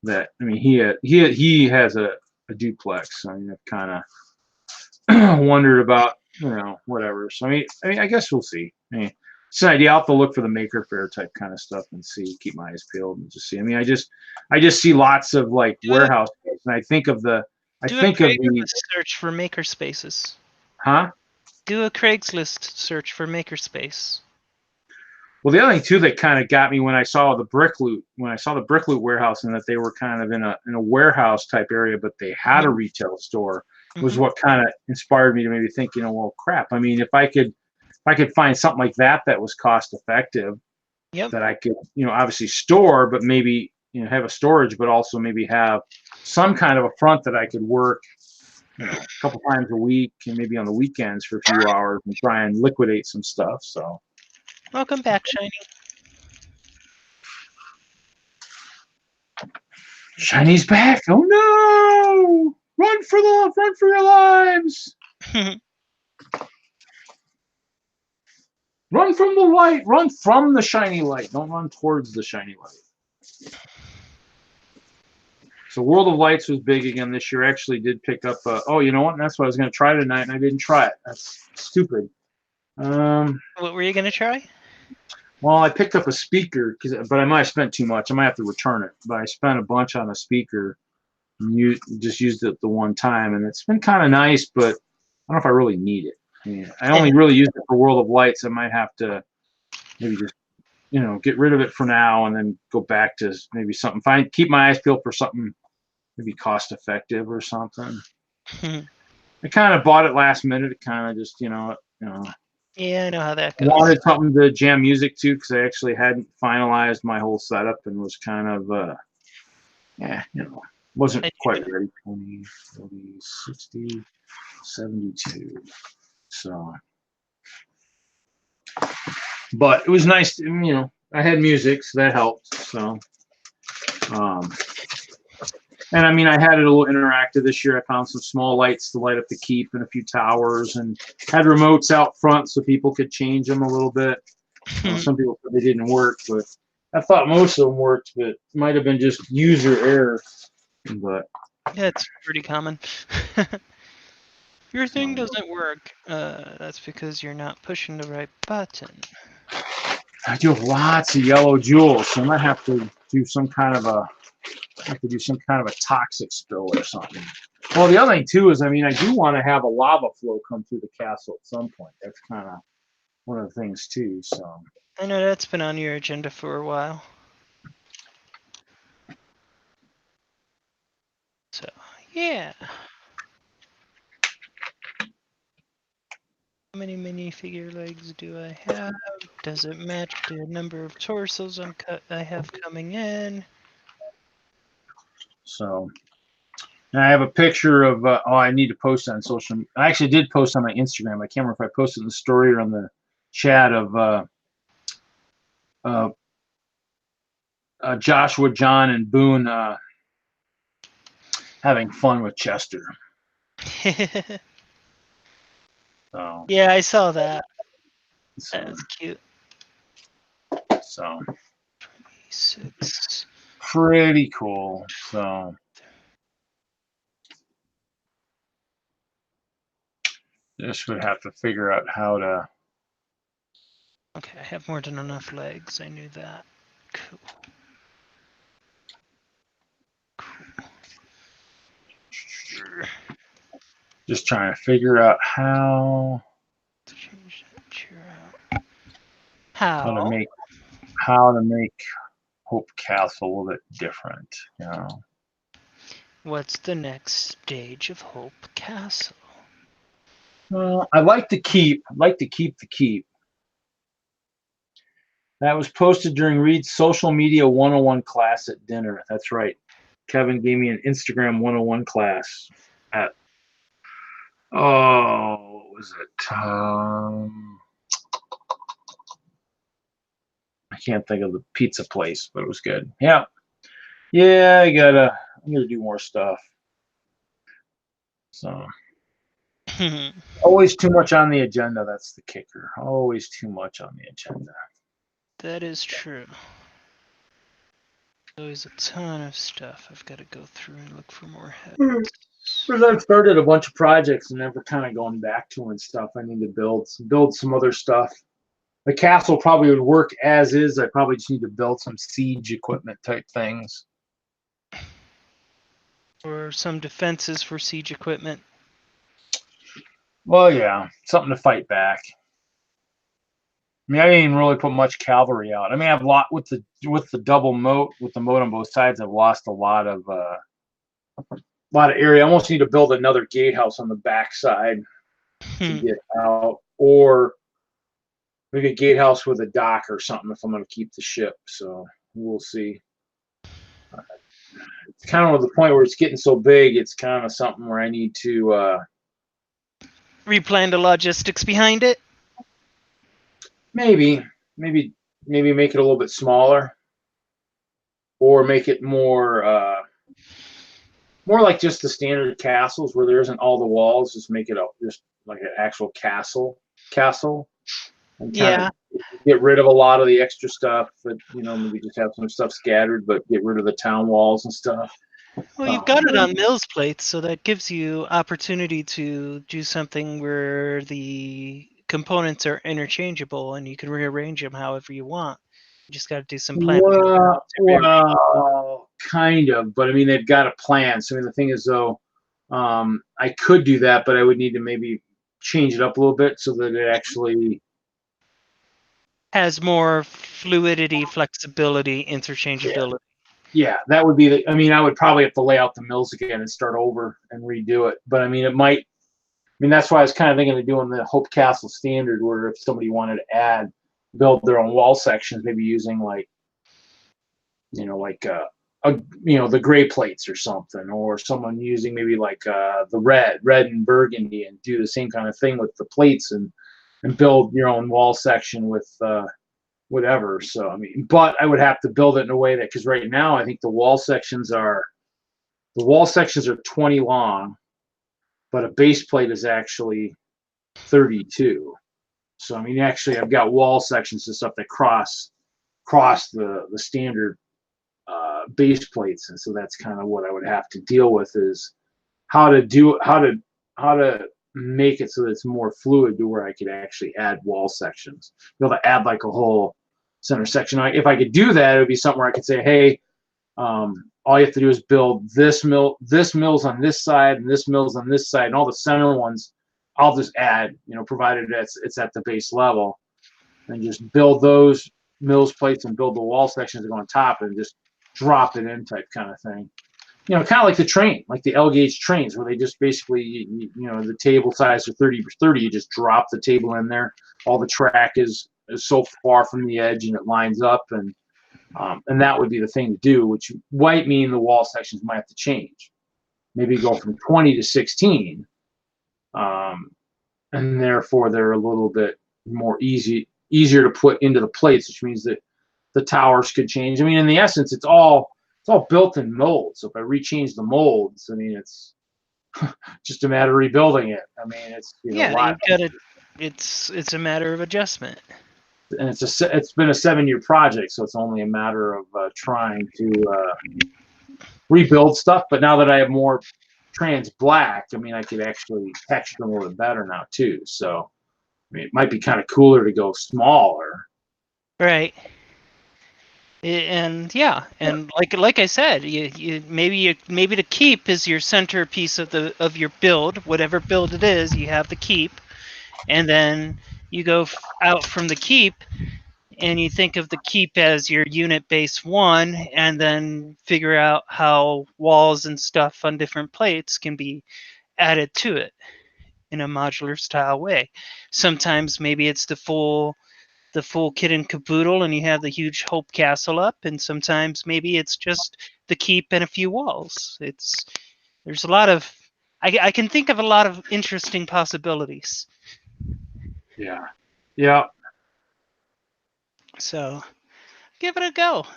that, I mean, he has a duplex. So, I mean, I've kind of wondered about, you know, whatever. So I mean, I guess we'll see. I mean, it's an idea. I'll have to look for the Maker Faire type kind of stuff and see, keep my eyes peeled and just see. I mean, I just see lots of like warehouse space, and I think of the search for maker spaces. Huh? Do a Craigslist search for makerspace. Well, the other thing too that kind of got me when I saw the Brick Loot warehouse, and that they were kind of in a warehouse type area, but they had a retail store, was what kind of inspired me to maybe think, you know, well, crap. I mean, if I could find something like that was cost effective, that I could, you know, obviously store, but maybe, you know, have a storage, but also maybe have some kind of a front that I could work, you know, a couple times a week and maybe on the weekends for a few hours and try and liquidate some stuff. So. Welcome back, Shiny. Shiny's back. Oh no! Run for your lives! Run from the light. Run from the shiny light. Don't run towards the shiny light. So World of Lights was big again this year. Actually did pick up oh, you know what? That's what I was going to try tonight, and I didn't try it. That's stupid. What were you going to try? Well, I picked up a speaker, but I might have spent too much. I might have to return it. But I spent a bunch on a speaker, and just used it the one time, and it's been kind of nice, but I don't know if I really need it. I mean, I only really use it for World of Lights. I might have to maybe just, you know, get rid of it for now and then go back to maybe something. Keep my eyes peeled for something maybe cost effective or something. I kind of bought it last minute. It kind of just, you know. Yeah, I know how that goes. I wanted something to jam music to, because I actually hadn't finalized my whole setup and was kind of, you know, wasn't quite ready. 20, 40, 60, 72. So, but it was nice to, you know, I had music, so that helped. So, and I mean, I had it a little interactive this year. I found some small lights to light up the keep and a few towers, and had remotes out front so people could change them a little bit. Some people said they didn't work, but I thought most of them worked, but it might have been just user error. But yeah, it's pretty common. Your thing doesn't work. That's because you're not pushing the right button. I do have lots of yellow jewels, so I might have to do some kind of a toxic spill or something. Well, the other thing too is, I mean, I do want to have a lava flow come through the castle at some point. That's kind of one of the things too. So I know that's been on your agenda for a while. So yeah. How many minifigure legs do I have? Does it match the number of torsos I have coming in? So, and I have a picture of, I need to post on social. I actually did post on my Instagram. I can't remember if I posted in the story or on the chat of Joshua, John, and Boone having fun with Chester. So, Yeah, I saw that. so, That's cute. so 6. pretty cool. So just would have to figure out how to. Okay, I have more than enough legs. I knew that. Cool. Just trying to figure out how Change that chair out. how to How? make Hope Castle a little bit different. You know. What's the next stage of Hope Castle? Well, I'd like to keep the keep. That was posted during Reed's social media 101 class at dinner. That's right. Kevin gave me an Instagram 101 class at what was it? I can't think of the pizza place, but it was good. Yeah. Yeah, I'm gonna do more stuff. So always too much on the agenda, that's the kicker. Always too much on the agenda. That is true. Always a ton of stuff I've got to go through and look for more heads. Because I've started a bunch of projects and never kind of going back to and stuff. I need to build some other stuff. The castle probably would work as is. I probably just need to build some siege equipment type things. Or some defenses for siege equipment. Well, yeah, something to fight back. I mean, I didn't even really put much cavalry out. I mean, I've lot with the double moat with the moat on both sides. I've lost a lot of area. I almost need to build another gatehouse on the backside to get out, or maybe a gatehouse with a dock or something if I'm going to keep the ship. So we'll see. It's kind of the point where it's getting so big. It's kind of something where I need to replan the logistics behind it. maybe make it a little bit smaller, or make it more like just the standard castles where there isn't all the walls. Just make it just like an actual castle, and Yeah. get rid of a lot of the extra stuff. But maybe just have some stuff scattered, but get rid of the town walls and stuff. Well, you've got it on mills plates, so that gives you opportunity to do something where the components are interchangeable and you can rearrange them however you want. You just got to do some planning. Well, kind of, but I mean they've got a plan. So I mean the thing is though, I could do that, but I would need to maybe change it up a little bit so that it actually has more fluidity, flexibility, interchangeability. Yeah, that would be I mean, I would probably have to lay out the mills again and start over and redo it. But I mean, that's why I was kind of thinking of doing the Hope Castle standard, where if somebody wanted to build their own wall sections, maybe using the gray plates or something, or someone using maybe the red and burgundy, and do the same kind of thing with the plates and build your own wall section with whatever. So I mean, but I would have to build it in a way that, because right now I think the wall sections are 20 long, but a base plate is actually 32. So I mean, actually I've got wall sections and stuff that cross the standard base plates, and so that's kind of what I would have to deal with, is how to make it so that it's more fluid to where I could actually add wall sections, be able to add like a whole center section. If I could do that, it would be something where I could say, hey, all you have to do is build this mill's on this side and this mill's on this side, and all the center ones I'll just add, provided it's at the base level, and just build those mills plates and build the wall sections that go on top and just drop it in type kind of thing. Kind of like the train, like the L gauge trains, where they just basically, the table size are 30 by 30. You just drop the table in there. All the track is so far from the edge, and it lines up, and that would be the thing to do, which might mean the wall sections might have to change. Maybe go from 20 to 16, and therefore they're a little bit more easier to put into the plates, which means that the towers could change. I mean, in the essence, it's all built in molds. So if I rechange the molds, I mean, it's just a matter of rebuilding it. I mean, it's Yeah, a lot. you've got to. It's a matter of adjustment. And it's been a 7-year project, so it's only a matter of trying to rebuild stuff. But now that I have more trans black, I mean, I could actually texture them a little bit better now too. So I mean, it might be kind of cooler to go smaller. Right. And yeah, and like I said, maybe the keep is your centerpiece of your build, whatever build it is. You have the keep, and then you go out from the keep, and you think of the keep as your unit base 1, and then figure out how walls and stuff on different plates can be added to it in a modular style way. Sometimes maybe it's the full kit and caboodle, and you have the huge Hope Castle up, and sometimes maybe it's just the keep and a few walls. There's a lot of I can think of a lot of interesting possibilities. Yeah. Yeah. So give it a go.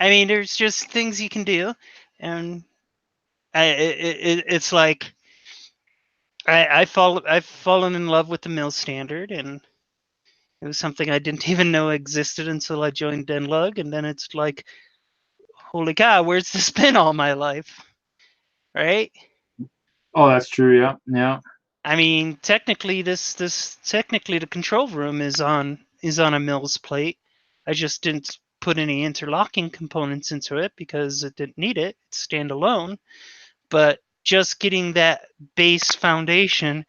I mean, there's just things you can do, and it's like I've fallen in love with the mill standard, and it was something I didn't even know existed until I joined DENLUG, and then it's like, holy cow, where's this been all my life? Right? Oh, that's true. Yeah. Yeah. I mean, technically technically the control room is on a mill's plate. I just didn't put any interlocking components into it because it didn't need it. It's standalone. But just getting that base foundation,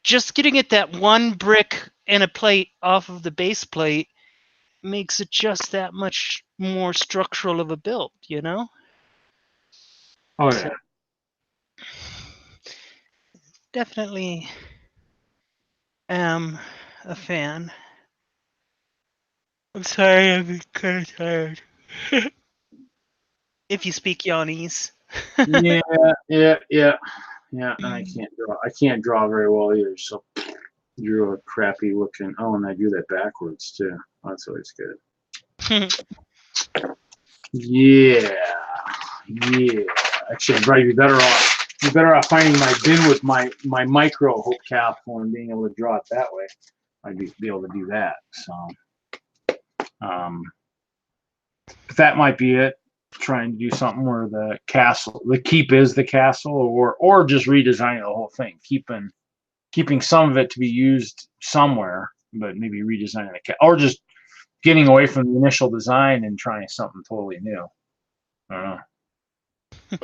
just getting it that one brick and a plate off of the base plate makes it just that much more structural of a build, you know? Oh So, yeah. definitely am a fan. I'm sorry, I'm kind of tired. If you speak Yawnese. Yeah. Yeah. Yeah. Yeah. And I can't draw very well either. So drew a crappy looking. Oh, and I do that backwards too. Oh, that's always good. Yeah. Yeah. Actually, I'd probably be better off finding my bin with my micro Hope Capsule and being able to draw it that way. I'd be able to do that. So, but that might be it. Trying to do something where the keep is the castle, or just redesigning the whole thing, keeping some of it to be used somewhere, but maybe redesigning or just getting away from the initial design and trying something totally new. I don't know.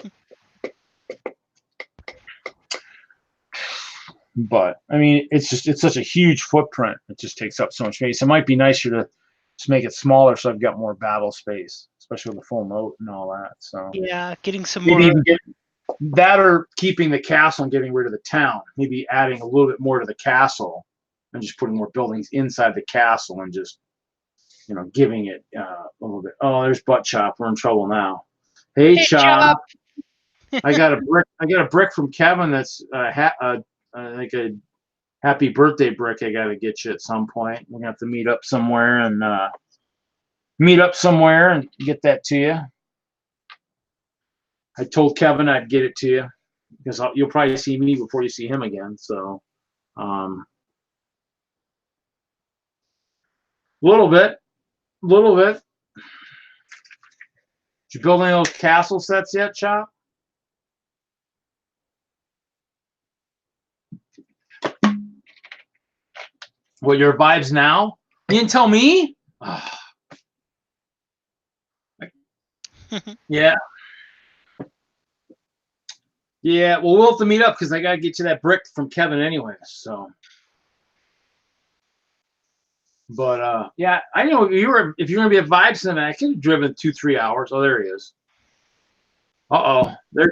But I mean, it's such a huge footprint. It just takes up so much space. It might be nicer to just make it smaller so I've got more battle space, especially with the full moat and all that. So Yeah, getting some maybe more. even get that, or keeping the castle and getting rid of the town. Maybe adding a little bit more to the castle and just putting more buildings inside the castle and just giving it a little bit. Oh, there's Buttchop. We're in trouble now. Hey, Chop. I got a brick from Kevin that's like a happy birthday brick. I got to get you at some point. We're gonna have to meet up somewhere and get that to you. I told Kevin I'd get it to you because you'll probably see me before you see him again. So, little bit. Did you build any of those castle sets yet, Chop? What, your vibes now? You didn't tell me? Yeah. Yeah, well, we'll have to meet up because I got to get you that brick from Kevin anyway. So, but yeah, I know if you're gonna be at Vibes tonight, I could have driven 2-3 hours. Oh, there he is. There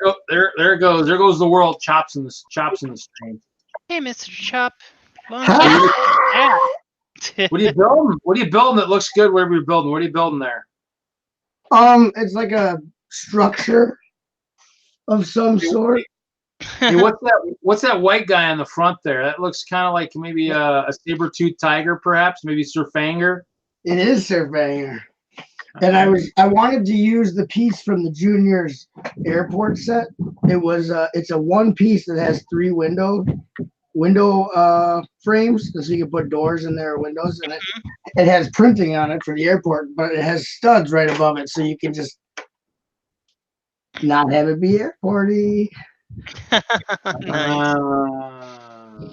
it goes. There goes the world. Chops in the stream. Hey, Mr. Chop. What are you building? What are you building that looks good? Whatever you're building. What are you building there? It's like a structure of some sort. Hey, what's that white guy on the front there? That looks kind of like maybe a saber-toothed tiger, perhaps. Maybe Sir Fanger. It is Surf Banger. And I wanted to use the piece from the juniors airport set. It's a one piece that has 3 window frames, so you can put doors in there or windows, and it has printing on it for the airport, but it has studs right above it, so you can just not have it be airporty. Nice.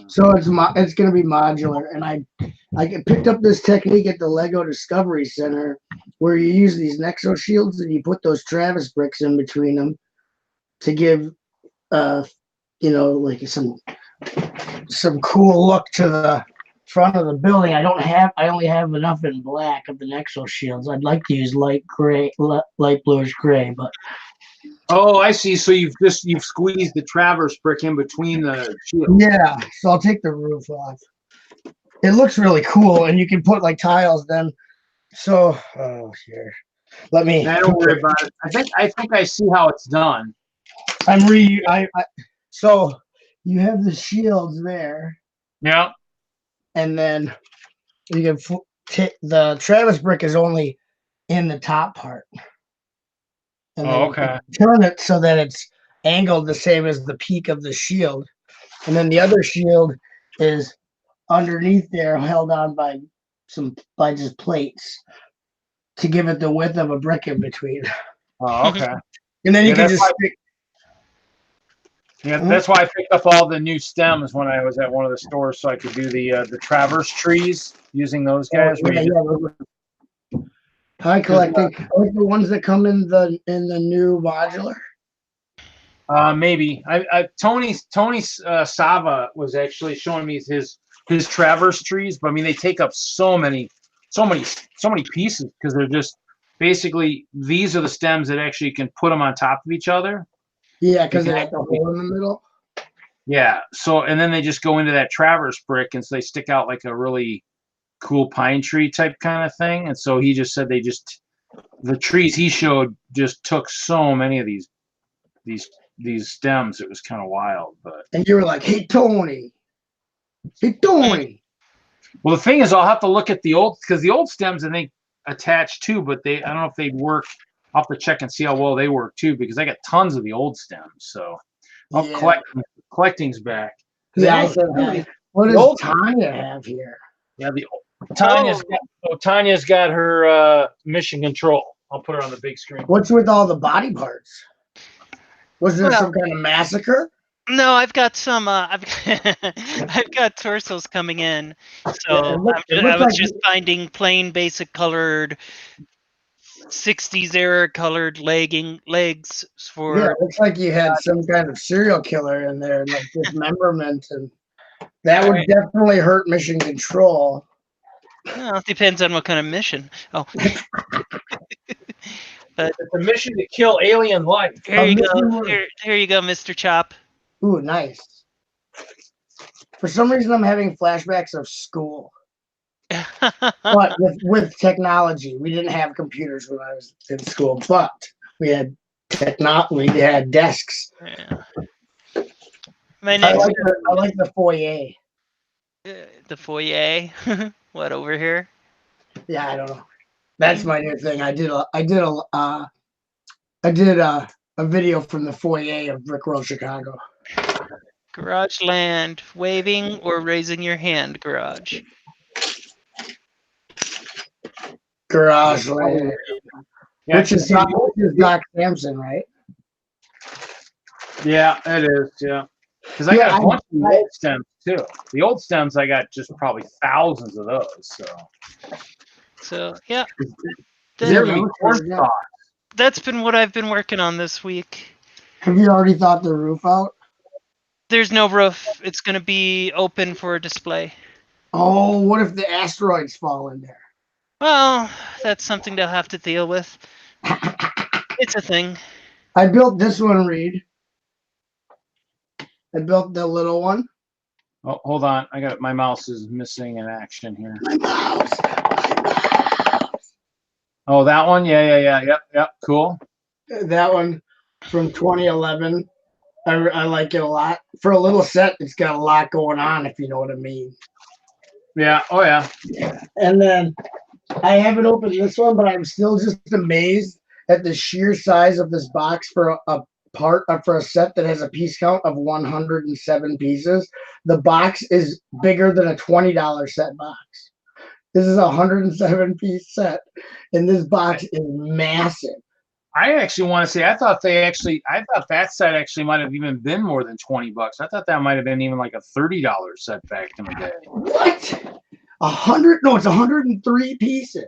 So it's gonna be modular, and I picked up this technique at the Lego Discovery Center where you use these Nexo shields and you put those Travis bricks in between them to give like some cool look to the front of the building. I only have enough in black of the Nexo shields. I'd like to use light bluish gray, but Oh, I see. So you've squeezed the Traverse brick in between the shields. yeah. So I'll take the roof off. It looks really cool, and you can put like tiles then. So here, let me. I don't worry about it. I think I see how it's done. So you have the shields there. Yeah. And then you can the Travis brick is only in the top part. And then okay. Turn it so that it's angled the same as the peak of the shield. And then the other shield is underneath there, held on by just plates to give it the width of a brick in between. Oh, okay. And then you can just stick. Yeah, that's why I picked up all the new stems when I was at one of the stores, so I could do the Traverse trees using those guys. I collecting the ones that come in the new modular. Maybe Tony Sava was actually showing me his Traverse trees, but I mean they take up so many pieces because they're just basically these are the stems that actually can put them on top of each other. Yeah, because they have the hole in the middle. Yeah. So and then they just go into that Traverse brick, and so they stick out like a really cool pine tree type kind of thing. And so he just said the trees he showed just took so many of these stems. It was kind of wild. But and you were like, hey Tony. Well, the thing is, I'll have to look at the old because the old stems I think attach too, but I don't know if they'd work. I'll have to check and see how well they work too, because I got tons of the old stems. So I'll collecting's back. Yeah, what does Tanya have here? Yeah, Tanya's got her mission control. I'll put her on the big screen. What's with all the body parts? Was there some kind of massacre? No, I've got some. I've got torsos coming in, so I was just finding plain, basic colored 60s era colored legs for. Yeah, it looks like you had some kind of serial killer in there, like dismemberment, and that would definitely hurt mission control. Well, it depends on what kind of mission. Oh. But it's a mission to kill alien life. Here you go. Here you go, Mr. Chop. Ooh, nice. For some reason, I'm having flashbacks of school. But with technology, we didn't have computers when I was in school, but we had we had desks. Yeah. I like the foyer. The foyer. What over here? Yeah, I don't know. That's my new thing. I did a video from the foyer of Brickworld Chicago. Garage land, waving or raising your hand, garage. Garage land. Yeah, which is Doc Samson, right? Yeah, it is. Yeah, because I got a bunch of old stems too. The old stems I got just probably thousands of those. So yeah, that's been what I've been working on this week. Have you already thought the roof out? There's no roof. It's going to be open for display. Oh, what if the asteroids fall in there? Well, that's something they'll have to deal with. It's a thing. I built this one, Reed. I built the little one. Oh, hold on. My mouse is missing in action here. My mouse. Oh, that one? Yeah. Yep. Cool. That one from 2011. I like it a lot. For a little set, it's got a lot going on, if you know what I mean. Yeah. Oh, yeah. And then I haven't opened this one, but I'm still just amazed at the sheer size of this box for for a set that has a piece count of 107 pieces. The box is bigger than a $20 set box. This is a 107 piece set, and this box is massive. I actually want to say I thought that set actually might have even been more than $20. I thought that might have been even like a $30 set back in the day. What? 100? No, it's 103 pieces.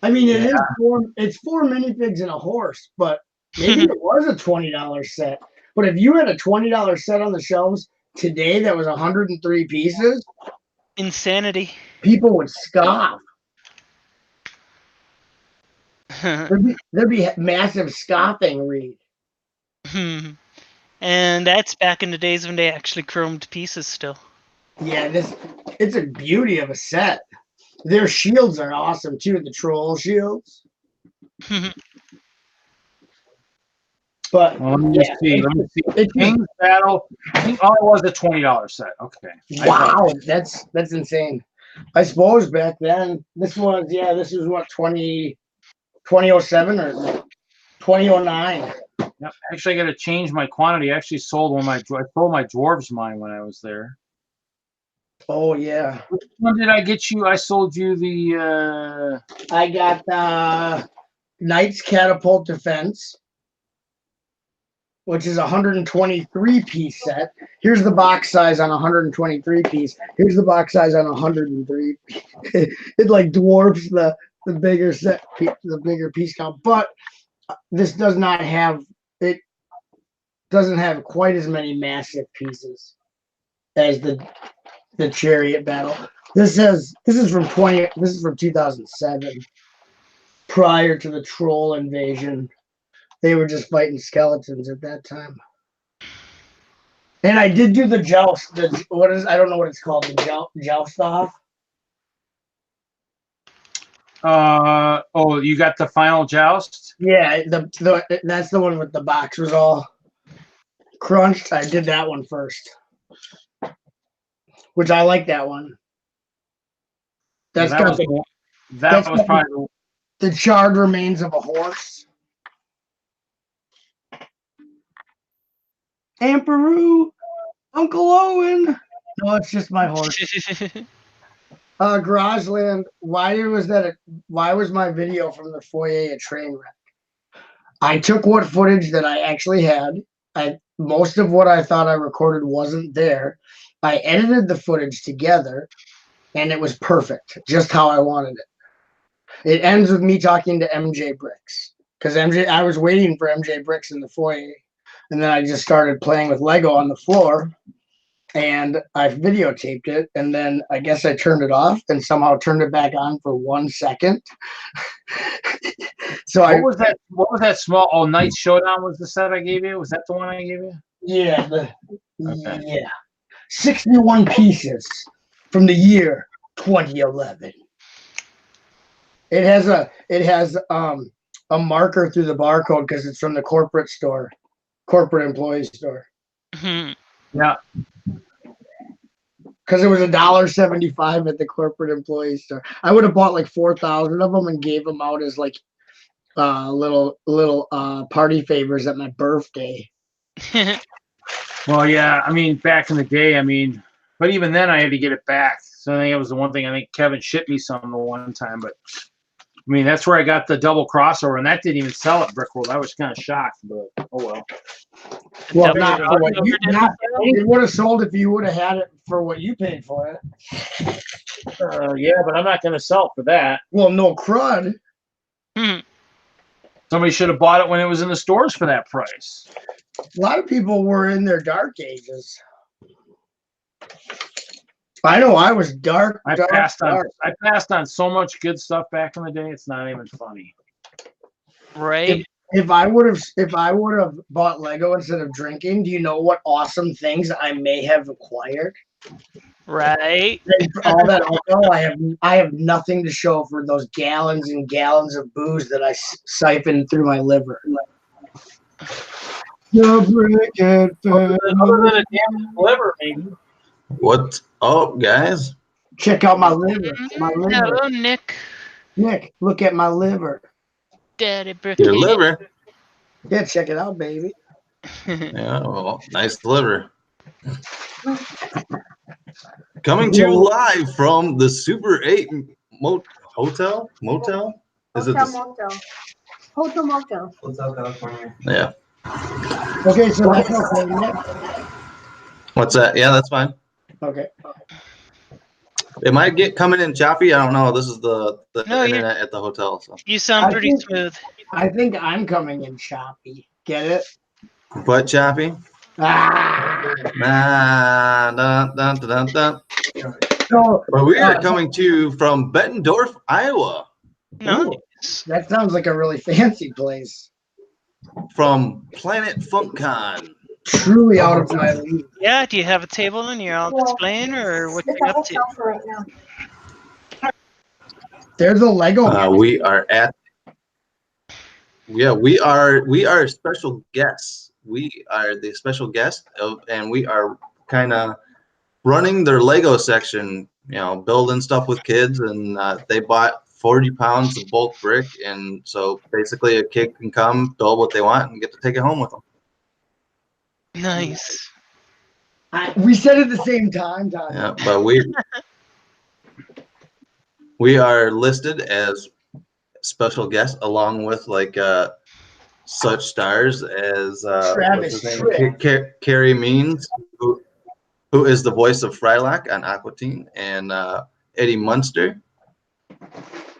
I mean, it's four minifigs and a horse, but maybe it was a $20 set. But if you had a $20 set on the shelves today that was 103 pieces, insanity. People would scoff. There'd be massive scoffing, Reed. And that's back in the days when they actually chromed pieces still. Yeah, it's a beauty of a set. Their shields are awesome too, the troll shields. But well, let me see. King's Battle. I think all it was a $20 set. Okay. Wow, that's insane. I suppose back then this was what 2007 or 2009. Yep. Actually, I got to change my quantity. I actually sold I sold my dwarves mine when I was there. Oh yeah. Which one did I get you? I sold you the. I got the Knight's Catapult Defense, which is a 123 piece set. Here's the box size on 123 piece. Here's the box size on 103. It like dwarfs the bigger set, the bigger piece count. But this doesn't have quite as many massive pieces as the Chariot Battle. This is from 2007, prior to the troll invasion. They were just fighting skeletons at that time. And I did do the joust. I don't know what it's called. The joust off. Oh, you got the final joust? Yeah, that's the one with the box was all crunched. I did that one first, which I like that one. That was probably the charred remains of a horse. Amperu, Uncle Owen. No, it's just my horse. Garageland. Why was my video from the foyer a train wreck? I took what footage that I actually had. Most of what I thought I recorded wasn't there. I edited the footage together, and it was perfect, just how I wanted it. It ends with me talking to MJ Bricks, because I was waiting for MJ Bricks in the foyer. And then I just started playing with Lego on the floor, and I videotaped it. And then I guess I turned it off and somehow turned it back on for 1 second. So what was that small? Oh, Night Showdown was the set I gave you. Was that the one I gave you? Yeah, yeah, 61 pieces from the year 2011. It has a marker through the barcode because it's from the corporate employee store. Yeah. Because it was $1.75 at the corporate employee store. I would have bought like 4,000 of them and gave them out as like little party favors at my birthday. Well, yeah. I mean, back in the day, but even then, I had to get it back. So I think it was the one thing. I think Kevin shipped me some the one time, but that's where I got the double crossover, and that didn't even sell at Brickworld. I was kind of shocked, but oh well. Well, it would have sold if you would have had it for what you paid for it. Yeah, but I'm not going to sell it for that. Well, no crud. Somebody should have bought it when it was in the stores for that price. A lot of people were in their dark ages. I know I was dark. I passed on so much good stuff back in the day. It's not even funny. Right. If I would have bought Lego instead of drinking, do you know what awesome things I may have acquired? Right. All that alcohol, I have nothing to show for those gallons and gallons of booze that I siphoned through my liver. Other than a damn liver, maybe. What's up, guys? Check out my liver. Hello, Nick. Nick, look at my liver. Daddy Brickhead. Your liver. Yeah, check it out, baby. Yeah, well, nice liver. Coming to you live from the Super 8 Hotel? Motel? Is it Hotel the Motel. Hotel California? Yeah. Okay, so that's okay, Nick. What's that? Yeah, that's fine. Okay. It might get coming in choppy. I don't know. This is the No, internet at the hotel. So. You sound I pretty think- smooth. I think I'm coming in choppy. Get it? Butt choppy? Ah. Nah, dun, dun, dun, dun, dun. So But we are coming to you from Bettendorf, Iowa. No. that sounds like a really fancy place. From Planet FunkCon. Truly out of my league. Yeah, do you have a table and you're all displaying, or what you up to? Right now. There's a Lego. We are at. Yeah, we are special guests. We are the special guest and we are kind of running their Lego section. You know, building stuff with kids, and they bought 40 pounds of bulk brick, and so basically a kid can come build what they want and get to take it home with them. Nice. We said it at the same time, Todd. Yeah, but we are listed as special guests along with like such stars as Travis Carrie Means, who is the voice of Frylock on Aqua Teen, and Eddie Munster,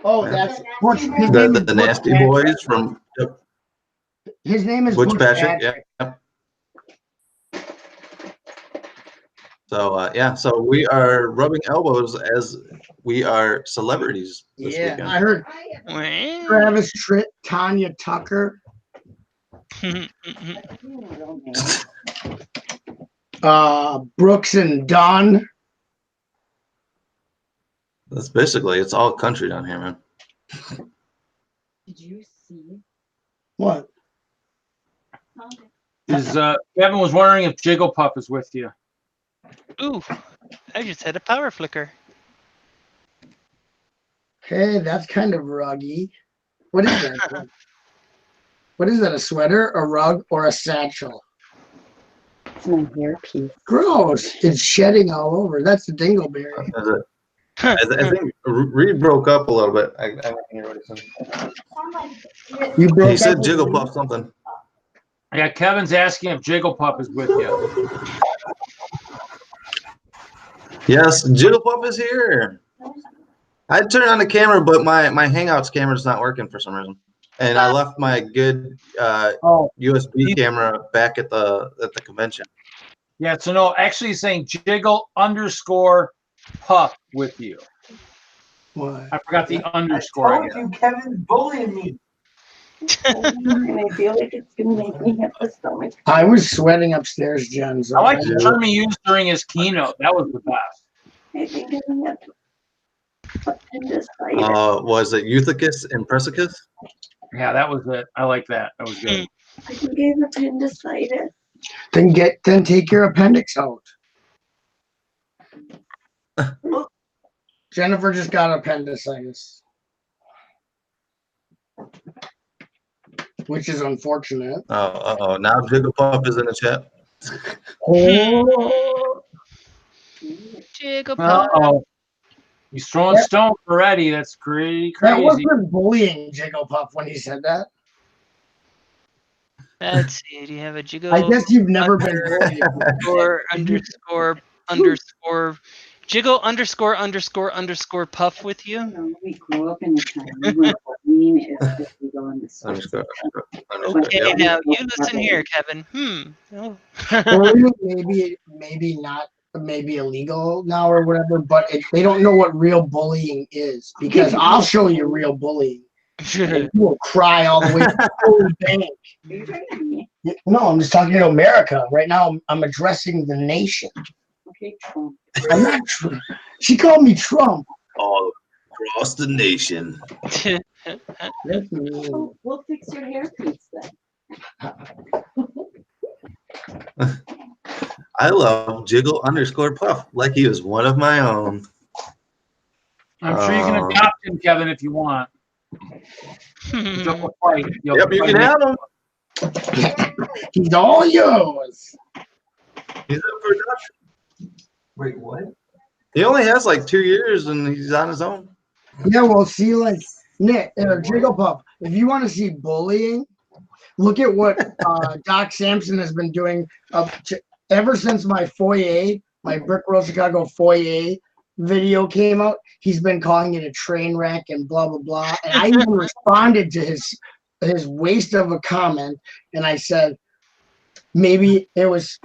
Oh, that's Butch. His name the is Butch Nasty Patrick. Boys from His name is Butch Butch Patrick. Patrick. Yeah. So yeah, so we are rubbing elbows as we are celebrities this Yeah, weekend. I heard Well. Travis Tritt, Tanya Tucker, Brooks and Dunn. That's basically, it's all country down here, man. Did you see? What? Kevin was wondering if Jigglepuff is with you. Ooh, I just had a power flicker. Hey, that's kind of ruggy. What is that? What is that? A sweater, a rug, or a satchel? It's my hairpiece. Gross. It's shedding all over. That's the dingleberry. Is it? I think Reed broke up a little bit. I can't hear what he said. You broke He said up- Jigglepuff something. Yeah, Kevin's asking if Jigglepuff is with you. Yes, Jigglepuff is here. I turned on the camera, but my Hangouts camera is not working for some reason, and I left my good USB camera back at the convention. Yeah, so no, actually he's saying Jiggle_Puff with you. What? I forgot the underscore. you, Kevin's bullying me. And I feel like it's gonna make me have the stomach. I was sweating upstairs, Jen. So I like the term he used during his keynote. That was the best. I think I'm gonna have appendicitis. Was it Euthicus and Pressicus? Yeah, that was it. I like that. That was good. I think I have appendicitis. Then take your appendix out. Jennifer just got appendicitis, which is unfortunate. Oh, now Jigglepuff is in the chat. Oh, Jigglepuff. Uh-oh. He's throwing stones already. That's pretty that crazy. wasn't bullying Jigglepuff when he said that. Let's see. Do you have a jiggle? I guess you've never been bullied. underscore jiggle____ puff with you? No, we grew up in a time where bullying is just legal in the Underscore. Okay, Yep. now you listen here, Kevin. Oh. Bullying maybe not, maybe illegal now or whatever, but they don't know what real bullying is, because I'll show you real bullying. You will cry all the way to the bank. Are you talking to me? No, I'm just talking to America. Right now, I'm addressing the nation. Okay, Trump. I'm not Trump. She called me Trump. All across the nation. That's mean. We'll fix your hairpiece then. I love Jiggle_Puff like he was one of my own. I'm sure you can adopt him, Kevin, if you want. You'll fight. Yep, you can have him. He's all yours. He's up for adoption. Wait, what? He only has like 2 years and he's on his own. Yeah, well, see, like, Nick, Jigglepuff, if you want to see bullying, look at what Doc Sampson has been doing ever since my foyer, my Brickworld Chicago foyer video came out. He's been calling it a train wreck and blah, blah, blah. And I even responded to his waste of a comment, and I said, maybe it was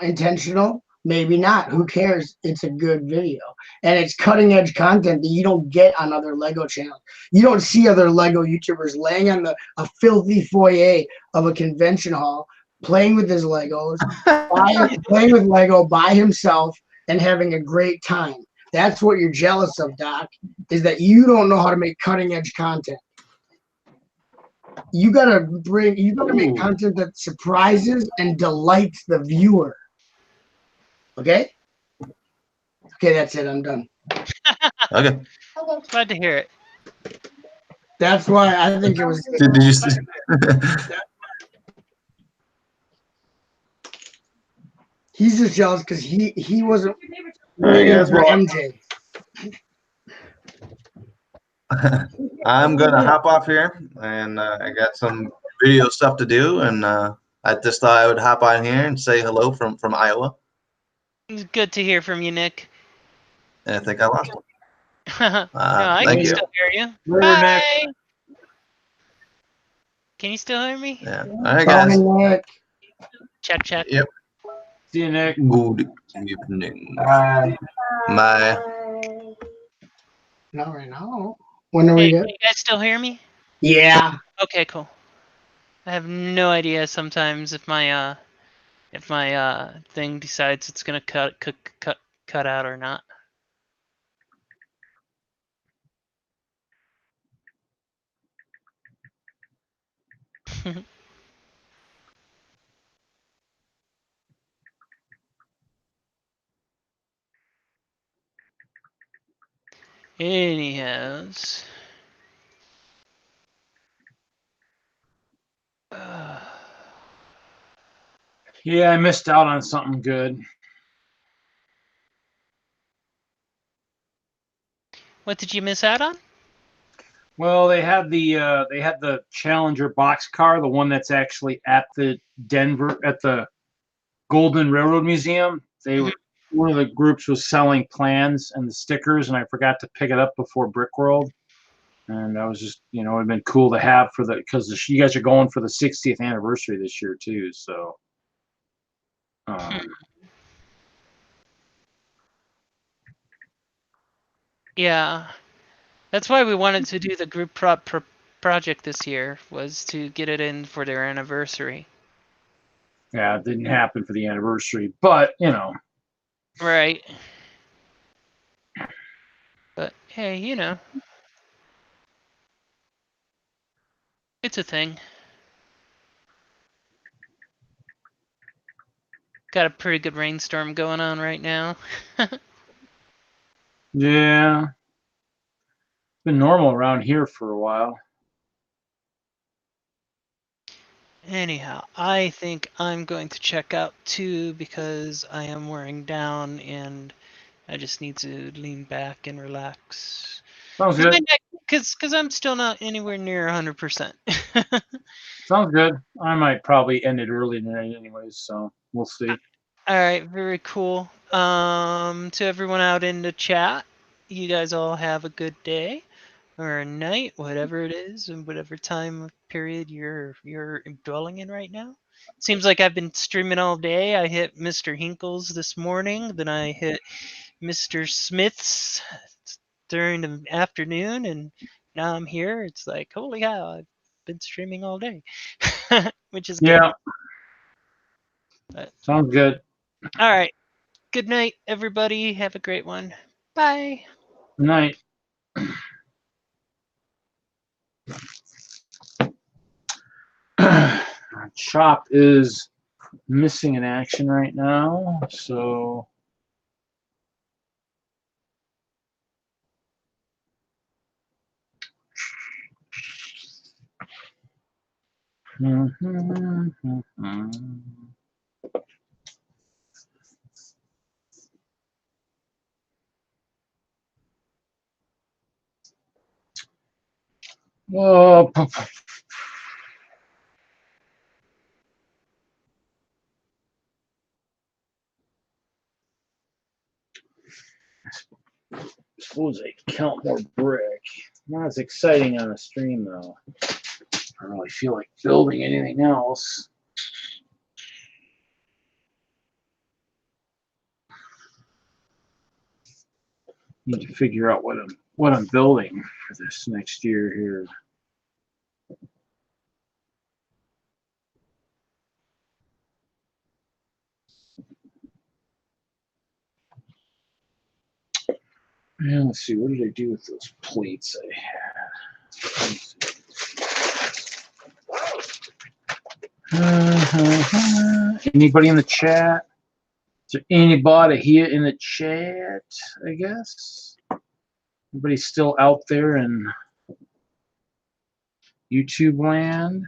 intentional. Maybe not. Who cares? It's a good video. And it's cutting edge content that you don't get on other Lego channels. You don't see other Lego YouTubers laying on a filthy foyer of a convention hall, playing with his Legos, playing with Lego by himself and having a great time. That's what you're jealous of, Doc, is that you don't know how to make cutting edge content. You gotta make content that surprises and delights the viewer. Okay? Okay, that's it. I'm done. Okay. Glad to hear it. That's why I think it was. Did you see? He's just jealous because he wasn't All right, guys, for well, MJ. I'm gonna hop off here, and I got some video stuff to do, and I just thought I would hop on here and say hello from Iowa. It's good to hear from you, Nick. And I think I lost him. No, I thank can you. still hear you. Later, Bye. Nick. Can you still hear me? Yeah. All right, guys. Nick. Check, check. Yep. See you, Nick. Good evening. Bye. Bye. Not right now. When are we Hey, good? can you guys still hear me? Yeah. Okay, cool. I have no idea sometimes if my thing decides it's gonna cut out or not. Anyhows. Yeah, I missed out on something good. What did you miss out on? Well, they had the Challenger box car, the one that's actually at the Golden Railroad Museum. One of the groups was selling plans and the stickers, and I forgot to pick it up before Brickworld. And I was just, it'd been cool to have because you guys are going for the 60th anniversary this year too. So, Yeah, that's why we wanted to do the group project this year, was to get it in for their anniversary. yeah, it didn't happen for the anniversary, but Right. But hey, it's a thing. Got a pretty good rainstorm going on right now. yeah, it's been normal around here for a while. Anyhow, I think I'm going to check out too because I am wearing down and I just need to lean back and relax. Sounds good. Because I'm still not anywhere near 100%. Sounds good. I might probably end it early tonight anyways, so we'll see. All right, very cool. To everyone out in the chat, you guys all have a good day or a night, whatever it is, and whatever time period you're dwelling in right now. Seems like I've been streaming all day. I hit Mr. Hinkle's this morning, then I hit Mr. Smith's during the afternoon, and now I'm here. It's like, holy cow, I've been streaming all day, which is good. Yeah. But, sounds good. All right. Good night, everybody. Have a great one. Bye. Good night. Chop is missing in action right now, so Oh, suppose I count more brick. Not as exciting on the stream though. I don't really feel like building anything else. Need to figure out what I'm building for this next year here. And let's see, what did I do with those plates I had? Anybody in the chat? Is there anybody here in the chat, I guess? Everybody still out there in YouTube land?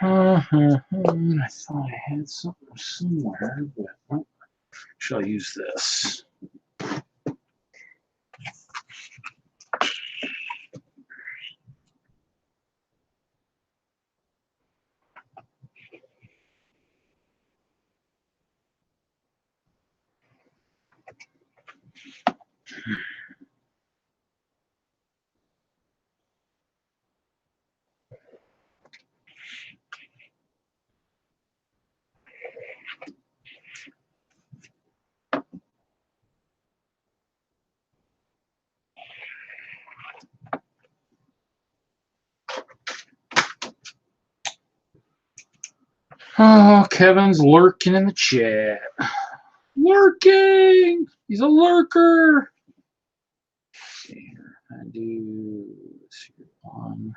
I thought I had something somewhere, but oh, shall I use this? Oh, Kevin's lurking in the chat. Lurking! He's a lurker! Let's see here. I do, let's see, 1,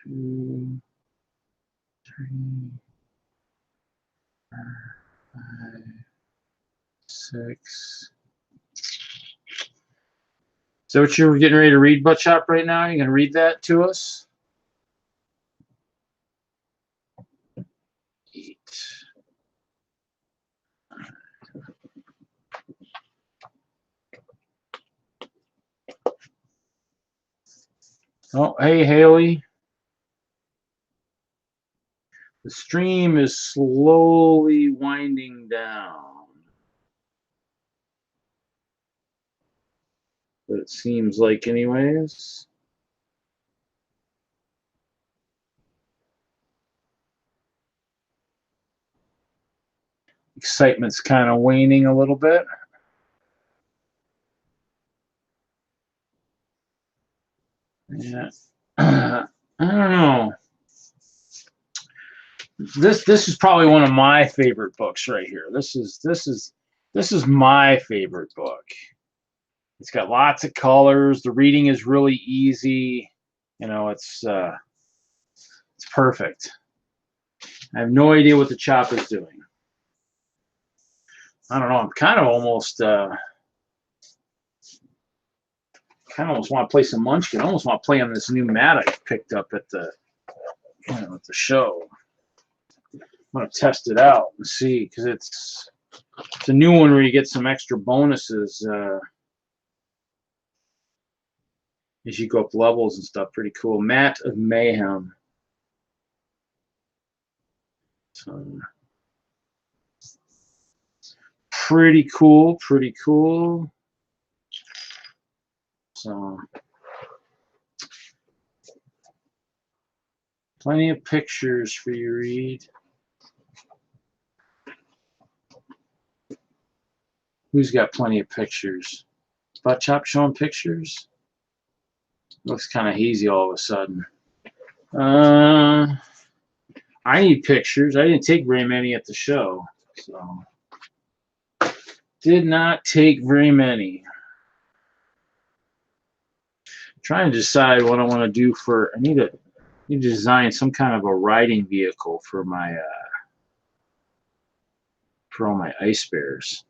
2, 3, 4, 5, 6. Is that what you're getting ready to read, Buttchop, right now? You gonna read that to us? 8. Oh, hey, Hailey. The stream is slowly winding down. But it seems like anyways. Excitement's kind of waning a little bit. Yeah. I don't know. This is probably one of my favorite books right here. This is my favorite book. It's got lots of colors. The reading is really easy. You know, it's perfect. I have no idea what the chop is doing. I don't know. I'm kind of almost want to play some Munchkin. I almost want to play on this new mat I picked up at the at the show. I'm gonna test it out and see, because it's a new one where you get some extra bonuses as you go up levels and stuff. Pretty cool. Mat of Mayhem. So, pretty cool. Pretty cool. So, plenty of pictures for you to read. Who's got plenty of pictures? Buttchop showing pictures? Looks kind of hazy all of a sudden. I need pictures. I didn't take very many at the show, so did not take very many. Trying to decide what I want to do for. I need Need to design some kind of a riding vehicle for my for all my ice bears.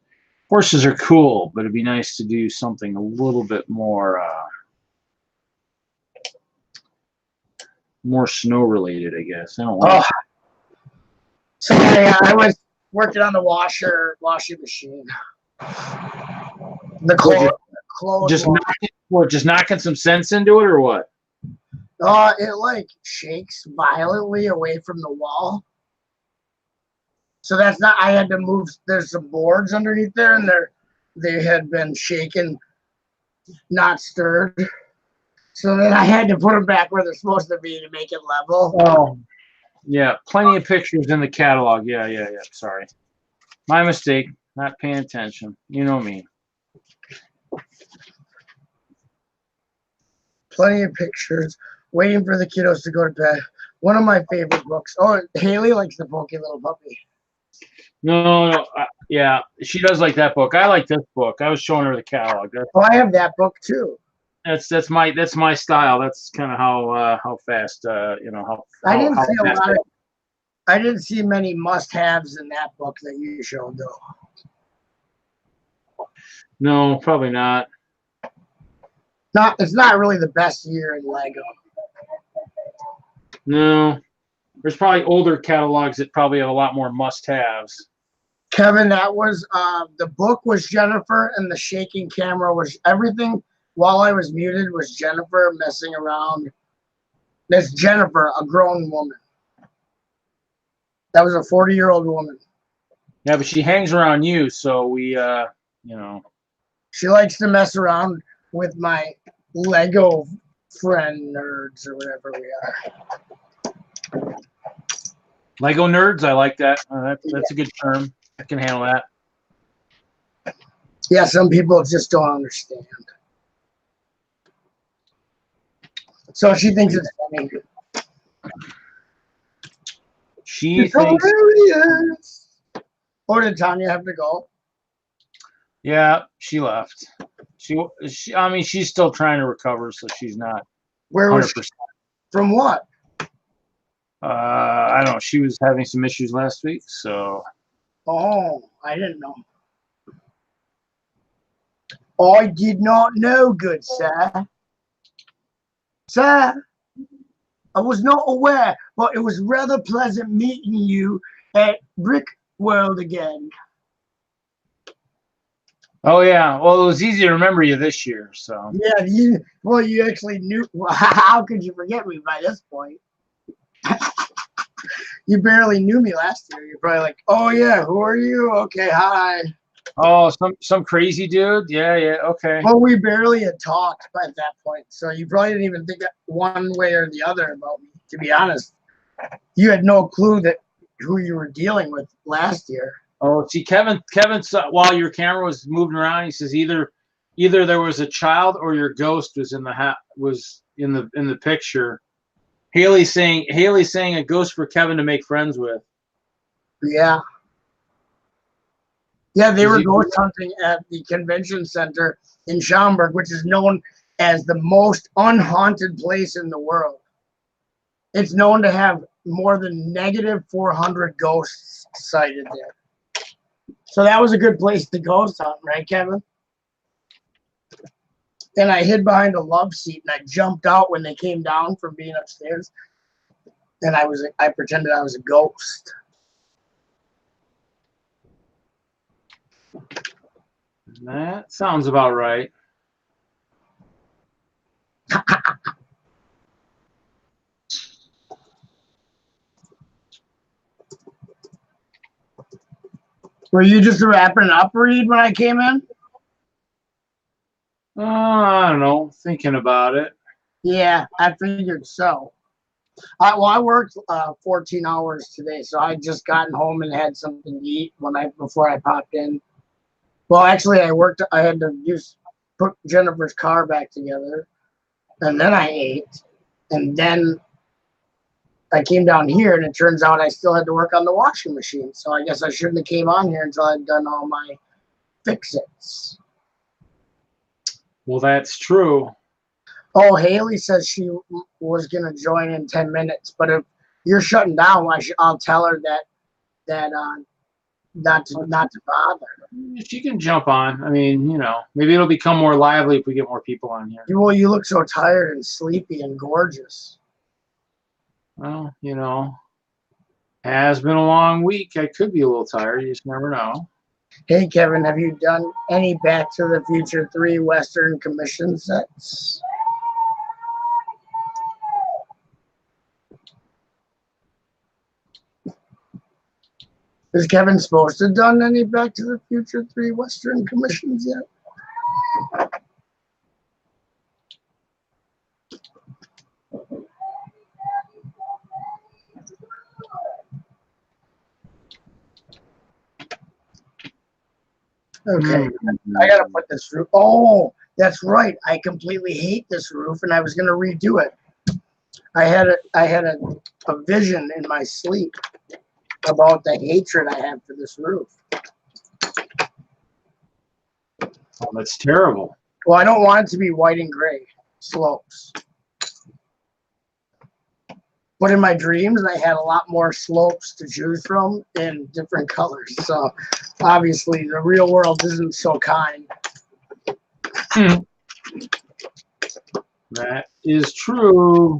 Horses are cool, but it'd be nice to do something a little bit more more snow related, I guess. I don't want. So I was working on the washing machine. The clothes. Just knocking some sense into it, or what? It like shakes violently away from the wall. So that's not. I had to move. There's some boards underneath there, and they had been shaken, not stirred. So then I had to put them back where they're supposed to be to make it level. Oh, yeah. Plenty of pictures in the catalog. Yeah. Sorry, my mistake. Not paying attention. You know me. Plenty of pictures. Waiting for the kiddos to go to bed. One of my favorite books. Oh, Hailey likes the Pokey Little Puppy. No. Yeah, she does like that book. I like this book. I was showing her the catalog. I have that book too. That's my style. That's kind of how fast how. I didn't see many must-haves in that book that you showed though. No, probably not. It's not really the best year in Lego. No, there's probably older catalogs that probably have a lot more must-haves. Kevin, that was the book was Jennifer, and the shaking camera was everything. While I was muted, was Jennifer messing around. That's Jennifer, a grown woman. That was a 40-year-old woman. Yeah, but she hangs around you, so we, She likes to mess around with my Lego friend nerds or whatever we are. Lego nerds, I like that. That's a good term. I can handle that. Yeah, some people just don't understand. So she thinks it's funny. She thinks. Hilarious. Or did Tanya have to go? Yeah, she left. I mean, she's still trying to recover, so she's not. Where was she? From what? I don't know. She was having some issues last week, so. Oh, I didn't know. I did not know, good sir. Sir, I was not aware, but it was rather pleasant meeting you at Brickworld again. Oh yeah, well it was easy to remember you this year, so. Yeah, you actually knew. Well, how could you forget me by this point? You barely knew me last year. You're probably like, oh yeah, who are you? Okay, hi. Oh, some crazy dude? Yeah, okay. Well, we barely had talked at that point, so you probably didn't even think one way or the other about me, to be honest. You had no clue that who you were dealing with last year. Oh, see, Kevin saw, while your camera was moving around, he says either there was a child or your ghost was in the picture. Hailey saying a ghost for Kevin to make friends with. Yeah. Yeah, they were ghost hunting at the convention center in Schaumburg, which is known as the most unhaunted place in the world. It's known to have more than -400 ghosts sighted there. So that was a good place to ghost hunt, right, Kevin? And I hid behind a love seat, and I jumped out when they came down from being upstairs. And I pretended I was a ghost. That sounds about right. Were you just wrapping up, Reed, when I came in? I don't know. Thinking about it. Yeah, I figured so. I worked 14 hours today, so I just gotten home and had something to eat before I popped in. Well, actually, I had to put Jennifer's car back together, and then I ate, and then I came down here, and it turns out I still had to work on the washing machine. So I guess I shouldn't have came on here until I'd done all my fix-its. Well, that's true. Oh, Hailey says she was gonna join in 10 minutes, but if you're shutting down, I'll tell her that not to bother. She can jump on. I mean, you know, maybe it'll become more lively if we get more people on here. Well, you look so tired and sleepy and gorgeous. Well, you know, has been a long week. I could be a little tired. You just never know. Hey, Kevin, have you done any Back to the Future 3 Western Commission sets? Is Kevin supposed to have done any Back to the Future 3 Western Commissions yet? Okay, I gotta put this roof. Oh, that's right. I completely hate this roof, and I was gonna redo it. I had a vision in my sleep about the hatred I have for this roof. Oh, that's terrible. Well, I don't want it to be white and gray slopes. But in my dreams, I had a lot more slopes to choose from in different colors. So obviously, the real world isn't so kind. That is true.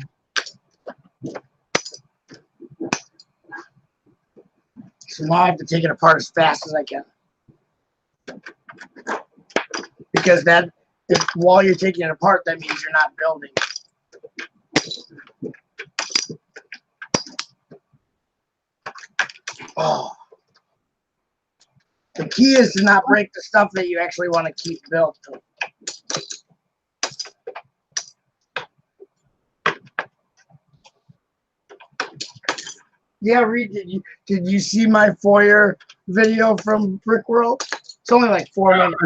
So now I have to take it apart as fast as I can. Because while you're taking it apart, that means you're not building. Oh. The key is to not break the stuff that you actually want to keep built. Yeah, Reed, did you see my foyer video from Brickworld? It's only like 4 minutes.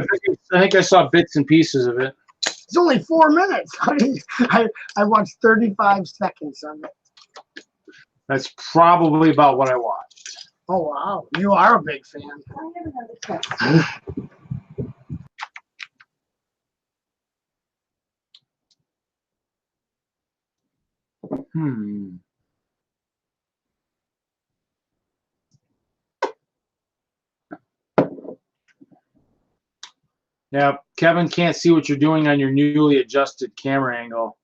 I think I saw bits and pieces of it. It's only 4 minutes. I watched 35 seconds of it. That's probably about what I watched. Oh, wow. You are a big fan. I have another question. Yeah, Kevin can't see what you're doing on your newly adjusted camera angle.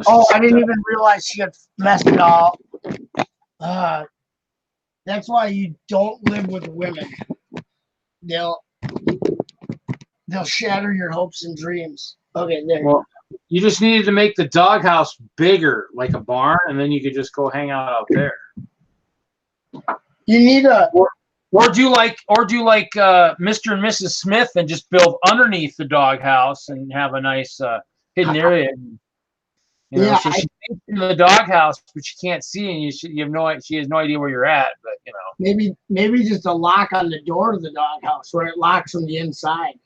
Oh, I didn't even realize she had messed it all. That's why you don't live with women. They'll shatter your hopes and dreams. Okay, there. Well, you just needed to make the doghouse bigger, like a barn, and then you could just go hang out there. You need a. Or do you like Mr. and Mrs. Smith and just build underneath the doghouse and have a nice hidden area? You know, Yeah, so she's in the doghouse, but she can't see, and she has no idea where you're at. But you know, maybe just a lock on the door to the doghouse where it locks from the inside.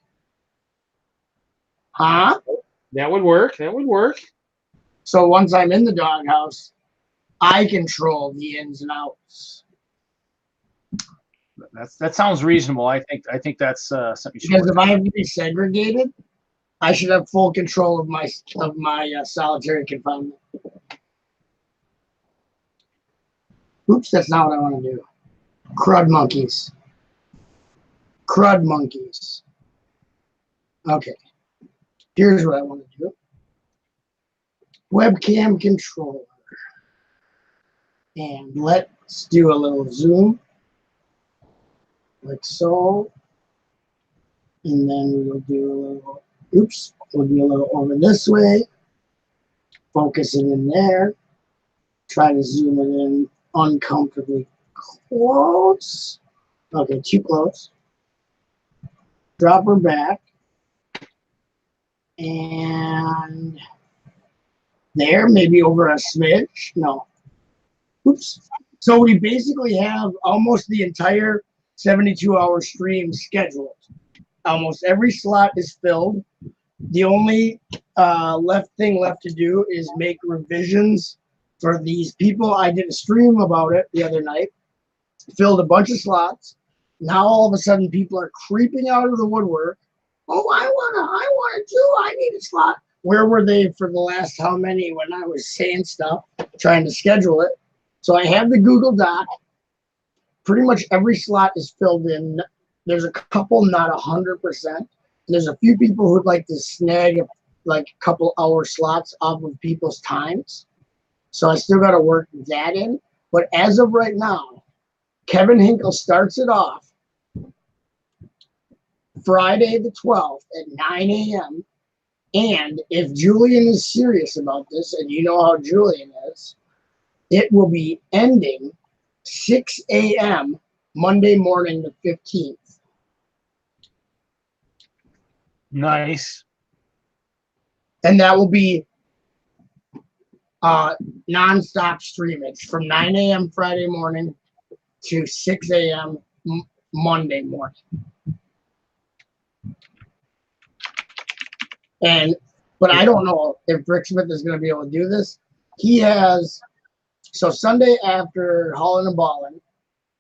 Huh? That would work. That would work. So once I'm in the doghouse, I control the ins and outs. That sounds reasonable. I think that's something you should Because work if I have to be segregated, I should have full control of my solitary confinement. Oops, that's not what I want to do. Crud monkeys. Crud monkeys. Okay. Here's what I want to do. Webcam controller. And let's do a little zoom. Like so. And then we'll do a little, oops, we'll do a little over this way. Focus it in there. Try to zoom it in uncomfortably close. Okay, too close. Drop her back. And there, maybe over a smidge. No. Oops. So we basically have almost the entire 72-hour stream scheduled. Almost every slot is filled. The only thing left to do is make revisions for these people. I did a stream about it the other night. Filled a bunch of slots. Now all of a sudden people are creeping out of the woodwork. Oh, I want to too. I need a slot. Where were they for the last how many when I was saying stuff, trying to schedule it? So I have the Google Doc. Pretty much every slot is filled in. There's a couple not 100%. There's a few people who'd like to snag like a couple hour slots off of people's times. So I still got to work that in. But as of right now, Kevin Hinkle starts it off Friday the 12th at 9 a.m. And if Julian is serious about this, and you know how Julian is, it will be ending 6 a.m. Monday morning the 15th. Nice. And that will be non-stop streamage from 9 a.m. Friday morning to 6 a.m. Monday morning. But I don't know if Bricksmith is going to be able to do this. He has, so Sunday after Hauling and Balling,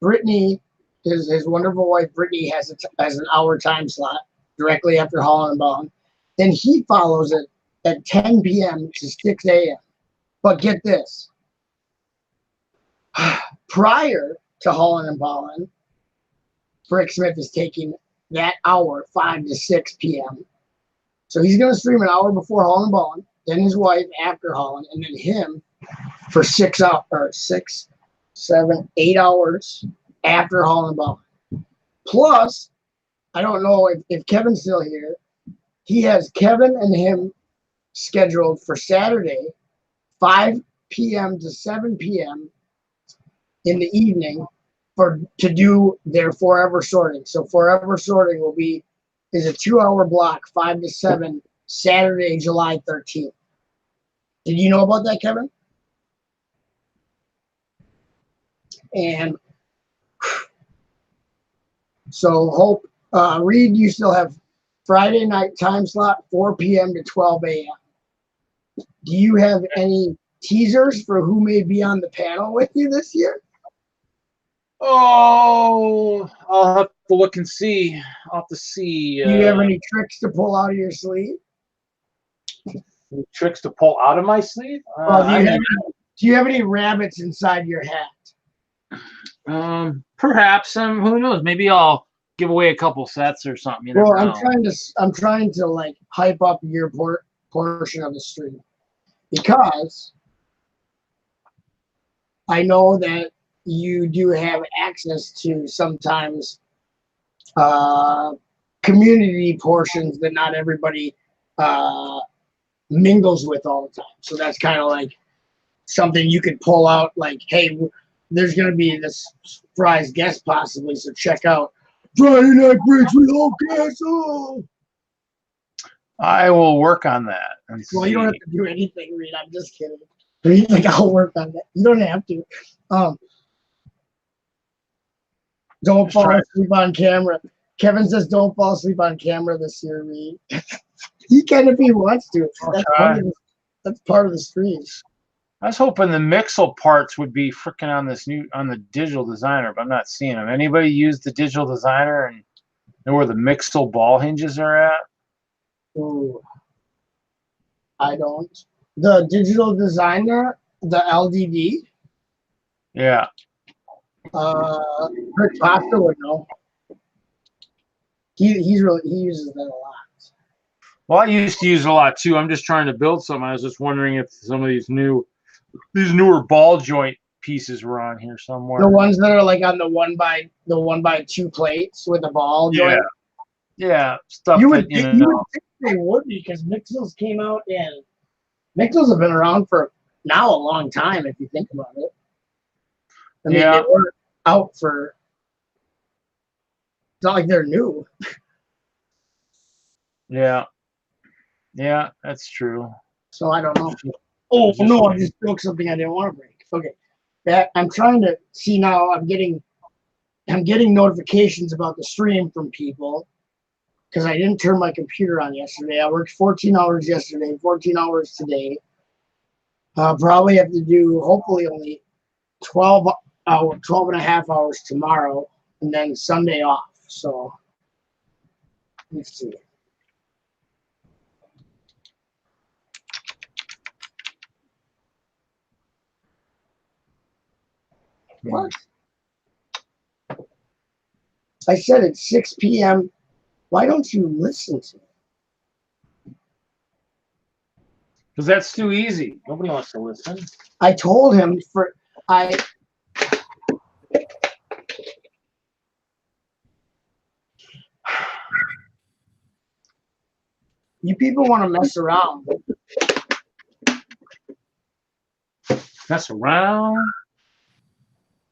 Brittany, his wonderful wife Brittany has an hour time slot directly after Hauling and Balling. Then he follows it at 10 p.m. to 6 a.m. But get this. Prior to Hauling and Balling, Bricksmith is taking that hour, 5 to 6 p.m. So he's going to stream an hour before Hauling and Balling, then his wife after Hauling, and then him for 6 hours, or 6, 7, 8 hours after Hauling and Balling. Plus, I don't know if Kevin's still here. He has Kevin and him scheduled for Saturday, 5 p.m. to 7 p.m. in the evening to do their forever sorting. So forever sorting is a 2-hour block, 5 to 7, Saturday, July 13th. Did you know about that, Kevin? And so Hope, Reed, you still have Friday night time slot, 4 p.m. to 12 a.m. Do you have any teasers for who may be on the panel with you this year? Oh, I'll have to look and see. I'll have to see. Do you have any tricks to pull out of your sleeve? Tricks to pull out of my sleeve? Do you have any rabbits inside your hat? Perhaps. Who knows? Maybe I'll give away a couple sets or something. You Well, never know. I'm trying to like hype up your portion of the stream because I know that you do have access to sometimes community portions that not everybody mingles with all the time. So that's kind of like something you could pull out, like, hey, there's going to be this surprise guest possibly, so check out Friday Night Bricks with Old Castle. I will work on that. Well, you don't have to do anything, Reed. I'm just kidding. Reed, like, I'll work on that. You don't have to. Don't fall asleep on camera. Kevin says don't fall asleep on camera this year, Reed. He can if he wants to. That's part of the stream. I was hoping the Mixel parts would be freaking on the digital designer, but I'm not seeing them. Anybody use the digital designer and know where the Mixel ball hinges are at? Ooh, I don't. The digital designer, the LDD. Yeah. Rick Foster would know. He uses that a lot. Well, I used to use it a lot too. I'm just trying to build something. I was just wondering if some of these newer ball joint pieces were on here somewhere. The ones that are like on the 1x2 plates with the ball joint. Yeah, stuff you would that think they would, because Mixels came out, and Mixels have been around for now a long time if you think about it. I mean, they were out for. It's not like they're new. Yeah, that's true. So I don't know. Oh no, I just broke something I didn't want to break. Okay, I'm trying to see now. I'm getting notifications about the stream from people because I didn't turn my computer on yesterday. I worked 14 hours yesterday, 14 hours today. Probably have to do hopefully only 12 and a half hours tomorrow, and then Sunday off. So let's see. What? I said it's 6 p.m. Why don't you listen to me? Because that's too easy. Nobody wants to listen. I told him you people want to mess around. Mess around?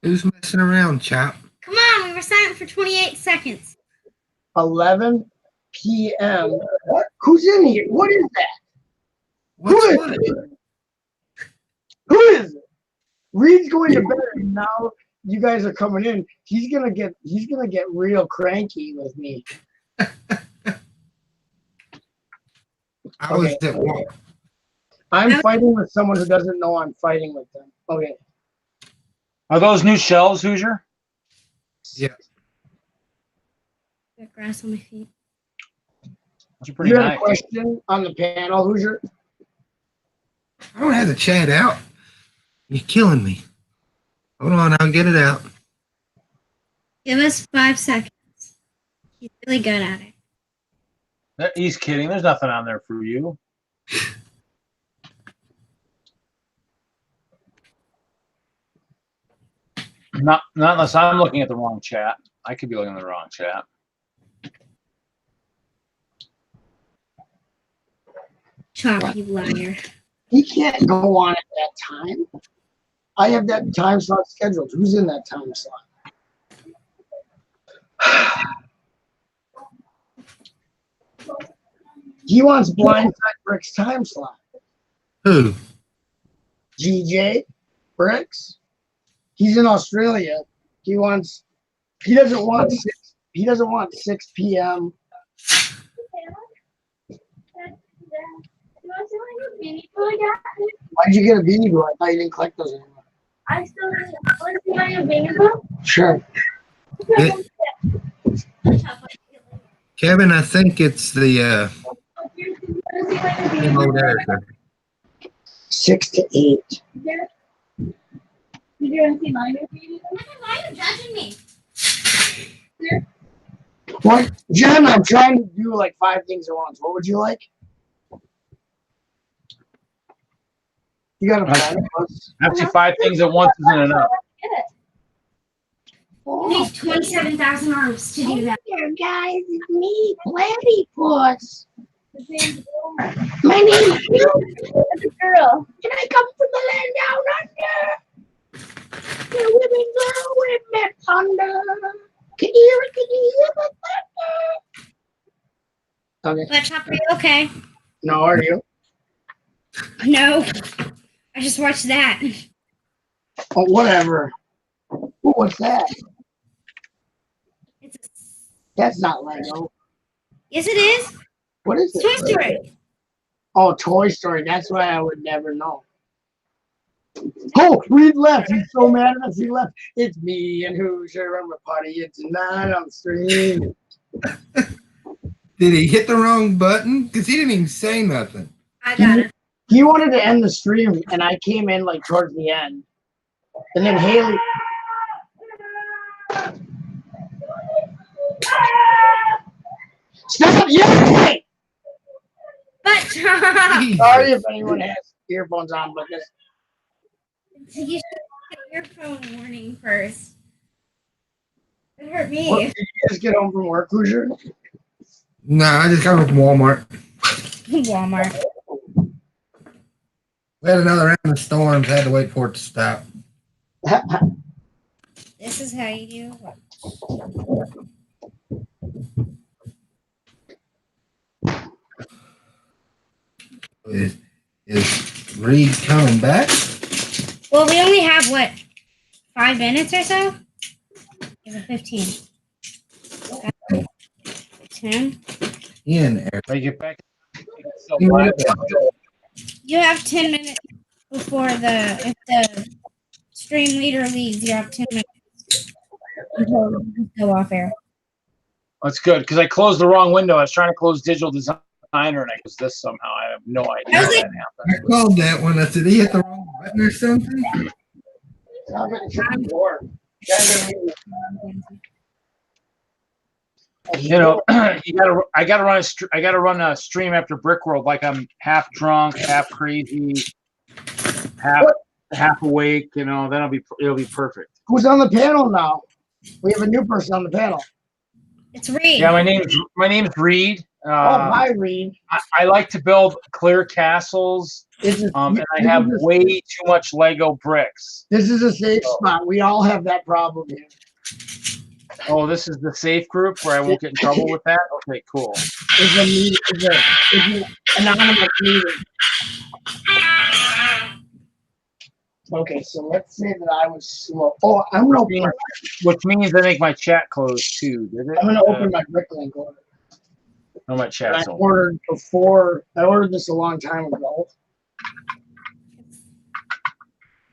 Who's messing around, Chop? Come on, we were silent for 28 seconds. 11 p.m. What? Who's in here? What is that? What's Who is what? it? Who is it? Reed's going to bed, and now you guys are coming in. He's gonna get real cranky with me. I was at work. I'm fighting with someone who doesn't know I'm fighting with them. Okay. Are those new shelves, Hoosier? Yeah. Got grass on my feet. Those are pretty You had nice. a question on the panel, Hoosier? I don't have the chat out. You're killing me. Hold on, I'll get it out. Give us 5 seconds. He's really good at it. He's kidding. There's nothing on there for you. Not unless I'm looking at the wrong chat. I could be looking at the wrong chat. Chop, you liar. He can't go on at that time. I have that time slot scheduled. Who's in that time slot? He wants Blindside Bricks time slot. Who? GJ Bricks. He's in Australia. He doesn't want 6 p.m. Why'd you get a beanie boy? I thought you didn't collect those anymore. I still want to see my new baby book. Sure. Kevin, I think it's the remote editor. 6 to 8. You want to see my new baby book? Why are you judging me? What, Jen? I'm trying to do like 5 things at once. What would you like? You got a plan? Actually, 5 things at once isn't enough. It needs 27,000 arms to do that. Here, guys, it's me, Platypus. My name is the girl, and I come from the land down under. The women girl with me thunder. Can you hear the thunder? Okay. But Chop, are you okay? No, are you? No. I just watched that. Oh, whatever. Ooh, what's that? That's not Lego. Yes, it is. What is it? Toy Story. Oh, Toy Story. That's why I would never know. Oh, Reed left. He's so mad at us. He left. It's me and Hoosier. I'm a party tonight on the stream. Did he hit the wrong button? Because he didn't even say nothing. I got it. He wanted to end the stream, and I came in like towards the end. And then Hailey. Stop yelling! But Sorry if anyone has earphones on, but this. you should get your phone warning first. It hurt me. What, did you just get home from work, Hoosier? No, I just got from Walmart. Walmart. We had another round of storms. Had to wait for it to stop. This is how you do it. Is Reed coming back? Well, we only have, what, 5 minutes or so? Is it 15? 10? In there. They get back. You have 10 minutes before if the stream leader leaves, you have 10 minutes until you go off air. That's good because I closed the wrong window. I was trying to close Digital Designer and I closed this somehow. I have no idea how that happened. I called that one. I said, he hit the wrong button or something. Stop it and shut the door. You know, I gotta run a stream after Brickworld, like I'm half drunk, half crazy, half awake. You know, then it'll be perfect. Who's on the panel now? We have a new person on the panel. It's Reed. Yeah, my name's Reed. Hi, Reed. I like to build clear castles, and I have way too much Lego bricks. This is a safe spot. We all have that problem here. Oh, this is the safe group where I won't get in trouble with that? Okay, cool. It's an anonymous meeting. Okay, so let's say that I was slow. Oh, I'm gonna open my, which means I make my chat close too, did it? I'm gonna open my Bricklink order. No, my chat's I ordered this a long time ago.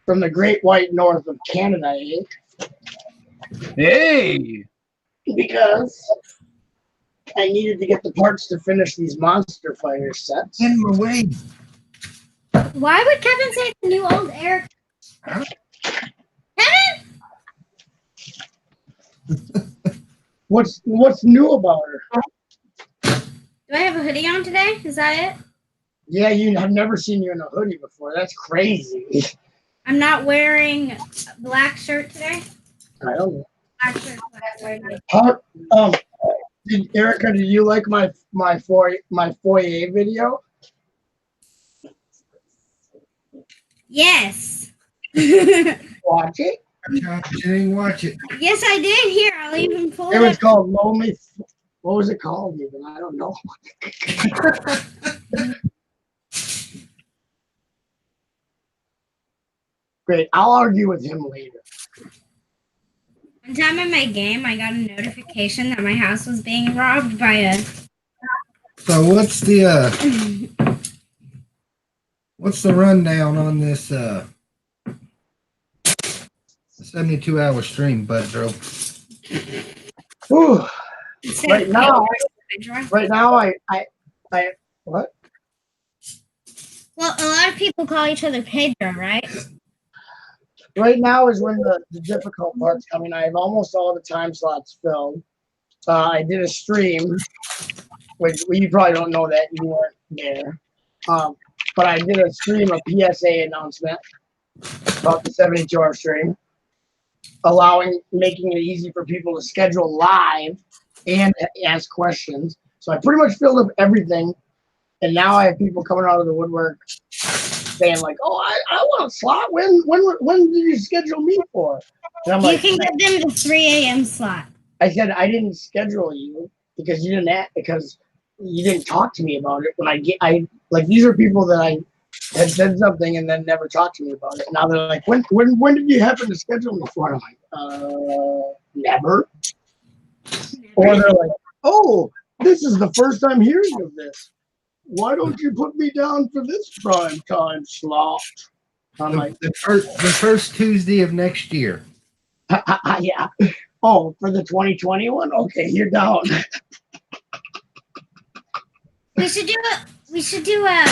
From the Great White North of Canada, eh? Hey! Because I needed to get the parts to finish these monster fighter sets. In my way. Why would Kevin say the new old Eric? Huh? Kevin? What's new about her? Do I have a hoodie on today? Is that it? Yeah, I've never seen you in a hoodie before. That's crazy. I'm not wearing a black shirt today. I don't know. Black shirt, black shirt. Erica, did you like my foyer video? Yes. Watch it. You didn't watch it. Yes, I did. Here, I'll even pull It it. was called Lonely. What was it called even? I don't know. Great. I'll argue with him later. One time in my game, I got a notification that my house was being robbed by a. So what's the rundown on this 72-hour stream, Buttchop? Ooh. Right now, I what? Well, a lot of people call each other Pedro, right? Right now is when the difficult part's coming. I have almost all the time slots filled. I did a stream, which you probably don't know that you weren't there. But I did a stream, a PSA announcement about the 72-hour stream, making it easy for people to schedule live and ask questions. So I pretty much filled up everything, and now I have people coming out of the woodwork saying like, "Oh, I want a slot. When did you schedule me for?" And I'm You can give them the 3 a.m. slot. I said I didn't schedule you because you didn't talk to me about it. When I these are people that I had said something and then never talked to me about it. Now they're like, when did you happen to schedule me for? And I'm like, never. Or they're like, oh, this is the first time hearing of this. Why don't you put me down for this prime time slot? I'm like, the first Tuesday of next year. Yeah. Oh, for the 2021? Okay, you're down. We should do a.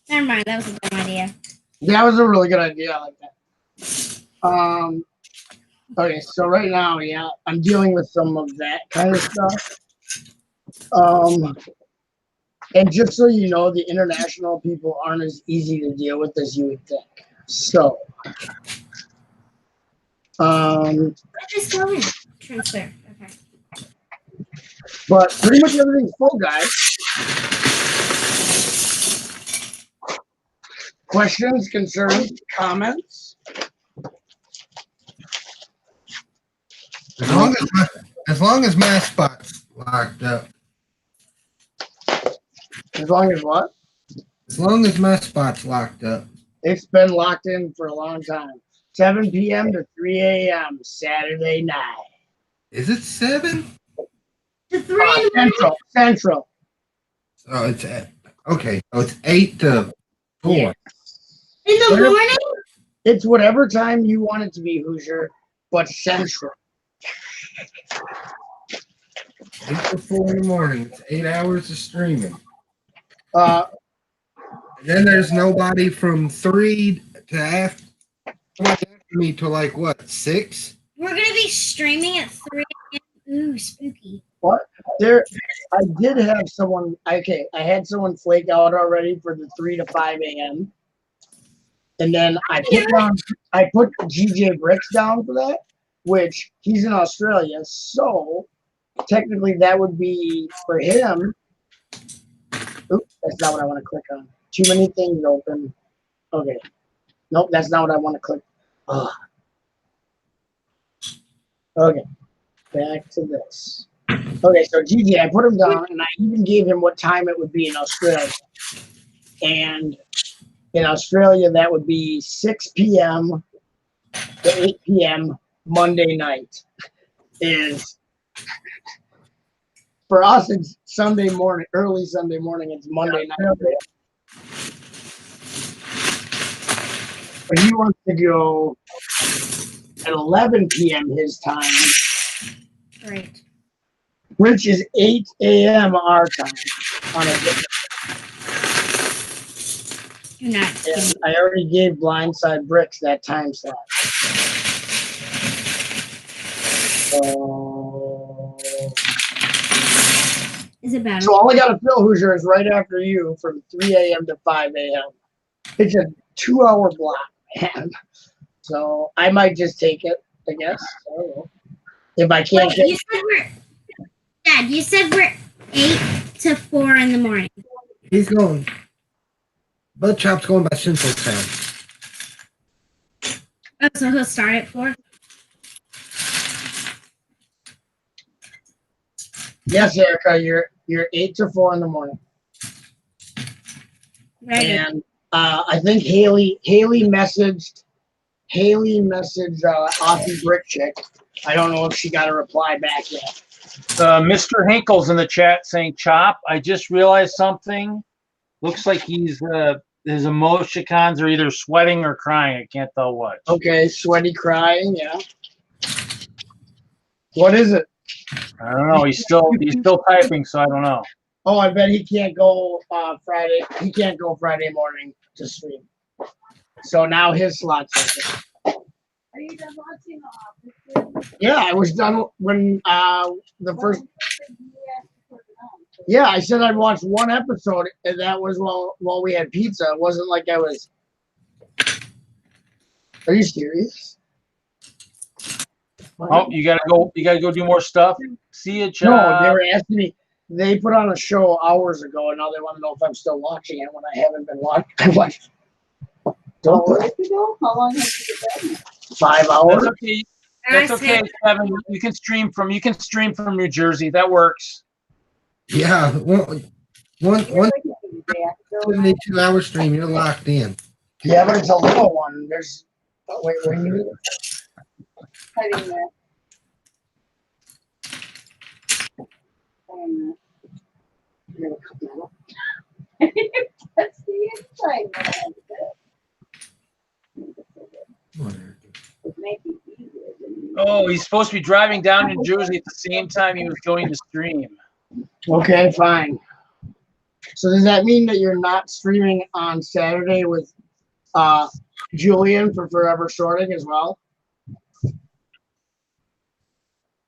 Never mind, that was a dumb idea. That was a really good idea. I like that. Okay, so right now, yeah, I'm dealing with some of that kind of stuff. And just so you know, the international people aren't as easy to deal with as you would think. So, Just go in. Transfer. Okay. but pretty much everything's full, guys. Questions, concerns, comments? As long as my spot's locked up. As long as what? As long as my spot's locked up. It's been locked in for a long time. 7 p.m. to 3 a.m. Saturday night. Is it 7? To 3 Central. Oh, it's okay. So it's 8 to 4. Yeah. In the morning? It's whatever time you want it to be, Hoosier, but Central. 8 to 4 in the morning. It's 8 hours of streaming. And then there's nobody from 3 to after. Me till like what, 6? We're gonna be streaming at 3 a.m. Ooh, spooky. What? There, I did have someone. Okay, I had someone flake out already for the 3 to 5 a.m. And then I put GJ Bricks down for that, which he's in Australia, so technically that would be for him. Oops, that's not what I want to click on. Too many things open. Okay. Nope, that's not what I want to click. Ugh. Okay. Back to this. Okay, so GG, I put him down, and I even gave him what time it would be in Australia. And in Australia, that would be 6 p.m. to 8 p.m. Monday night. Is for us, it's Sunday morning, early Sunday morning. It's Monday night. But he wants to go at 11 p.m. his time. Right. Which is 8 a.m. our time on a different. Do not. And I already gave Blindside Bricks that time slot. Is it bad? So all I got to fill, Hoosier, is right after you from 3 a.m. to 5 a.m. It's a 2-hour block, man. So I might just take it, I guess. I don't know. If I can't Wait, get. Dad, you said we're 8 to 4 in the morning. He's going. Buttchop's going by Central Time. Oh, so he'll start at 4? Yes, Erica, you're 8 to 4 in the morning. Right. And I think Hailey messaged Aussie Brick Chick. I don't know if she got a reply back yet. Mr. Hinkle's in the chat saying, "Chop, I just realized something. Looks like his emoticons are either sweating or crying. I can't tell what." Okay, sweaty crying, yeah. What is it? I don't know. He's still typing, so I don't know. Oh, I bet he can't go Friday. He can't go Friday morning to stream. So now his slot's open. Are you done watching The Office? Yeah, I was done when the first. Yeah, I said I'd watch one episode, and that was while we had pizza. It wasn't like I was. Are you serious? Oh, you gotta go do more stuff. See you, Chop. No, they were asking me. They put on a show hours ago, and now they want to know if I'm still watching it when I haven't been watching. I watched. Don't Hours ago? How long have you been? 5 hours. That's okay. That's okay, Kevin. You can stream from New Jersey. That works. Yeah, one 72-hour stream, you're locked in. Yeah, but it's a little one. There's. Oh, wait, where are you? Hiding there. You're gonna cut that up. That's the inside. Oh, he's supposed to be driving down New Jersey at the same time he was going to stream. Okay, fine. So does that mean that you're not streaming on Saturday with Julian for Forever Sorting as well?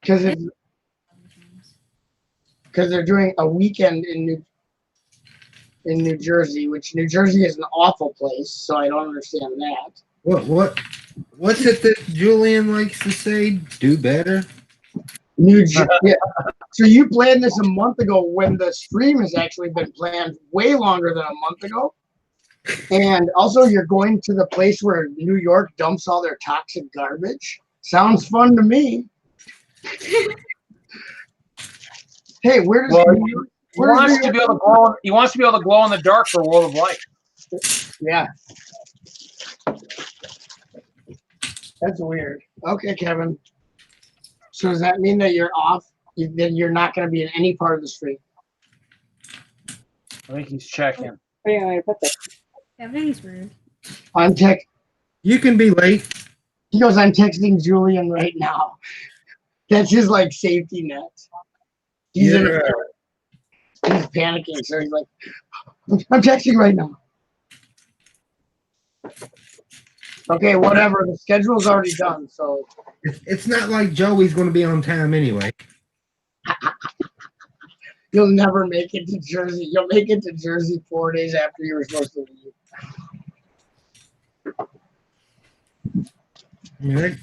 Because they're doing a weekend in New Jersey, which New Jersey is an awful place, so I don't understand that. What's it that Julian likes to say? Do better? New Jersey. Yeah. So you planned this a month ago when the stream has actually been planned way longer than a month ago. And also you're going to the place where New York dumps all their toxic garbage. Sounds fun to me. Hey, where does he wants to be able to glow? He wants to be able to glow in the dark for World of Light. Yeah, that's weird. Okay, Kevin. So does that mean that you're off? Then you're not going to be in any part of the stream? I think he's checking. Where do you want me to put this? Kevin's rude. You can be late. He goes, I'm texting Julian right now. That's his like safety net. He's panicking, so he's like, I'm texting right now. Okay, whatever. The schedule's already done, so It's not like Joey's going to be on time anyway. you'll never make it to Jersey. You'll make it to Jersey 4 days after you were supposed to leave. I mean,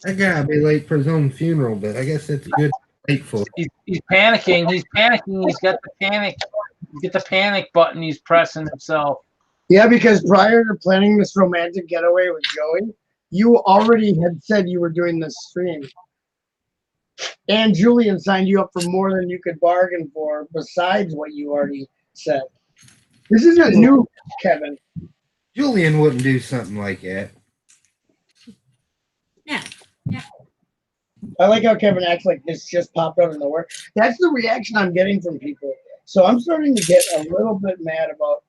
that guy will be late for his own funeral, but I guess it's good. Late for. He's panicking. He's panicking. He's got the panic. Get the panic button. He's pressing himself. Yeah, because prior to planning this romantic getaway with Joey, you already had said you were doing this stream. And Julian signed you up for more than you could bargain for, besides what you already said. This isn't new, Kevin. Julian wouldn't do something like that. Yeah. Yeah. I like how Kevin acts like this just popped out of nowhere. That's the reaction I'm getting from people. So I'm starting to get a little bit mad about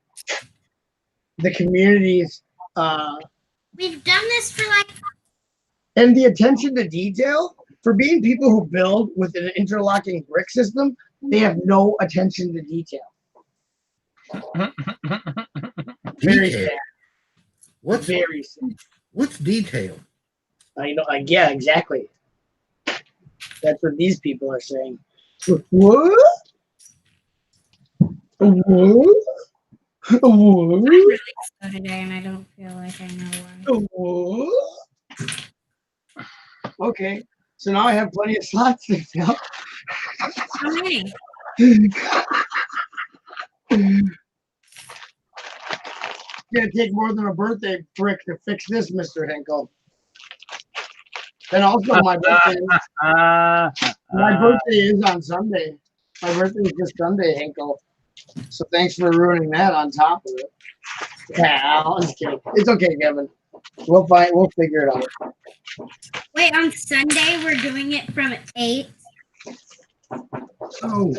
the communities. We've done this for like. And the attention to detail. For being people who build with an interlocking brick system, they have no attention to detail. Very sad. What's Very sad. What's detail? I know. Yeah, exactly. That's what these people are saying. What? I'm really slow today, and I don't feel like I know why. Okay, so now I have plenty of slots to fill. How many? It's gonna take more than a birthday brick to fix this, Mr. Hinkle. And also, my birthday is on Sunday. My birthday is this Sunday, Hinkle. So thanks for ruining that on top of it. Yeah, I'm just kidding. It's okay, Kevin. We'll figure it out. Wait, on Sunday we're doing it from 8. Oh,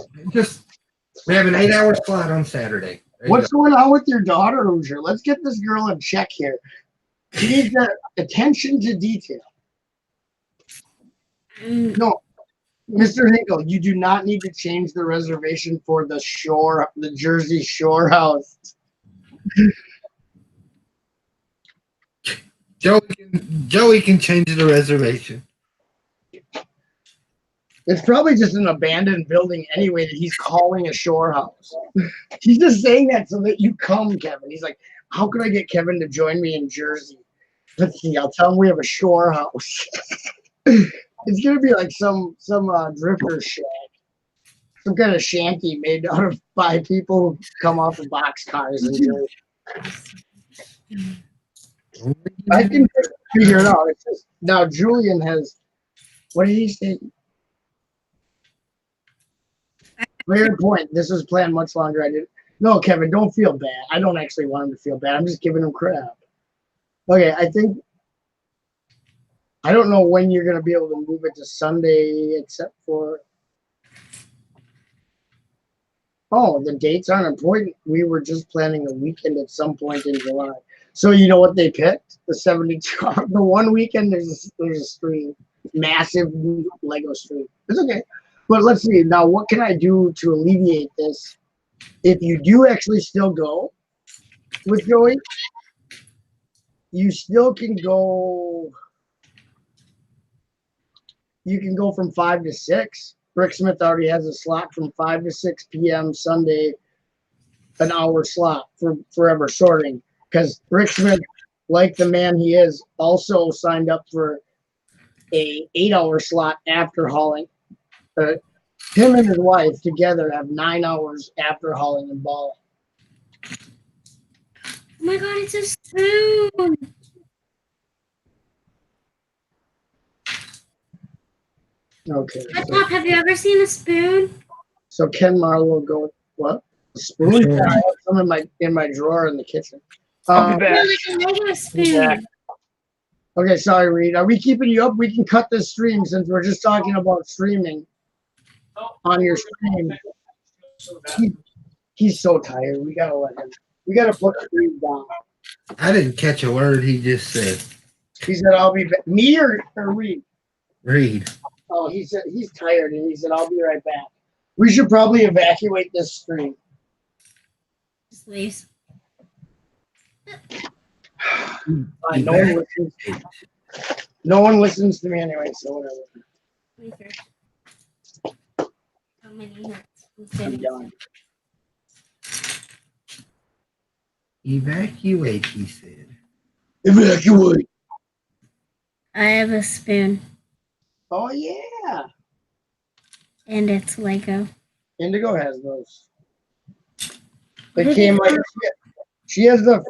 we have an 8-hour slot on Saturday. What's going on with your daughter, Hoosier? Let's get this girl in check here. She needs attention to detail. No, Mr. Hinkle, you do not need to change the reservation for the Jersey Shore house. Joey can change the reservation. It's probably just an abandoned building anyway that he's calling a shore house. He's just saying that so that you come, Kevin. He's like, how can I get Kevin to join me in Jersey? Let's see, I'll tell him we have a shore house. It's gonna be like some drifter shack, some kind of shanty made out of 5 people who come off of boxcars in Jersey. I can figure it out. It's just, now Julian has. What did he say? Fair point. This was planned much longer. I didn't. No, Kevin, don't feel bad. I don't actually want him to feel bad. I'm just giving him crap. Okay, I think. I don't know when you're going to be able to move it to Sunday, except for. Oh, the dates aren't important. We were just planning a weekend at some point in July. So you know what they picked? The 72. The one weekend there's a stream, massive Lego stream. It's okay, but let's see now. What can I do to alleviate this? If you do actually still go with Joey, you still can go. You can go from 5 to 6. Bricksmith already has a slot from 5 to 6 p.m. Sunday, an hour slot for forever sorting. Because Bricksmith, like the man he is, also signed up for a 8-hour slot after hauling. Him and his wife together have 9 hours after hauling and balling. Oh my god, it's a spoon! Okay. Buttchop, have you ever seen a spoon? So Ken Marlowe will go with what? A spoon? Sure. I have some in my drawer in the kitchen. I'll be back. Like a Lego spoon. Okay, sorry, Reed. Are we keeping you up? We can cut this stream since we're just talking about streaming on your stream. He's so tired. We gotta let him. We gotta put the stream down. I didn't catch a word he just said. He said, "I'll be back." Me or Reed? Reed. Oh, he said he's tired and he said, "I'll be right back." We should probably evacuate this stream. Just leaves. No one listens. No one listens to me anyway, so whatever. Research. How many hurts? I'm done. Evacuate, he said. Evacuate. I have a spoon. Oh yeah. And it's Lego. Indigo has those. They came like she has the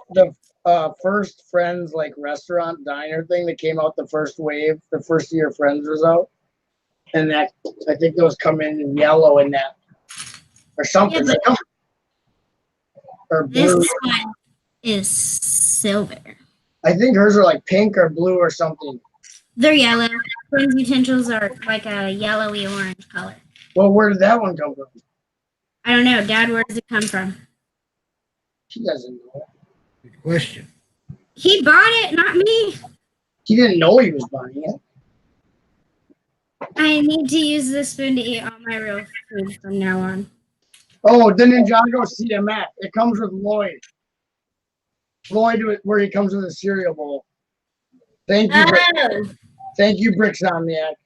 first Friends like restaurant diner thing that came out the first wave, the first year Friends was out, and that I think those come in yellow in that or something. Yeah, but or this blue. one is silver. I think hers are like pink or blue or something. They're yellow. Friends utensils are like a yellowy orange color. Well, where did that one come from? I don't know. Dad, where does it come from? She doesn't know. Good question. He bought it, not me. He didn't know he was buying it. I need to use this spoon to eat all my real food from now on. Oh, the Ninjago CMF. It comes with Lloyd. Lloyd, where he comes with a cereal bowl. Thank you. Oh. Thank you, Bricksomniac.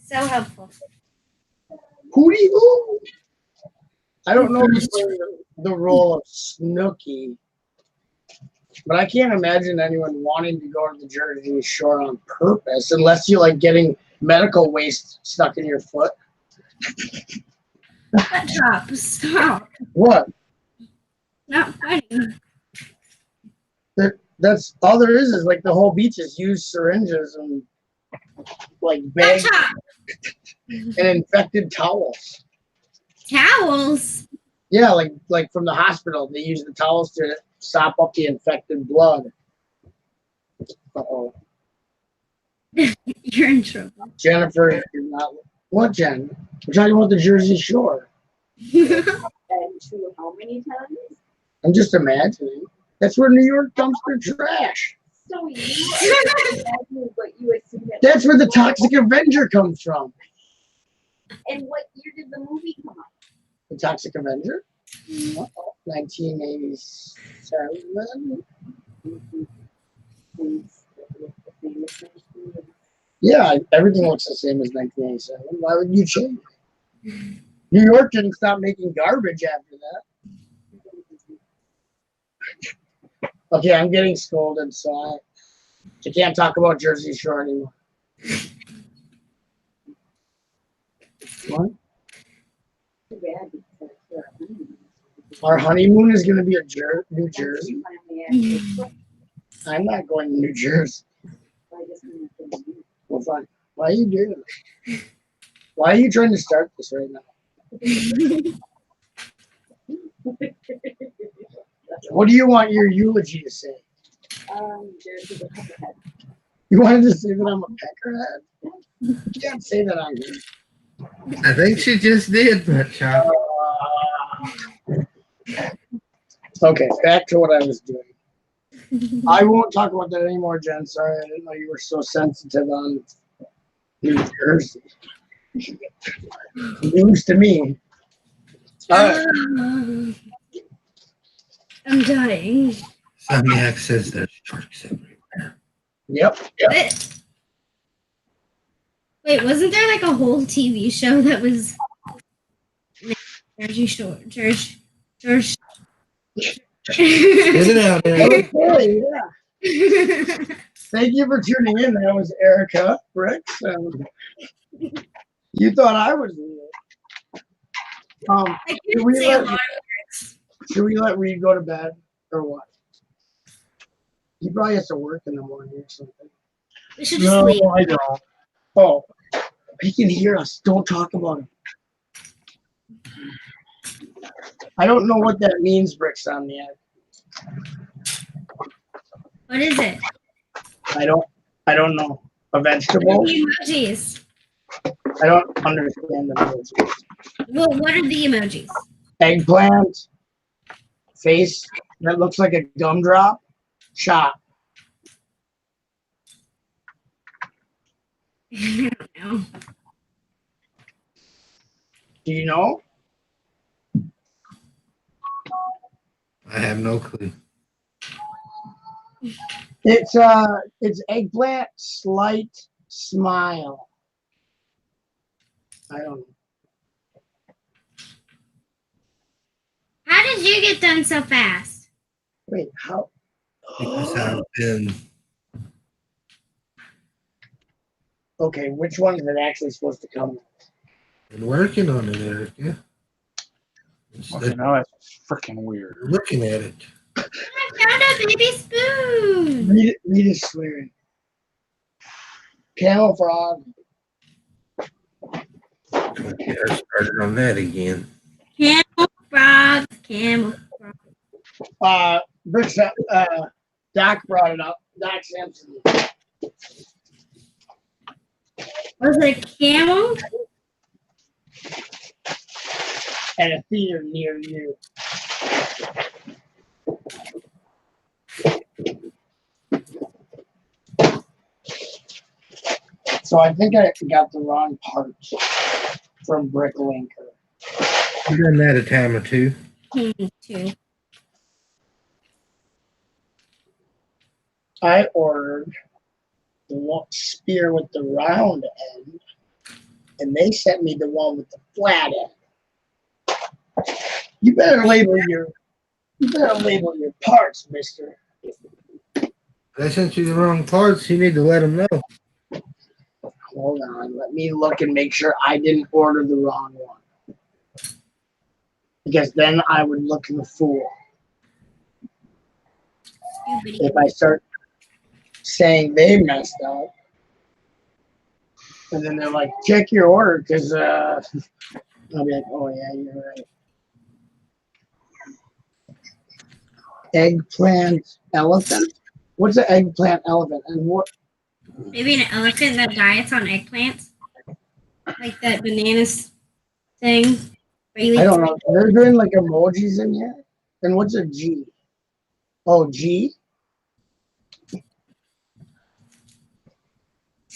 So helpful. Hootie hoo. I don't know if he's playing the role of Snooky, but I can't imagine anyone wanting to go to the Jersey Shore on purpose unless you like getting medical waste stuck in your foot. Buttchop, stop. What? Not funny. That's all there is like the whole beach is used syringes and like bags and infected towels. Towels? Yeah, like from the hospital, they use the towels to sop up the infected blood. Uh-oh. You're in trouble. Jennifer, you're not. What, Jen? We're talking about the Jersey Shore. And to how many times? I'm just imagining. That's where New York dumps their trash. So you but you assume that That's where the Toxic Avenger comes from. And what year did the movie come out? The Toxic Avenger? 1987. Yeah, everything looks the same as 1987. Why would you change it? New York didn't stop making garbage after that. Okay, I'm getting scolded, so I can't talk about Jersey Shore anymore. What? Our honeymoon is going to be New Jersey. I'm not going to New Jersey. Well, fine. Why are you doing this? Why are you trying to start this right now? What do you want your eulogy to say? You wanted to say that I'm a peckerhead? You can't say that on here. I think she just did, Buttchop. Okay, back to what I was doing. I won't talk about that anymore, Jen. Sorry, I didn't know you were so sensitive on New Jersey. News to me. All right. I'm dying. Samyak says there's sharks everywhere. Yep. Wait, wasn't there like a whole TV show that was Jersey Shore? George. Get it out there. Okay, yeah. Thank you for tuning in. That was Erica Bricks. You thought I was weird. Should we let Reed go to bed or what? He probably has to work in the morning or something. We should just leave. I don't. Oh, he can hear us. Don't talk about him. I don't know what that means, Bricksomniac. What is it? I don't know. A vegetable? The emojis. I don't understand the emojis. Well, what are the emojis? Eggplant. Face that looks like a gumdrop. Shot. I don't know. Do you know? I have no clue. It's eggplant slight smile. I don't know. How did you get done so fast? Wait, how? Because I've been Okay, which one is it actually supposed to come? working on it, Eric. Yeah. Okay, now that's freaking weird. Looking at it. I found a baby spoon. Read is swearing. Camel frog. Okay, I started on that again. Camel frog. Camel frog. Bricks, Doc brought it up. Doc Simpson. Was it a camel? At a theater near you. So I think I got the wrong parts from Bricklinker. I've done that a time or two. Me too. I ordered the spear with the round end, and they sent me the one with the flat end. You better label your parts, mister. I sent you the wrong parts. You need to let them know. Hold on, let me look and make sure I didn't order the wrong one. Because then I would look the fool. If I start saying they messed up, and then they're like, check your order, because I'll be like, oh yeah, you're right. Eggplant elephant? What's an eggplant elephant? And what? Maybe an elephant that diets on eggplants, like that bananas thing. I don't know. They're doing like emojis in here. And what's a G? Oh, G?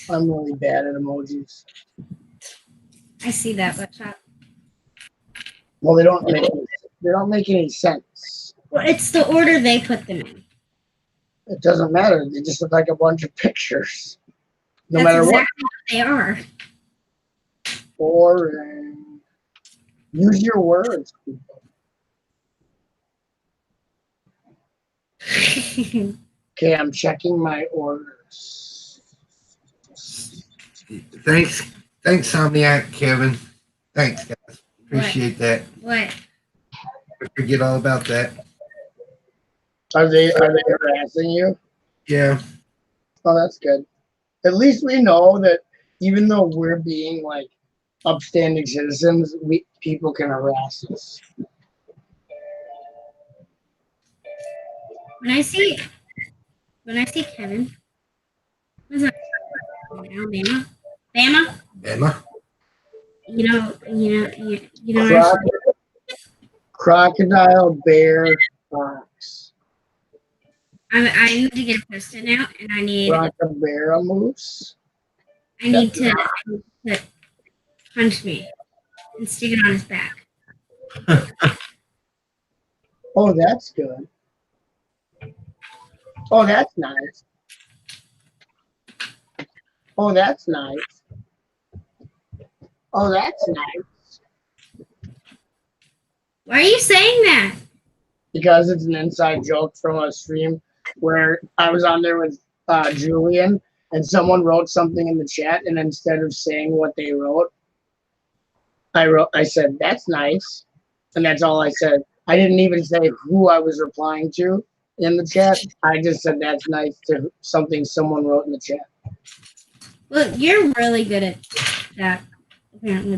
I'm really bad at emojis. I see that, Buttchop. Well, they don't make any sense. Well, it's the order they put them in. It doesn't matter. They just look like a bunch of pictures. No That's matter exactly what they are. Boring. Use your words, people. Okay, I'm checking my orders. Thanks, Somniac, Kevin. Thanks, guys. Appreciate that. What? I forget all about that. Are they harassing you? Yeah. Oh, that's good. At least we know that even though we're being like upstanding citizens, people can harass us. When I see Kevin, what's that? Alabama, Emma? You know. Crocodile, bear, fox. I need to get a post-it now, and I need Crocodile moose. I need to punch me and stick it on his back. Oh, that's good. Oh, that's nice. Oh, that's nice. Oh, that's nice. Why are you saying that? Because it's an inside joke from a stream where I was on there with Julian, and someone wrote something in the chat, and instead of saying what they wrote, I said, that's nice. And that's all I said. I didn't even say who I was replying to in the chat. I just said, that's nice to something someone wrote in the chat. Well, you're really good at that, apparently.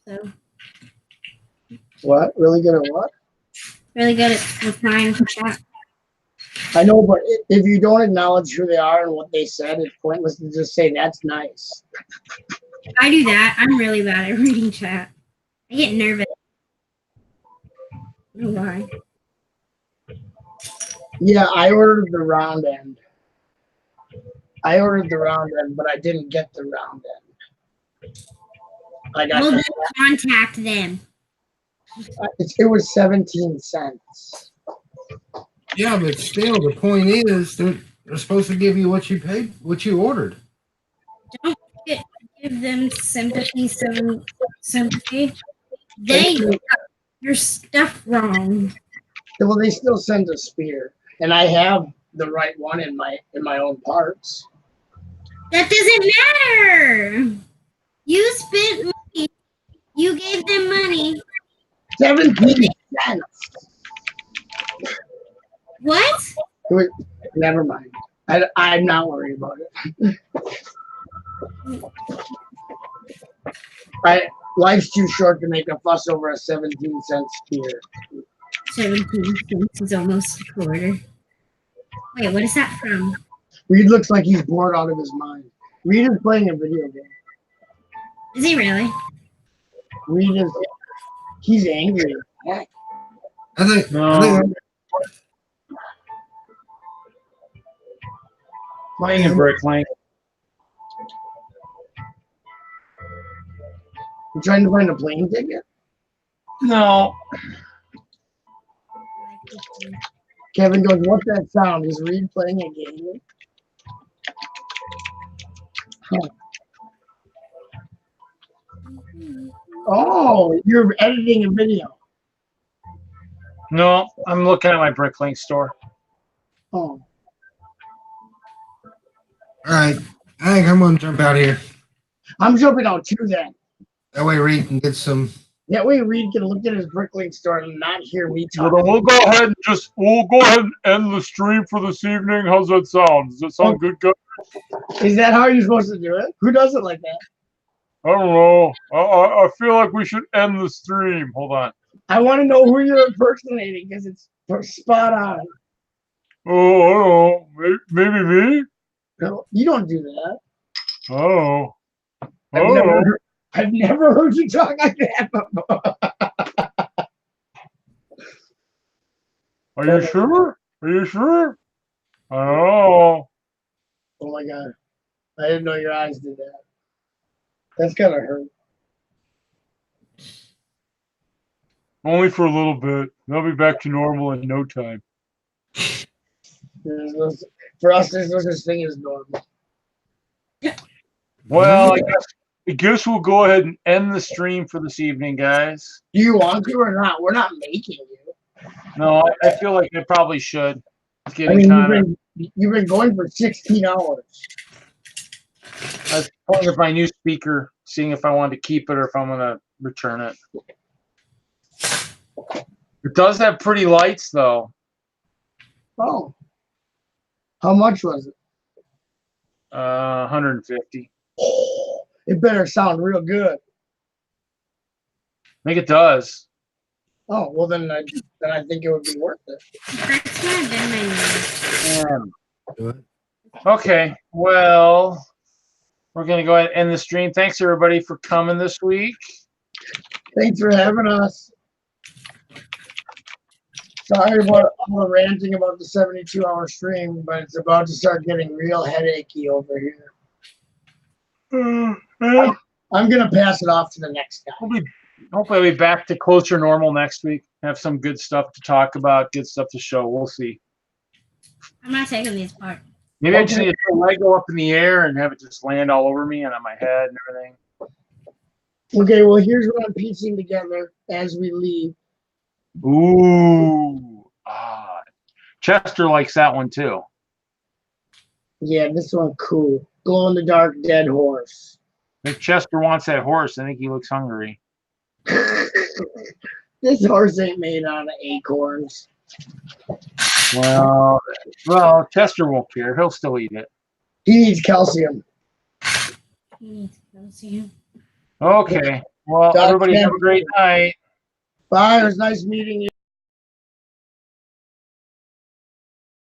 So. What? Really good at what? Really good at replying to chat. I know, but if you don't acknowledge who they are and what they said, it's pointless to just say, that's nice. I do that. I'm really bad at reading chat. I get nervous. I don't know why. Yeah, I ordered the round end. But I didn't get the round end. I got. We'll contact them. It was 17 cents. Yeah, but still, the point is they're supposed to give you what you paid, what you ordered. Don't give them sympathy. They got your stuff wrong. Well, they still send a spear, and I have the right one in my own parts. That doesn't matter. You spent money. You gave them money. 17 cents. What? Wait, never mind. I'm not worried about it. Life's too short to make a fuss over a 17-cent spear. 17 cents is almost a quarter. Wait, what is that from? Reed looks like he's bored out of his mind. Reed is playing a video game. Is he really? Reed is. He's angry. I think. Playing in Bricklink. You trying to find a plane ticket? No. Kevin goes, what's that sound? Is Reed playing a game? Huh. Oh, you're editing a video. No, I'm looking at my Bricklink store. Oh. All right. I think I'm going to jump out of here. I'm jumping out too then. That way Reed can get some. That way Reed can look at his Bricklink store and not hear me talk. Well, we'll go ahead and end the stream for this evening. How's that sound? Does that sound good, guys? Is that how you're supposed to do it? Who does it like that? I don't know. I feel like we should end the stream. Hold on. I want to know who you're impersonating because it's spot on. Oh, I don't know. Maybe me? No, you don't do that. Oh. I've never heard you talk like that before. Are you sure? Are you sure? I don't know. Oh my god. I didn't know your eyes did that. That's gotta hurt. Only for a little bit. They'll be back to normal in no time. For us, there's no such thing as normal. Well, I guess we'll go ahead and end the stream for this evening, guys. Do you want to or not? We're not making you. No, I feel like I probably should. It's I getting mean, kind of. you've been going for 16 hours. I was playing with my new speaker, seeing if I wanted to keep it or if I'm going to return it. It does have pretty lights, though. Oh. How much was it? 150. Oh, it better sound real good. I think it does. Oh, well, then I think it would be worth it. That's not been my name. Okay, well, we're going to go ahead and end the stream. Thanks, everybody, for coming this week. Thanks for having us. Sorry about all the ranting about the 72-hour stream, but it's about to start getting real headachy over here. I'm going to pass it off to the next guy. Hopefully, we'll be back to closer normal next week. Have some good stuff to talk about, good stuff to show. We'll see. I'm not taking these apart. Maybe I just need to throw a Lego up in the air and have it just land all over me and on my head and everything. Okay, well, here's what I'm piecing together as we leave. Ooh. Chester likes that one, too. Yeah, this one cool. Glow-in-the-dark dead horse. If Chester wants that horse, I think he looks hungry. This horse ain't made out of acorns. Well, Chester won't care. He'll still eat it. He needs calcium. He needs calcium. Okay. Well, everybody have a great night. Bye. It was nice meeting you.